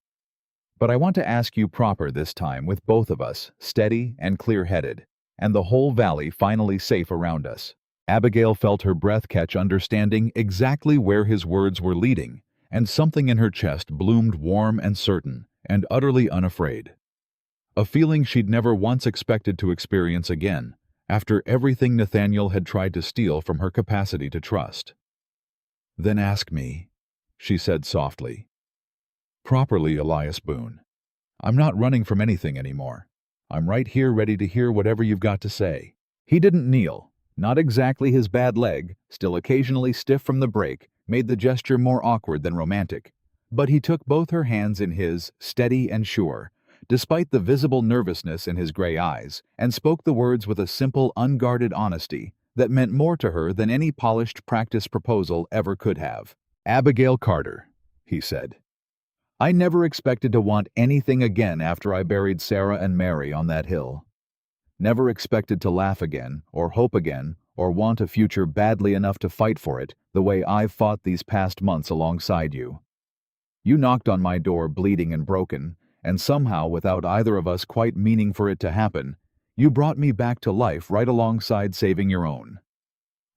But I want to ask you proper this time, with both of us steady and clear-headed, and the whole valley finally safe around us." Abigail felt her breath catch, understanding exactly where his words were leading, and something in her chest bloomed warm and certain, and utterly unafraid. A feeling she'd never once expected to experience again, after everything Nathaniel had tried to steal from her capacity to trust. "Then ask me," she said softly. "Properly, Elias Boone. I'm not running from anything anymore. I'm right here ready to hear whatever you've got to say." He didn't kneel. Not exactly his bad leg, still occasionally stiff from the break, made the gesture more awkward than romantic. But he took both her hands in his, steady and sure, despite the visible nervousness in his gray eyes, and spoke the words with a simple, unguarded honesty that meant more to her than any polished practice proposal ever could have. "Abigail Carter," he said, "I never expected to want anything again after I buried Sarah and Mary on that hill. Never expected to laugh again, or hope again, or want a future badly enough to fight for it the way I've fought these past months alongside you. You knocked on my door bleeding and broken, and somehow, without either of us quite meaning for it to happen, you brought me back to life right alongside saving your own.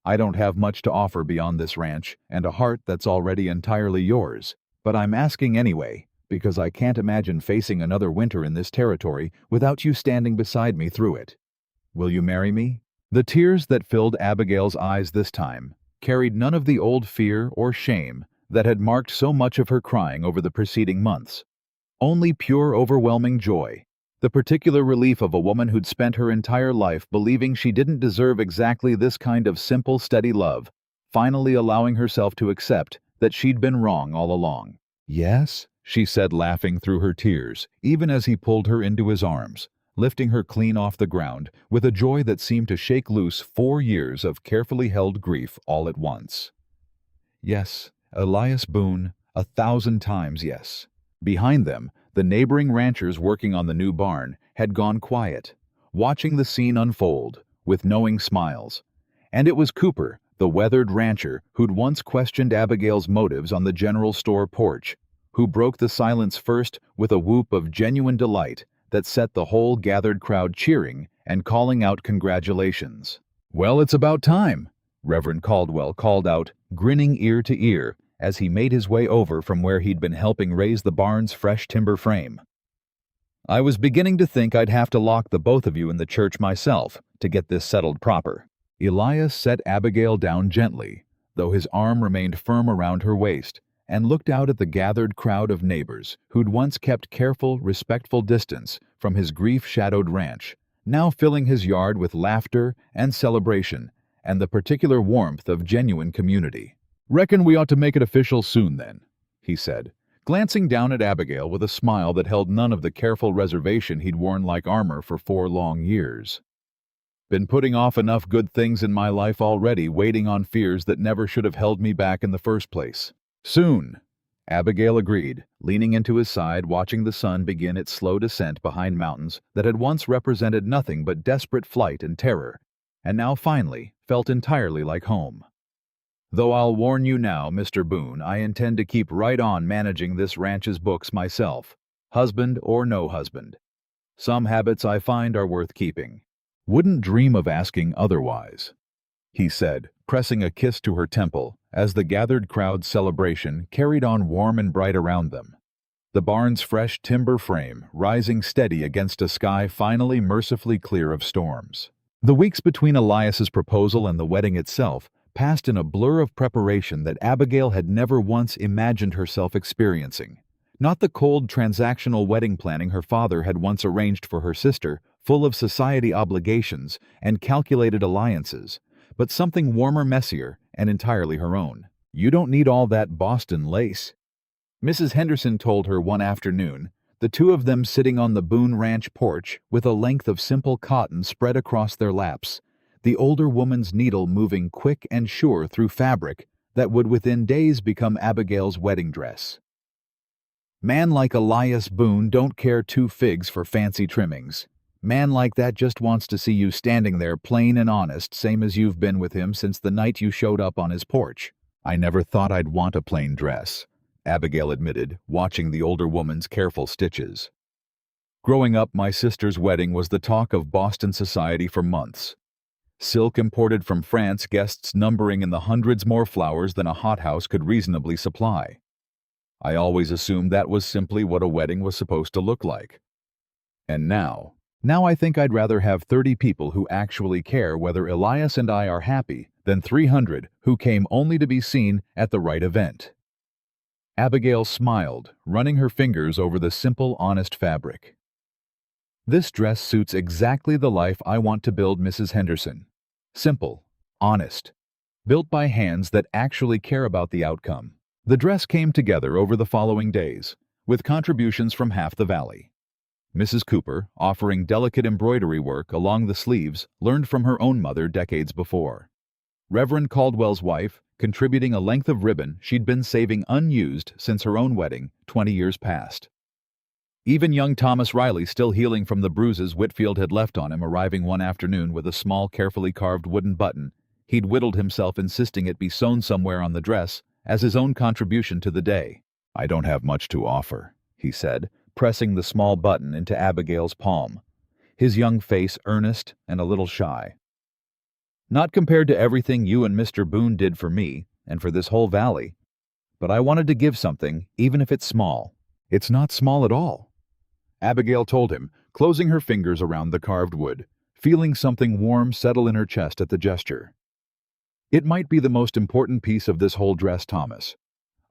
I don't have much to offer beyond this ranch and a heart that's already entirely yours, but I'm asking anyway, because I can't imagine facing another winter in this territory without you standing beside me through it. Will you marry me?" The tears that filled Abigail's eyes this time carried none of the old fear or shame that had marked so much of her crying over the preceding months. Only pure, overwhelming joy, the particular relief of a woman who'd spent her entire life believing she didn't deserve exactly this kind of simple, steady love, finally allowing herself to accept that she'd been wrong all along. "Yes," she said, laughing through her tears, even as he pulled her into his arms, lifting her clean off the ground with a joy that seemed to shake loose 4 years of carefully held grief all at once. "Yes, Elias Boone, 1,000 times yes." Behind them, the neighboring ranchers working on the new barn had gone quiet, watching the scene unfold with knowing smiles. And it was Cooper, the weathered rancher who'd once questioned Abigail's motives on the general store porch, who broke the silence first with a whoop of genuine delight that set the whole gathered crowd cheering and calling out congratulations. "Well, it's about time," Reverend Caldwell called out, grinning ear to ear, as he made his way over from where he'd been helping raise the barn's fresh timber frame. "I was beginning to think I'd have to lock the both of you in the church myself to get this settled proper." Elias set Abigail down gently, though his arm remained firm around her waist, and looked out at the gathered crowd of neighbors who'd once kept careful, respectful distance from his grief-shadowed ranch, now filling his yard with laughter and celebration and the particular warmth of genuine community. "Reckon we ought to make it official soon then," he said, glancing down at Abigail with a smile that held none of the careful reservation he'd worn like armor for 4 long years. "Been putting off enough good things in my life already, waiting on fears that never should have held me back in the first place." "Soon," Abigail agreed, leaning into his side, watching the sun begin its slow descent behind mountains that had once represented nothing but desperate flight and terror, and now finally felt entirely like home. "Though I'll warn you now, Mr. Boone, I intend to keep right on managing this ranch's books myself, husband or no husband. Some habits I find are worth keeping." "Wouldn't dream of asking otherwise," he said, pressing a kiss to her temple as the gathered crowd's celebration carried on warm and bright around them. the barn's fresh timber frame rising steady against a sky finally mercifully clear of storms. The weeks between Elias's proposal and the wedding itself passed in a blur of preparation that Abigail had never once imagined herself experiencing. Not the cold transactional wedding planning her father had once arranged for her sister, full of society obligations and calculated alliances, but something warmer, messier, and entirely her own. "You don't need all that Boston lace," Mrs. Henderson told her one afternoon, the two of them sitting on the Boone Ranch porch with a length of simple cotton spread across their laps, the older woman's needle moving quick and sure through fabric that would within days become Abigail's wedding dress. "Man like Elias Boone don't care two figs for fancy trimmings. Man like that just wants to see you standing there plain and honest, same as you've been with him since the night you showed up on his porch." "I never thought I'd want a plain dress," Abigail admitted, watching the older woman's careful stitches. "Growing up, my sister's wedding was the talk of Boston society for months. Silk imported from France, guests numbering in the hundreds, more flowers than a hothouse could reasonably supply. I always assumed that was simply what a wedding was supposed to look like. And now I think I'd rather have 30 people who actually care whether Elias and I are happy than 300 who came only to be seen at the right event." Abigail smiled, running her fingers over the simple, honest fabric. "This dress suits exactly the life I want to build, Mrs. Henderson. Simple, honest, built by hands that actually care about the outcome." The dress came together over the following days, with contributions from half the valley. Mrs. Cooper, offering delicate embroidery work along the sleeves learned from her own mother decades before. Reverend Caldwell's wife, contributing a length of ribbon she'd been saving unused since her own wedding 20 years past. Even young Thomas Riley, still healing from the bruises Whitfield had left on him, arriving one afternoon with a small, carefully carved wooden button he'd whittled himself, insisting it be sewn somewhere on the dress as his own contribution to the day. "I don't have much to offer," he said, pressing the small button into Abigail's palm, his young face earnest and a little shy. "Not compared to everything you and Mr. Boone did for me and for this whole valley. But I wanted to give something, even if it's small." "It's not small at all," Abigail told him, closing her fingers around the carved wood, feeling something warm settle in her chest at the gesture. "It might be the most important piece of this whole dress, Thomas.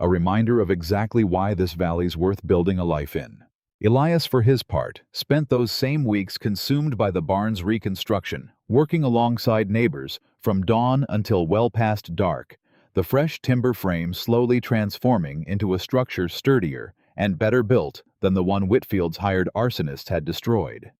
A reminder of exactly why this valley's worth building a life in." Elias, for his part, spent those same weeks consumed by the barn's reconstruction, working alongside neighbors from dawn until well past dark, the fresh timber frame slowly transforming into a structure sturdier and better built than the one Whitfield's hired arsonists had destroyed.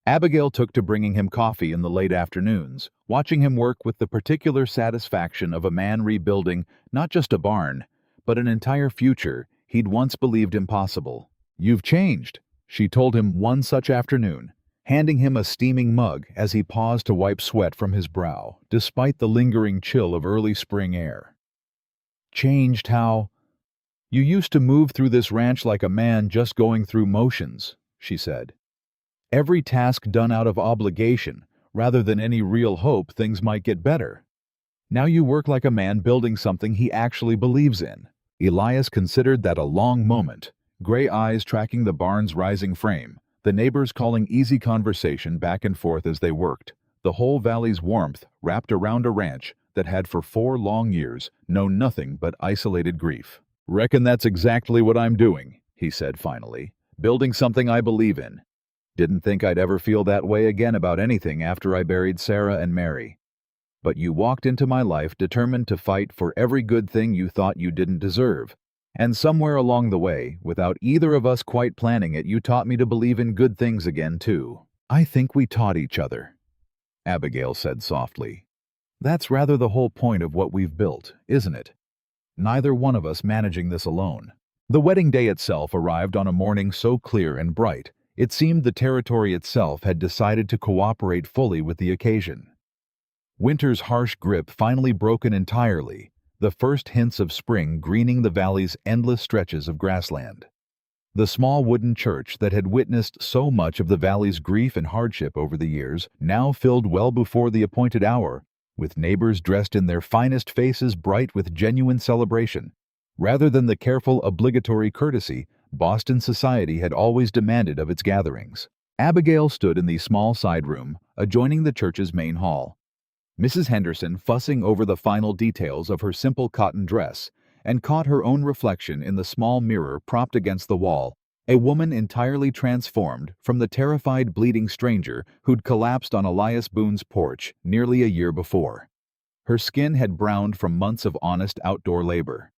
Abigail took to bringing him coffee in the late afternoons, watching him work with the particular satisfaction of a man rebuilding not just a barn, but an entire future he'd once believed impossible. "You've changed," she told him one such afternoon, handing him a steaming mug as he paused to wipe sweat from his brow, despite the lingering chill of early spring air. "Changed how? You used to move through this ranch like a man just going through motions," she said. "Every task done out of obligation, rather than any real hope things might get better. Now you work like a man building something he actually believes in." Elias considered that a long moment, gray eyes tracking the barn's rising frame, the neighbors calling easy conversation back and forth as they worked, the whole valley's warmth wrapped around a ranch that had for 4 long years known nothing but isolated grief. "Reckon that's exactly what I'm doing," he said finally, "building something I believe in. Didn't think I'd ever feel that way again about anything after I buried Sarah and Mary. But you walked into my life determined to fight for every good thing you thought you didn't deserve. And somewhere along the way, without either of us quite planning it, you taught me to believe in good things again, too." "I think we taught each other," Abigail said softly. "That's rather the whole point of what we've built, isn't it? Neither one of us managing this alone." The wedding day itself arrived on a morning so clear and bright, it seemed the territory itself had decided to cooperate fully with the occasion. Winter's harsh grip finally broken entirely, the first hints of spring greening the valley's endless stretches of grassland. The small wooden church that had witnessed so much of the valley's grief and hardship over the years now filled well before the appointed hour, with neighbors dressed in their finest faces bright with genuine celebration, rather than the careful obligatory courtesy Boston society had always demanded of its gatherings. Abigail stood in the small side room adjoining the church's main hall. Mrs. Henderson fussing over the final details of her simple cotton dress, and caught her own reflection in the small mirror propped against the wall, a woman entirely transformed from the terrified bleeding stranger who'd collapsed on Elias Boone's porch nearly a year before. Her skin had browned from months of honest outdoor labor.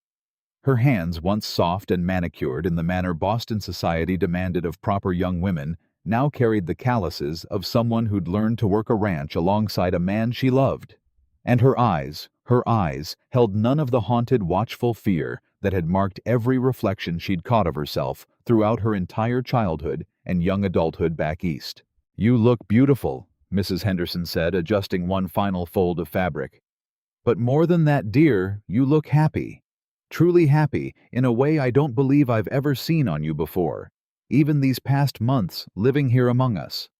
Her hands, once soft and manicured in the manner Boston society demanded of proper young women, now carried the calluses of someone who'd learned to work a ranch alongside a man she loved. And her eyes, held none of the haunted, watchful fear that had marked every reflection she'd caught of herself throughout her entire childhood and young adulthood back east. "You look beautiful," Mrs. Henderson said, adjusting one final fold of fabric. "But more than that, dear, you look happy. Truly happy, in a way I don't believe I've ever seen on you before, even these past months living here among us."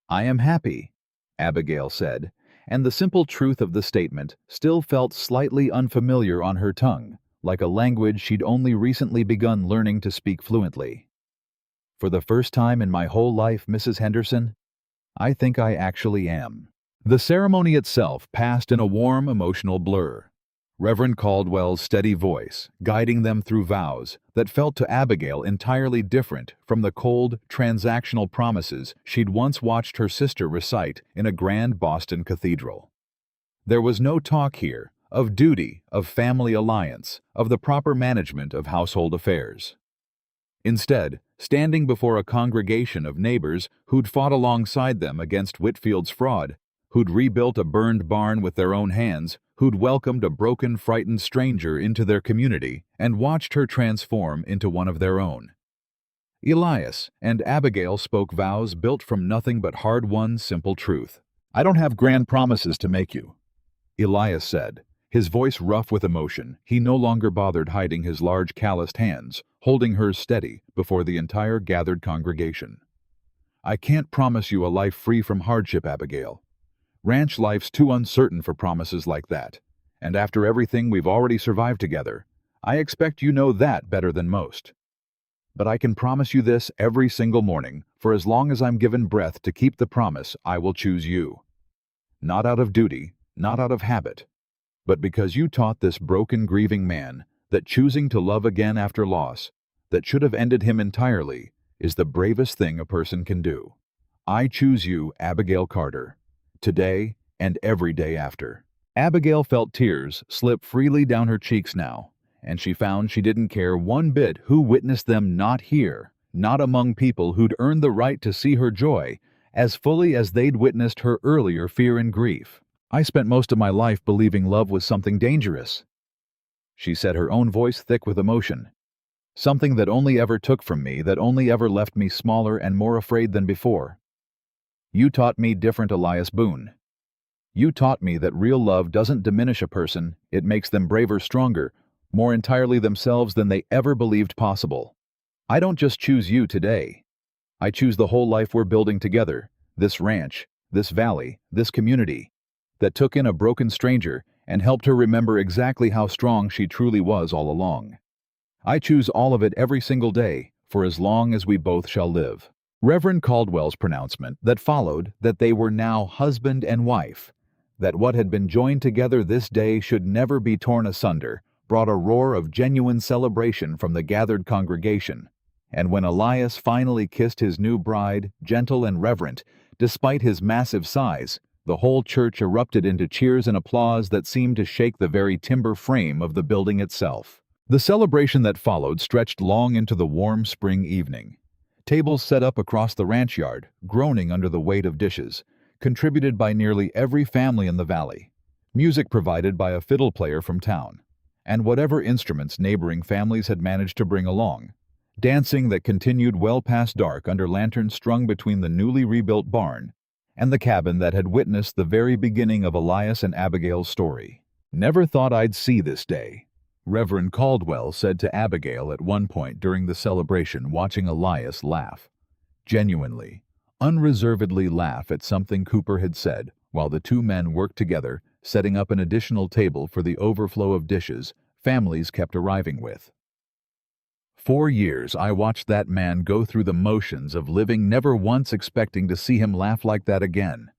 "I am happy," Abigail said, and the simple truth of the statement still felt slightly unfamiliar on her tongue, like a language she'd only recently begun learning to speak fluently. "For the first time in my whole life, Mrs. Henderson, I think I actually am." The ceremony itself passed in a warm, emotional blur. Reverend Caldwell's steady voice guiding them through vows that felt to Abigail entirely different from the cold, transactional promises she'd once watched her sister recite in a grand Boston cathedral. There was no talk here of duty, of family alliance, of the proper management of household affairs. Instead, standing before a congregation of neighbors who'd fought alongside them against Whitfield's fraud, who'd rebuilt a burned barn with their own hands, who'd welcomed a broken, frightened stranger into their community and watched her transform into one of their own. Elias and Abigail spoke vows built from nothing but hard-won, simple truth. "I don't have grand promises to make you," Elias said, his voice rough with emotion. He no longer bothered hiding his large calloused hands, holding hers steady before the entire gathered congregation. "I can't promise you a life free from hardship, Abigail. Ranch life's too uncertain for promises like that, and after everything we've already survived together, I expect you know that better than most. But I can promise you this every single morning, for as long as I'm given breath to keep the promise, I will choose you. Not out of duty, not out of habit, but because you taught this broken, grieving man that choosing to love again after loss, that should have ended him entirely, is the bravest thing a person can do. I choose you, Abigail Carter, today and every day after." Abigail felt tears slip freely down her cheeks now, and she found she didn't care one bit who witnessed them, not here, not among people who'd earned the right to see her joy as fully as they'd witnessed her earlier fear and grief. "I spent most of my life believing love was something dangerous," she said, her own voice thick with emotion. "Something that only ever took from me, that only ever left me smaller and more afraid than before. You taught me different, Elias Boone. You taught me that real love doesn't diminish a person, it makes them braver, stronger, more entirely themselves than they ever believed possible. I don't just choose you today. I choose the whole life we're building together, this ranch, this valley, this community, that took in a broken stranger and helped her remember exactly how strong she truly was all along. I choose all of it every single day, for as long as we both shall live." Reverend Caldwell's pronouncement that followed, that they were now husband and wife, that what had been joined together this day should never be torn asunder, brought a roar of genuine celebration from the gathered congregation. And when Elias finally kissed his new bride, gentle and reverent, despite his massive size, the whole church erupted into cheers and applause that seemed to shake the very timber frame of the building itself. The celebration that followed stretched long into the warm spring evening. Tables set up across the ranch yard, groaning under the weight of dishes, contributed by nearly every family in the valley. Music provided by a fiddle player from town, and whatever instruments neighboring families had managed to bring along. Dancing that continued well past dark under lanterns strung between the newly rebuilt barn and the cabin that had witnessed the very beginning of Elias and Abigail's story. "Never thought I'd see this day," Reverend Caldwell said to Abigail at one point during the celebration, watching Elias laugh. Genuinely, unreservedly laugh at something Cooper had said, while the two men worked together, setting up an additional table for the overflow of dishes families kept arriving with. 4 years I watched that man go through the motions of living, never once expecting to see him laugh like that again.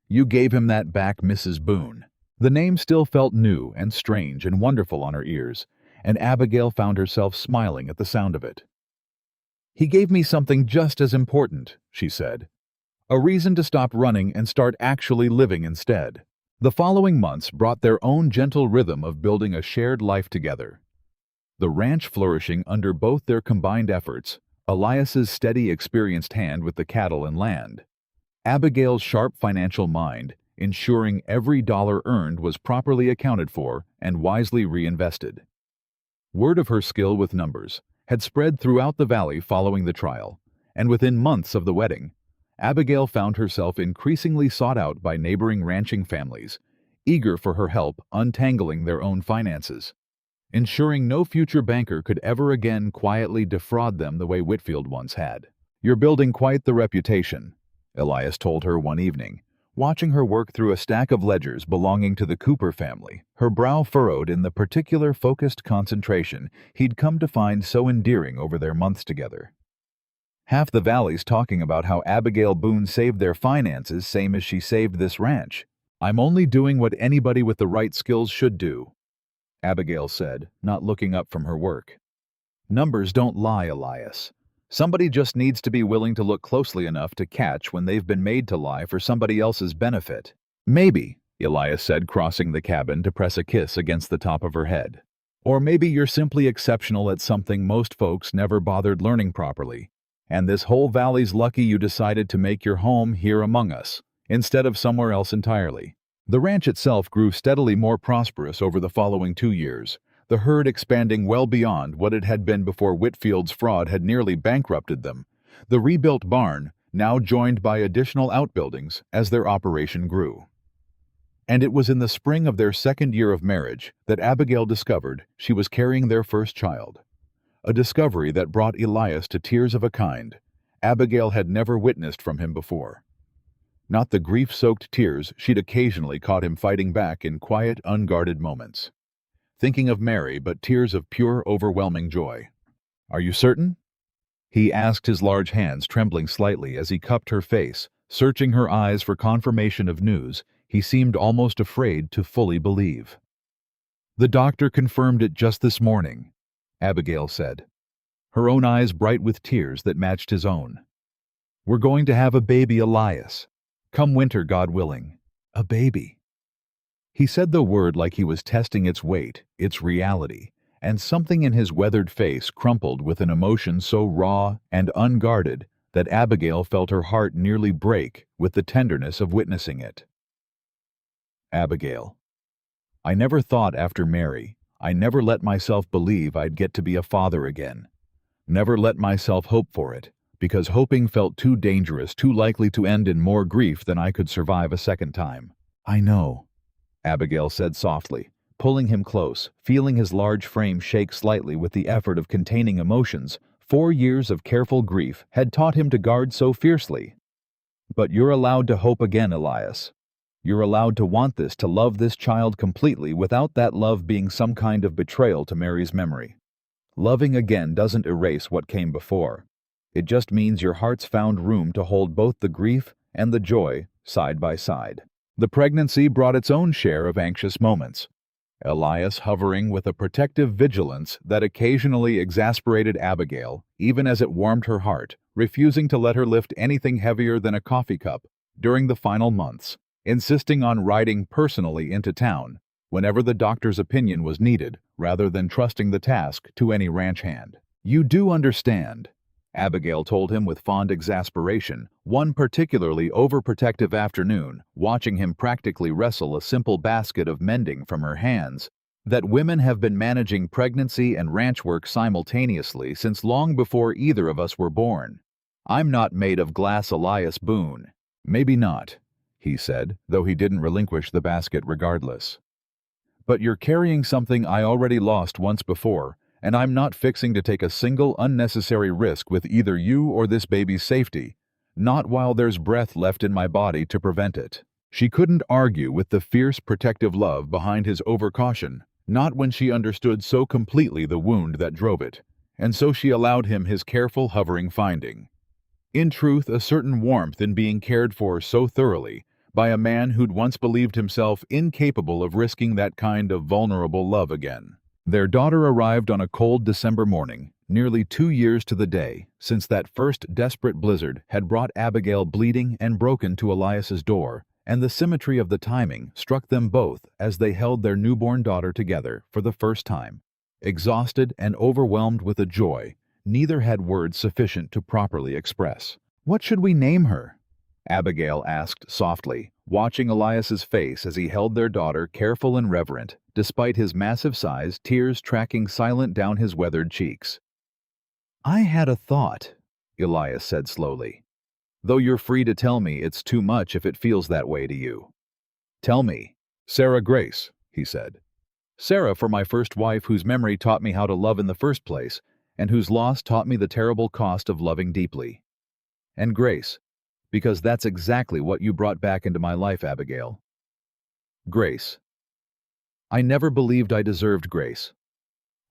You gave him that back, Mrs. Boone." The name still felt new and strange and wonderful on her ears, and Abigail found herself smiling at the sound of it. "He gave me something just as important," she said. "A reason to stop running and start actually living instead." The following months brought their own gentle rhythm of building a shared life together. The ranch flourishing under both their combined efforts, Elias's steady, experienced hand with the cattle and land, Abigail's sharp financial mind, ensuring every dollar earned was properly accounted for and wisely reinvested. Word of her skill with numbers had spread throughout the valley following the trial, and within months of the wedding, Abigail found herself increasingly sought out by neighboring ranching families, eager for her help untangling their own finances, ensuring no future banker could ever again quietly defraud them the way Whitfield once had. "You're building quite the reputation," Elias told her one evening, watching her work through a stack of ledgers belonging to the Cooper family, her brow furrowed in the particular focused concentration he'd come to find so endearing over their months together. "Half the valley's talking about how Abigail Boone saved their finances same as she saved this ranch. I'm only doing what anybody with the right skills should do," Abigail said, not looking up from her work. "Numbers don't lie, Elias. Somebody just needs to be willing to look closely enough to catch when they've been made to lie for somebody else's benefit." "Maybe," Elias said, crossing the cabin to press a kiss against the top of her head. "Or maybe you're simply exceptional at something most folks never bothered learning properly, and this whole valley's lucky you decided to make your home here among us, instead of somewhere else entirely." The ranch itself grew steadily more prosperous over the following 2 years, the herd expanding well beyond what it had been before Whitfield's fraud had nearly bankrupted them, the rebuilt barn now joined by additional outbuildings as their operation grew. And it was in the spring of their second year of marriage that Abigail discovered she was carrying their first child, a discovery that brought Elias to tears of a kind Abigail had never witnessed from him before. Not the grief-soaked tears she'd occasionally caught him fighting back in quiet, unguarded moments, thinking of Mary, but tears of pure, overwhelming joy. "Are you certain?" he asked, his large hands trembling slightly as he cupped her face, searching her eyes for confirmation of news he seemed almost afraid to fully believe. "The doctor confirmed it just this morning," Abigail said, her own eyes bright with tears that matched his own. "We're going to have a baby, Elias. Come winter, God willing. A baby." He said the word like he was testing its weight, its reality, and something in his weathered face crumpled with an emotion so raw and unguarded that Abigail felt her heart nearly break with the tenderness of witnessing it. "Abigail, I never thought after Mary, I never let myself believe I'd get to be a father again. Never let myself hope for it, because hoping felt too dangerous, too likely to end in more grief than I could survive a second time." "I know," Abigail said softly, pulling him close, feeling his large frame shake slightly with the effort of containing emotions 4 years of careful grief had taught him to guard so fiercely. "But you're allowed to hope again, Elias. You're allowed to want this, to love this child completely without that love being some kind of betrayal to Mary's memory. Loving again doesn't erase what came before. It just means your heart's found room to hold both the grief and the joy side by side." The pregnancy brought its own share of anxious moments, Elias hovering with a protective vigilance that occasionally exasperated Abigail, even as it warmed her heart, refusing to let her lift anything heavier than a coffee cup during the final months, insisting on riding personally into town whenever the doctor's opinion was needed, rather than trusting the task to any ranch hand. "You do understand," Abigail told him with fond exasperation, one particularly overprotective afternoon, watching him practically wrestle a simple basket of mending from her hands, "that women have been managing pregnancy and ranch work simultaneously since long before either of us were born. I'm not made of glass, Elias Boone." "Maybe not," he said, though he didn't relinquish the basket regardless. "But you're carrying something I already lost once before, and I'm not fixing to take a single unnecessary risk with either you or this baby's safety, not while there's breath left in my body to prevent it." She couldn't argue with the fierce protective love behind his overcaution, not when she understood so completely the wound that drove it, and so she allowed him his careful hovering finding. In truth, a certain warmth in being cared for so thoroughly by a man who'd once believed himself incapable of risking that kind of vulnerable love again. Their daughter arrived on a cold December morning, nearly 2 years to the day since that first desperate blizzard had brought Abigail bleeding and broken to Elias's door, and the symmetry of the timing struck them both as they held their newborn daughter together for the first time. Exhausted and overwhelmed with a joy neither had words sufficient to properly express. "What should we name her?" Abigail asked softly, watching Elias's face as he held their daughter careful and reverent, despite his massive size, tears tracking silent down his weathered cheeks. "I had a thought," Elias said slowly. "Though you're free to tell me it's too much if it feels that way to you." "Tell me." "Sarah Grace," he said. "Sarah for my first wife, whose memory taught me how to love in the first place, and whose loss taught me the terrible cost of loving deeply. And Grace, because that's exactly what you brought back into my life, Abigail." Grace. I never believed I deserved grace.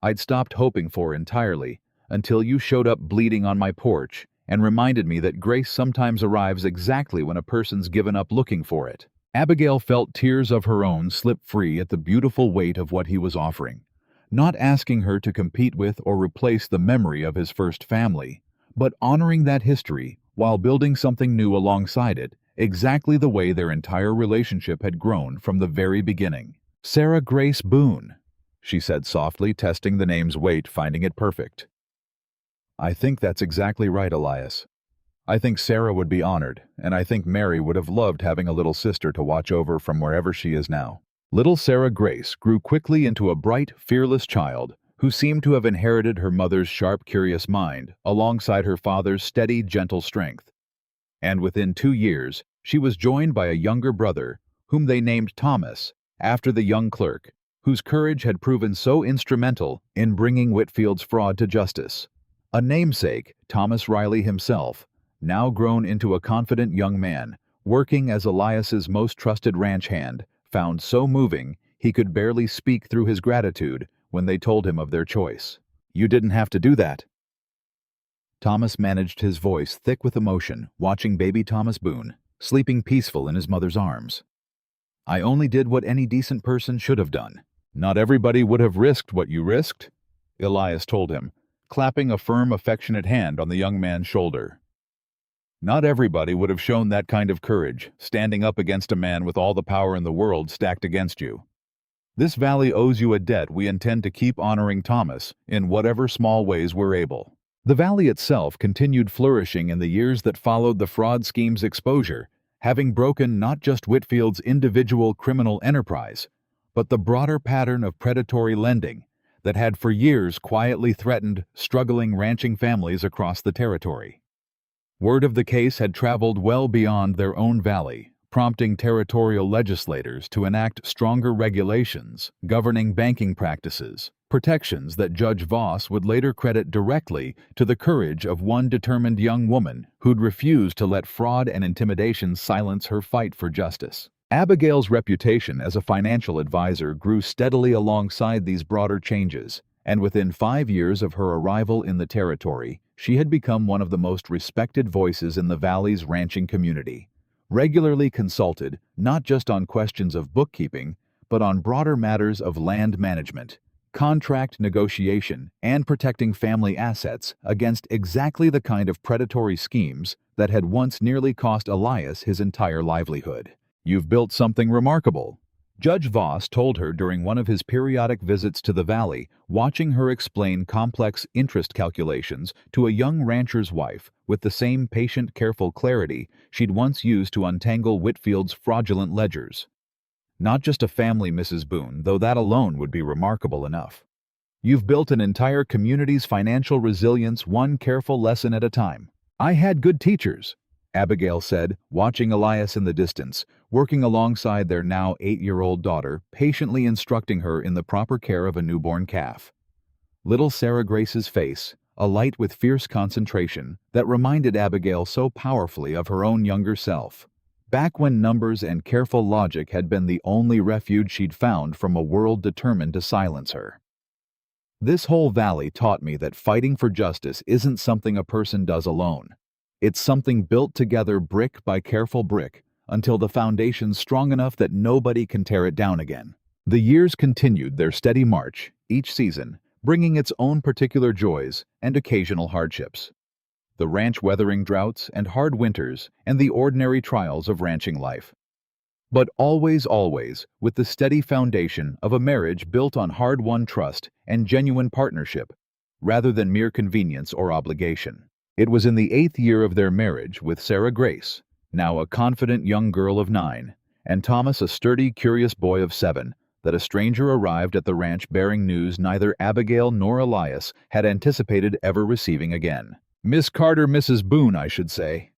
I'd stopped hoping for entirely until you showed up bleeding on my porch and reminded me that grace sometimes arrives exactly when a person's given up looking for it. Abigail felt tears of her own slip free at the beautiful weight of what he was offering, not asking her to compete with or replace the memory of his first family, but honoring that history while building something new alongside it, exactly the way their entire relationship had grown from the very beginning. "Sarah Grace Boone," she said softly, testing the name's weight, finding it perfect. "I think that's exactly right, Elias. I think Sarah would be honored, and I think Mary would have loved having a little sister to watch over from wherever she is now." Little Sarah Grace grew quickly into a bright, fearless child who seemed to have inherited her mother's sharp, curious mind alongside her father's steady, gentle strength. And within 2 years, she was joined by a younger brother, whom they named Thomas, after the young clerk, whose courage had proven so instrumental in bringing Whitfield's fraud to justice. A namesake, Thomas Riley himself, now grown into a confident young man, working as Elias's most trusted ranch hand, found so moving he could barely speak through his gratitude when they told him of their choice. "You didn't have to do that." Thomas managed his voice thick with emotion, watching baby Thomas Boone, sleeping peaceful in his mother's arms. "I only did what any decent person should have done. Not everybody would have risked what you risked," Elias told him, clapping a firm, affectionate hand on the young man's shoulder. "Not everybody would have shown that kind of courage, standing up against a man with all the power in the world stacked against you. This valley owes you a debt we intend to keep honoring Thomas in whatever small ways we're able." The valley itself continued flourishing in the years that followed the fraud scheme's exposure, having broken not just Whitfield's individual criminal enterprise, but the broader pattern of predatory lending that had for years quietly threatened struggling ranching families across the territory. Word of the case had traveled well beyond their own valley, prompting territorial legislators to enact stronger regulations governing banking practices, protections that Judge Voss would later credit directly to the courage of one determined young woman who'd refused to let fraud and intimidation silence her fight for justice. Abigail's reputation as a financial advisor grew steadily alongside these broader changes, and within 5 years of her arrival in the territory, she had become one of the most respected voices in the valley's ranching community, regularly consulted not just on questions of bookkeeping, but on broader matters of land management, contract negotiation, and protecting family assets against exactly the kind of predatory schemes that had once nearly cost Elias his entire livelihood. "You've built something remarkable," Judge Voss told her during one of his periodic visits to the valley, watching her explain complex interest calculations to a young rancher's wife with the same patient, careful clarity she'd once used to untangle Whitfield's fraudulent ledgers. "Not just a family, Mrs. Boone, though that alone would be remarkable enough. You've built an entire community's financial resilience one careful lesson at a time." "I had good teachers," Abigail said, watching Elias in the distance, working alongside their now 8-year-old daughter, patiently instructing her in the proper care of a newborn calf. Little Sarah Grace's face, alight with fierce concentration, that reminded Abigail so powerfully of her own younger self, back when numbers and careful logic had been the only refuge she'd found from a world determined to silence her. This whole valley taught me that fighting for justice isn't something a person does alone. It's something built together brick by careful brick until the foundation's strong enough that nobody can tear it down again. The years continued their steady march, each season bringing its own particular joys and occasional hardships. The ranch weathering droughts and hard winters and the ordinary trials of ranching life. But always, always, with the steady foundation of a marriage built on hard-won trust and genuine partnership, rather than mere convenience or obligation. It was in the 8th year of their marriage with Sarah Grace, now a confident young girl of 9, and Thomas a sturdy, curious boy of 7, that a stranger arrived at the ranch bearing news neither Abigail nor Elias had anticipated ever receiving again. Miss Carter, Mrs. Boone, I should say.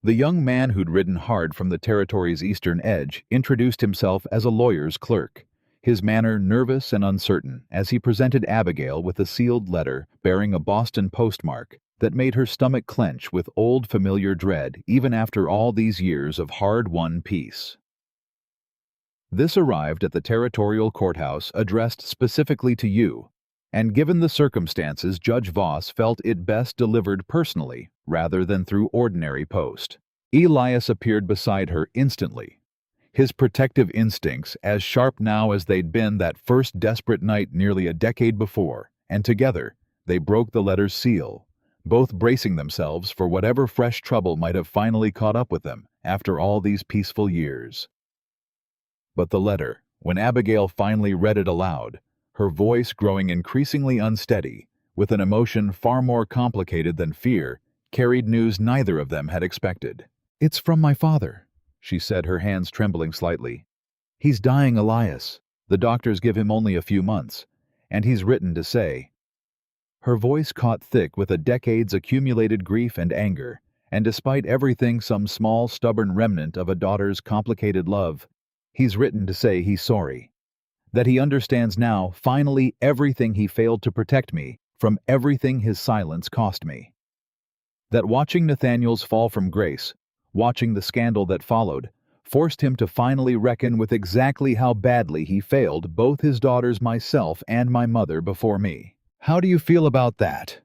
The young man who'd ridden hard from the territory's eastern edge introduced himself as a lawyer's clerk, his manner nervous and uncertain as he presented Abigail with a sealed letter bearing a Boston postmark that made her stomach clench with old familiar dread even after all these years of hard-won peace. This arrived at the territorial courthouse addressed specifically to you, and given the circumstances, Judge Voss felt it best delivered personally rather than through ordinary post. Elias appeared beside her instantly, his protective instincts as sharp now as they'd been that first desperate night nearly a decade before, and together they broke the letter's seal, both bracing themselves for whatever fresh trouble might have finally caught up with them after all these peaceful years. But the letter, when Abigail finally read it aloud, her voice growing increasingly unsteady, with an emotion far more complicated than fear, carried news neither of them had expected. "It's from my father," she said, her hands trembling slightly. "He's dying, Elias. The doctors give him only a few months, and he's written to say." Her voice caught thick with a decade's accumulated grief and anger, and despite everything some small, stubborn remnant of a daughter's complicated love, he's written to say he's sorry. That he understands now, finally, everything he failed to protect me from, everything his silence cost me. That watching Nathaniel's fall from grace, watching the scandal that followed, forced him to finally reckon with exactly how badly he failed both his daughters, myself, and my mother before me. "How do you feel about that?"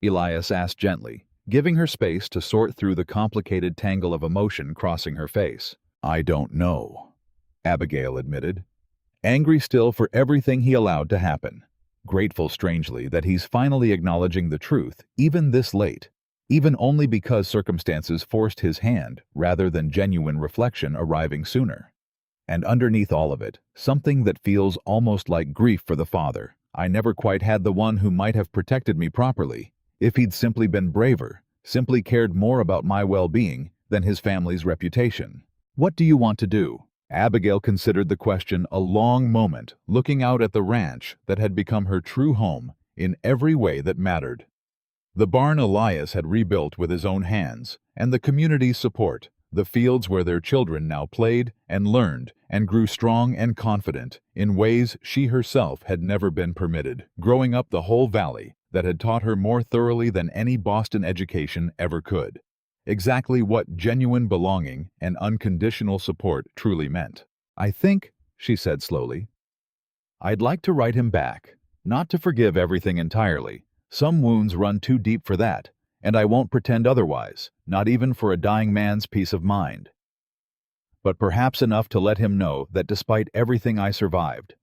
Elias asked gently, giving her space to sort through the complicated tangle of emotion crossing her face. "I don't know," Abigail admitted. Angry still for everything he allowed to happen. Grateful, strangely, that he's finally acknowledging the truth, even this late, even only because circumstances forced his hand rather than genuine reflection arriving sooner. And underneath all of it, something that feels almost like grief for the father. I never quite had the one who might have protected me properly, if he'd simply been braver, simply cared more about my well-being than his family's reputation. "What do you want to do?" Abigail considered the question a long moment, looking out at the ranch that had become her true home in every way that mattered. The barn Elias had rebuilt with his own hands, and the community's support, the fields where their children now played and learned and grew strong and confident in ways she herself had never been permitted, growing up the whole valley that had taught her more thoroughly than any Boston education ever could. Exactly what genuine belonging and unconditional support truly meant. "I think," she said slowly, "I'd like to write him back, not to forgive everything entirely. Some wounds run too deep for that, and I won't pretend otherwise, not even for a dying man's peace of mind. But perhaps enough to let him know that despite everything I survived,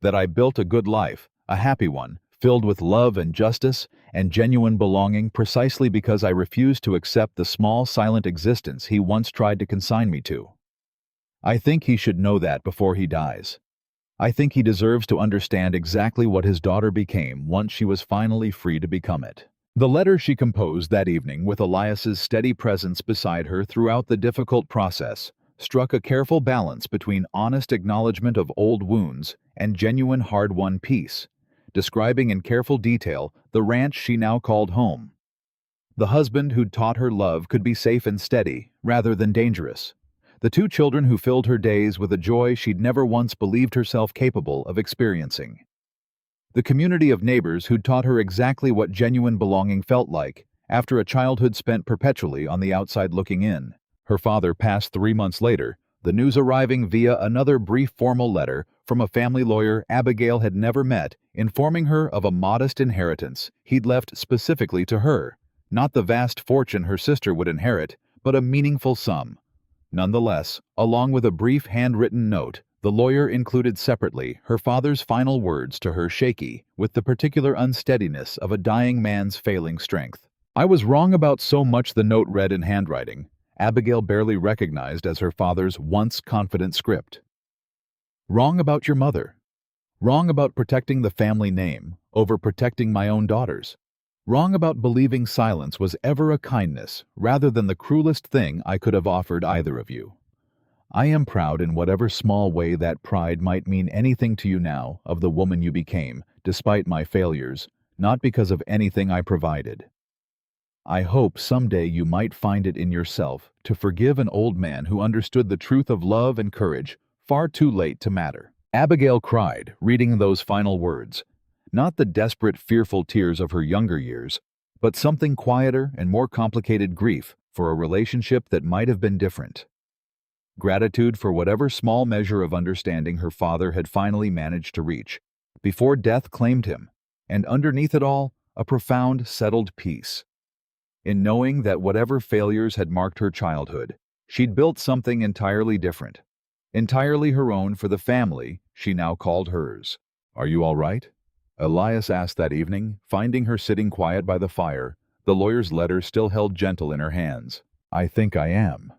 that I built a good life, a happy one, filled with love and justice and genuine belonging precisely because I refused to accept the small, silent existence he once tried to consign me to. I think he should know that before he dies. I think he deserves to understand exactly what his daughter became once she was finally free to become it." The letter she composed that evening with Elias's steady presence beside her throughout the difficult process struck a careful balance between honest acknowledgement of old wounds and genuine hard-won peace, describing in careful detail the ranch she now called home. The husband who'd taught her love could be safe and steady, rather than dangerous. The 2 children who filled her days with a joy she'd never once believed herself capable of experiencing. The community of neighbors who'd taught her exactly what genuine belonging felt like after a childhood spent perpetually on the outside looking in. Her father passed 3 months later, the news arriving via another brief formal letter from a family lawyer Abigail had never met informing her of a modest inheritance he'd left specifically to her, not the vast fortune her sister would inherit, but a meaningful sum. Nonetheless, along with a brief handwritten note, the lawyer included separately her father's final words to her, shaky with the particular unsteadiness of a dying man's failing strength. "I was wrong about so much," the note read in handwriting Abigail barely recognized as her father's once confident script. "Wrong about your mother. Wrong about protecting the family name over protecting my own daughters. Wrong about believing silence was ever a kindness rather than the cruelest thing I could have offered either of you. I am proud in whatever small way that pride might mean anything to you now of the woman you became, despite my failures, not because of anything I provided. I hope someday you might find it in yourself to forgive an old man who understood the truth of love and courage far too late to matter." Abigail cried, reading those final words. Not the desperate, fearful tears of her younger years, but something quieter and more complicated: grief for a relationship that might have been different. Gratitude for whatever small measure of understanding her father had finally managed to reach, before death claimed him, and underneath it all, a profound, settled peace. In knowing that whatever failures had marked her childhood, she'd built something entirely different, entirely her own for the family she now called hers. "Are you all right?" Elias asked that evening, finding her sitting quiet by the fire, the lawyer's letter still held gentle in her hands. "I think I am,"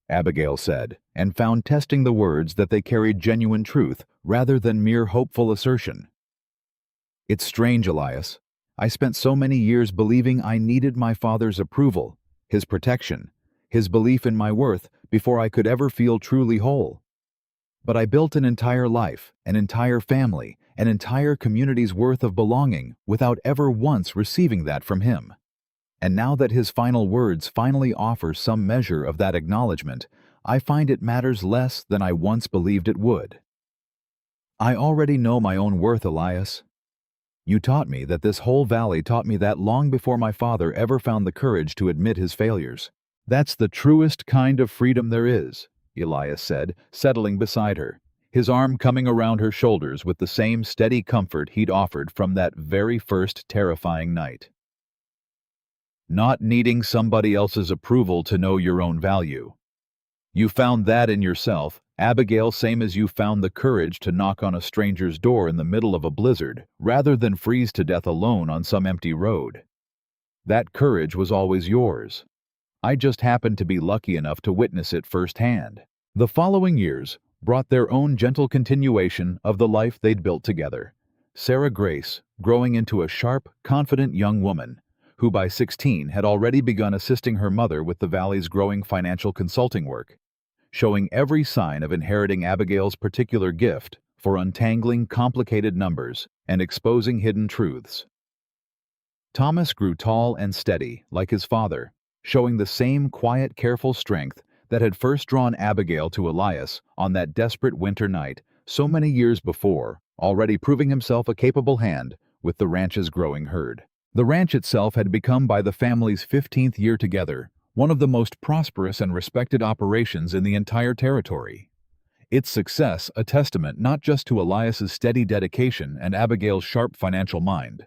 Abigail said, and found testing the words that they carried genuine truth rather than mere hopeful assertion. "It's strange, Elias. I spent so many years believing I needed my father's approval, his protection, his belief in my worth before I could ever feel truly whole. But I built an entire life, an entire family, an entire community's worth of belonging without ever once receiving that from him. And now that his final words finally offer some measure of that acknowledgement, I find it matters less than I once believed it would. I already know my own worth, Elias. You taught me that. This whole valley taught me that long before my father ever found the courage to admit his failures. That's the truest kind of freedom there is," Elias said, settling beside her, his arm coming around her shoulders with the same steady comfort he'd offered from that very first terrifying night. "Not needing somebody else's approval to know your own value. You found that in yourself, Abigail, same as you found the courage to knock on a stranger's door in the middle of a blizzard, rather than freeze to death alone on some empty road. That courage was always yours. I just happened to be lucky enough to witness it firsthand." The following years brought their own gentle continuation of the life they'd built together. Sarah Grace, growing into a sharp, confident young woman, who by 16 had already begun assisting her mother with the Valley's growing financial consulting work, showing every sign of inheriting Abigail's particular gift for untangling complicated numbers and exposing hidden truths. Thomas grew tall and steady, like his father, showing the same quiet, careful strength that had first drawn Abigail to Elias on that desperate winter night so many years before, already proving himself a capable hand with the ranch's growing herd. The ranch itself had become, by the family's 15th year together, one of the most prosperous and respected operations in the entire territory. Its success a testament not just to Elias's steady dedication and Abigail's sharp financial mind,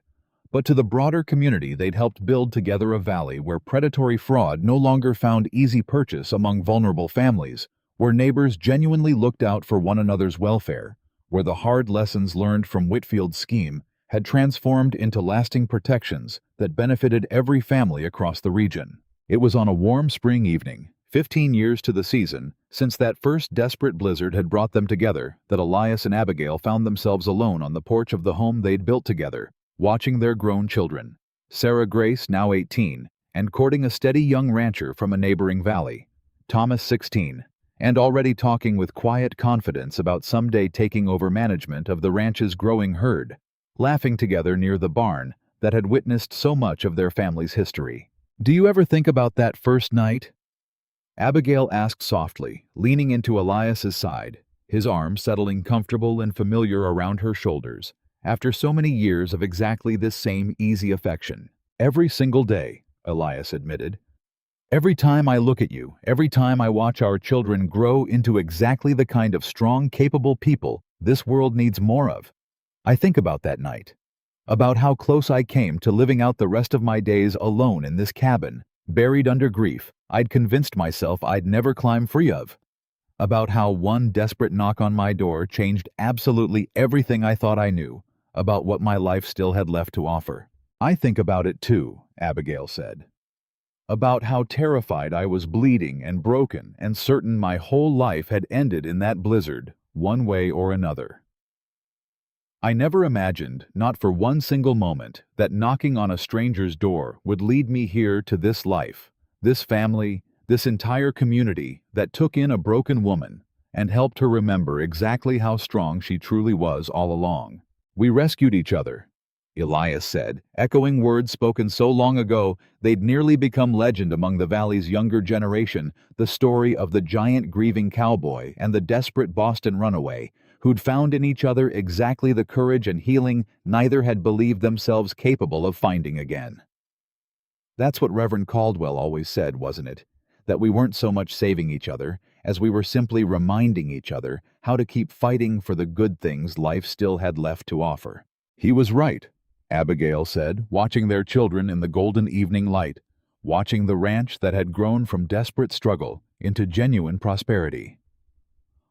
but to the broader community they'd helped build together, a valley where predatory fraud no longer found easy purchase among vulnerable families, where neighbors genuinely looked out for one another's welfare, where the hard lessons learned from Whitfield's scheme had transformed into lasting protections that benefited every family across the region. It was on a warm spring evening, 15 years to the season since that first desperate blizzard had brought them together, that Elias and Abigail found themselves alone on the porch of the home they'd built together, watching their grown children, Sarah Grace, now 18, and courting a steady young rancher from a neighboring valley, Thomas, 16, and already talking with quiet confidence about someday taking over management of the ranch's growing herd, laughing together near the barn that had witnessed so much of their family's history. "Do you ever think about that first night?" Abigail asked softly, leaning into Elias's side, his arm settling comfortable and familiar around her shoulders, after so many years of exactly this same easy affection. "Every single day," Elias admitted. "Every time I look at you, every time I watch our children grow into exactly the kind of strong, capable people this world needs more of. I think about that night, about how close I came to living out the rest of my days alone in this cabin, buried under grief I'd convinced myself I'd never climb free of. About how one desperate knock on my door changed absolutely everything I thought I knew about what my life still had left to offer. I think about it too, Abigail said. About how terrified I was, bleeding and broken and certain my whole life had ended in that blizzard, one way or another. I never imagined, not for one single moment, that knocking on a stranger's door would lead me here to this life, this family, this entire community that took in a broken woman and helped her remember exactly how strong she truly was all along. We rescued each other, Elias said, echoing words spoken so long ago they'd nearly become legend among the valley's younger generation, the story of the giant grieving cowboy and the desperate Boston runaway, who'd found in each other exactly the courage and healing neither had believed themselves capable of finding again. That's what Reverend Caldwell always said, wasn't it? That we weren't so much saving each other as we were simply reminding each other how to keep fighting for the good things life still had left to offer. He was right, Abigail said, watching their children in the golden evening light, watching the ranch that had grown from desperate struggle into genuine prosperity.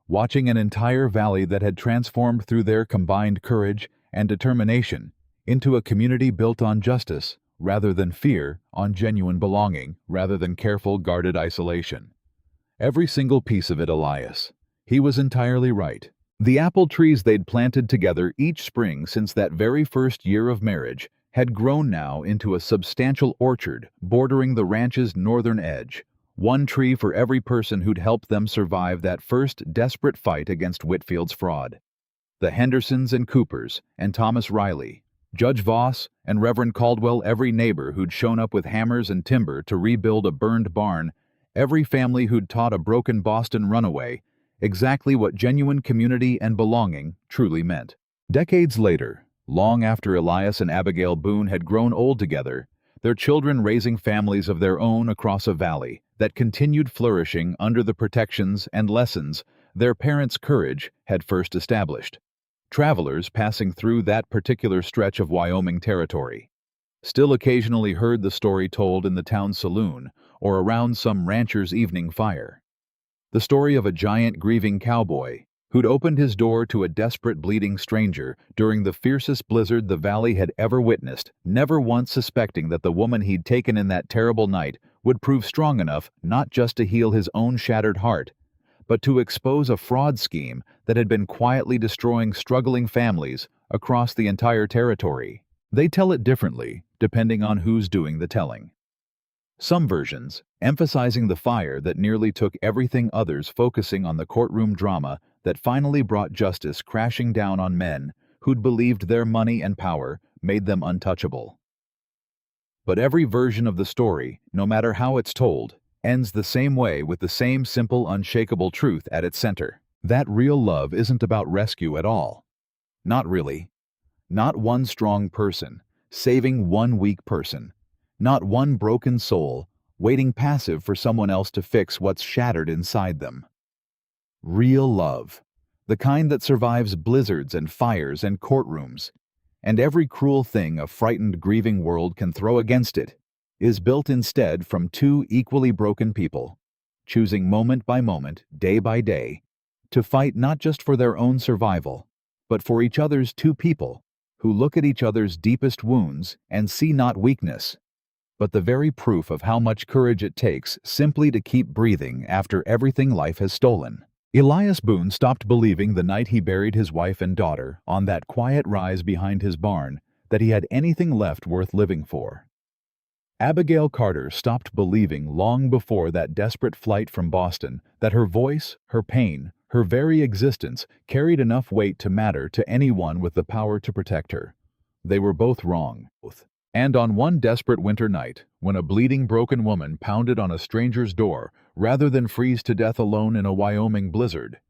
Watching an entire valley that had transformed through their combined courage and determination into a community built on justice rather than fear, on genuine belonging rather than careful guarded isolation. Every single piece of it, Elias. He was entirely right. The apple trees they'd planted together each spring since that very first year of marriage had grown now into a substantial orchard bordering the ranch's northern edge, one tree for every person who'd helped them survive that first desperate fight against Whitfield's fraud. The Hendersons and Coopers and Thomas Riley, Judge Voss and Reverend Caldwell, every neighbor who'd shown up with hammers and timber to rebuild a burned barn, every family who'd taught a broken Boston runaway exactly what genuine community and belonging truly meant. Decades later, long after Elias and Abigail Boone had grown old together, their children raising families of their own across a valley that continued flourishing under the protections and lessons their parents' courage had first established. Travelers passing through that particular stretch of Wyoming territory still occasionally heard the story told in the town saloon or around some rancher's evening fire. The story of a giant grieving cowboy who'd opened his door to a desperate bleeding stranger during the fiercest blizzard the valley had ever witnessed, never once suspecting that the woman he'd taken in that terrible night would prove strong enough not just to heal his own shattered heart, but to expose a fraud scheme that had been quietly destroying struggling families across the entire territory. They tell it differently, depending on who's doing the telling. Some versions, emphasizing the fire that nearly took everything, others focusing on the courtroom drama that finally brought justice crashing down on men who'd believed their money and power made them untouchable. But every version of the story, no matter how it's told, ends the same way with the same simple, unshakable truth at its center. That real love isn't about rescue at all. Not really. Not one strong person, saving one weak person. Not one broken soul, waiting passive for someone else to fix what's shattered inside them. Real love. The kind that survives blizzards and fires and courtrooms, and every cruel thing a frightened, grieving world can throw against it, is built instead from two equally broken people, choosing moment by moment, day by day, to fight not just for their own survival, but for each other's. Two people who look at each other's deepest wounds and see not weakness, but the very proof of how much courage it takes simply to keep breathing after everything life has stolen. Elias Boone stopped believing the night he buried his wife and daughter on that quiet rise behind his barn that he had anything left worth living for. Abigail Carter stopped believing long before that desperate flight from Boston that her voice, her pain, her very existence carried enough weight to matter to anyone with the power to protect her. They were both wrong. And on one desperate winter night, when a bleeding, broken woman pounded on a stranger's door rather than freeze to death alone in a Wyoming blizzard,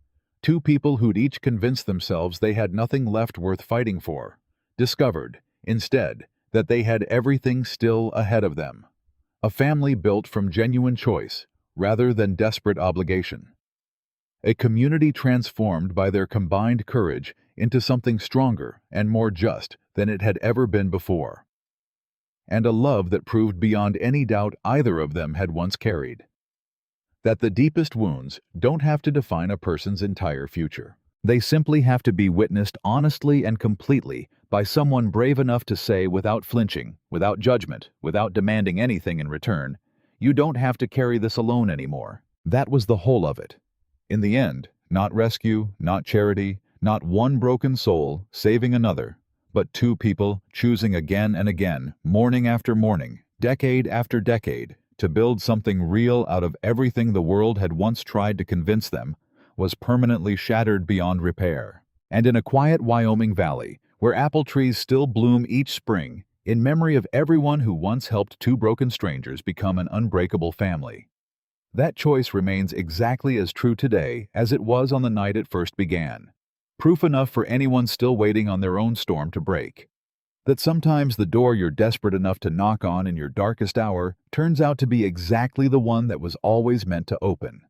two people who'd each convinced themselves they had nothing left worth fighting for discovered, instead, that they had everything still ahead of them. A family built from genuine choice rather than desperate obligation. A community transformed by their combined courage into something stronger and more just than it had ever been before. And a love that proved beyond any doubt either of them had once carried. That the deepest wounds don't have to define a person's entire future. They simply have to be witnessed honestly and completely by someone brave enough to say without flinching, without judgment, without demanding anything in return, "You don't have to carry this alone anymore." That was the whole of it. In the end, not rescue, not charity, not one broken soul saving another, but two people choosing again and again, morning after morning, decade after decade, to build something real out of everything the world had once tried to convince them was permanently shattered beyond repair. And in a quiet Wyoming valley, where apple trees still bloom each spring, in memory of everyone who once helped two broken strangers become an unbreakable family. That choice remains exactly as true today as it was on the night it first began. Proof enough for anyone still waiting on their own storm to break. That sometimes the door you're desperate enough to knock on in your darkest hour turns out to be exactly the one that was always meant to open.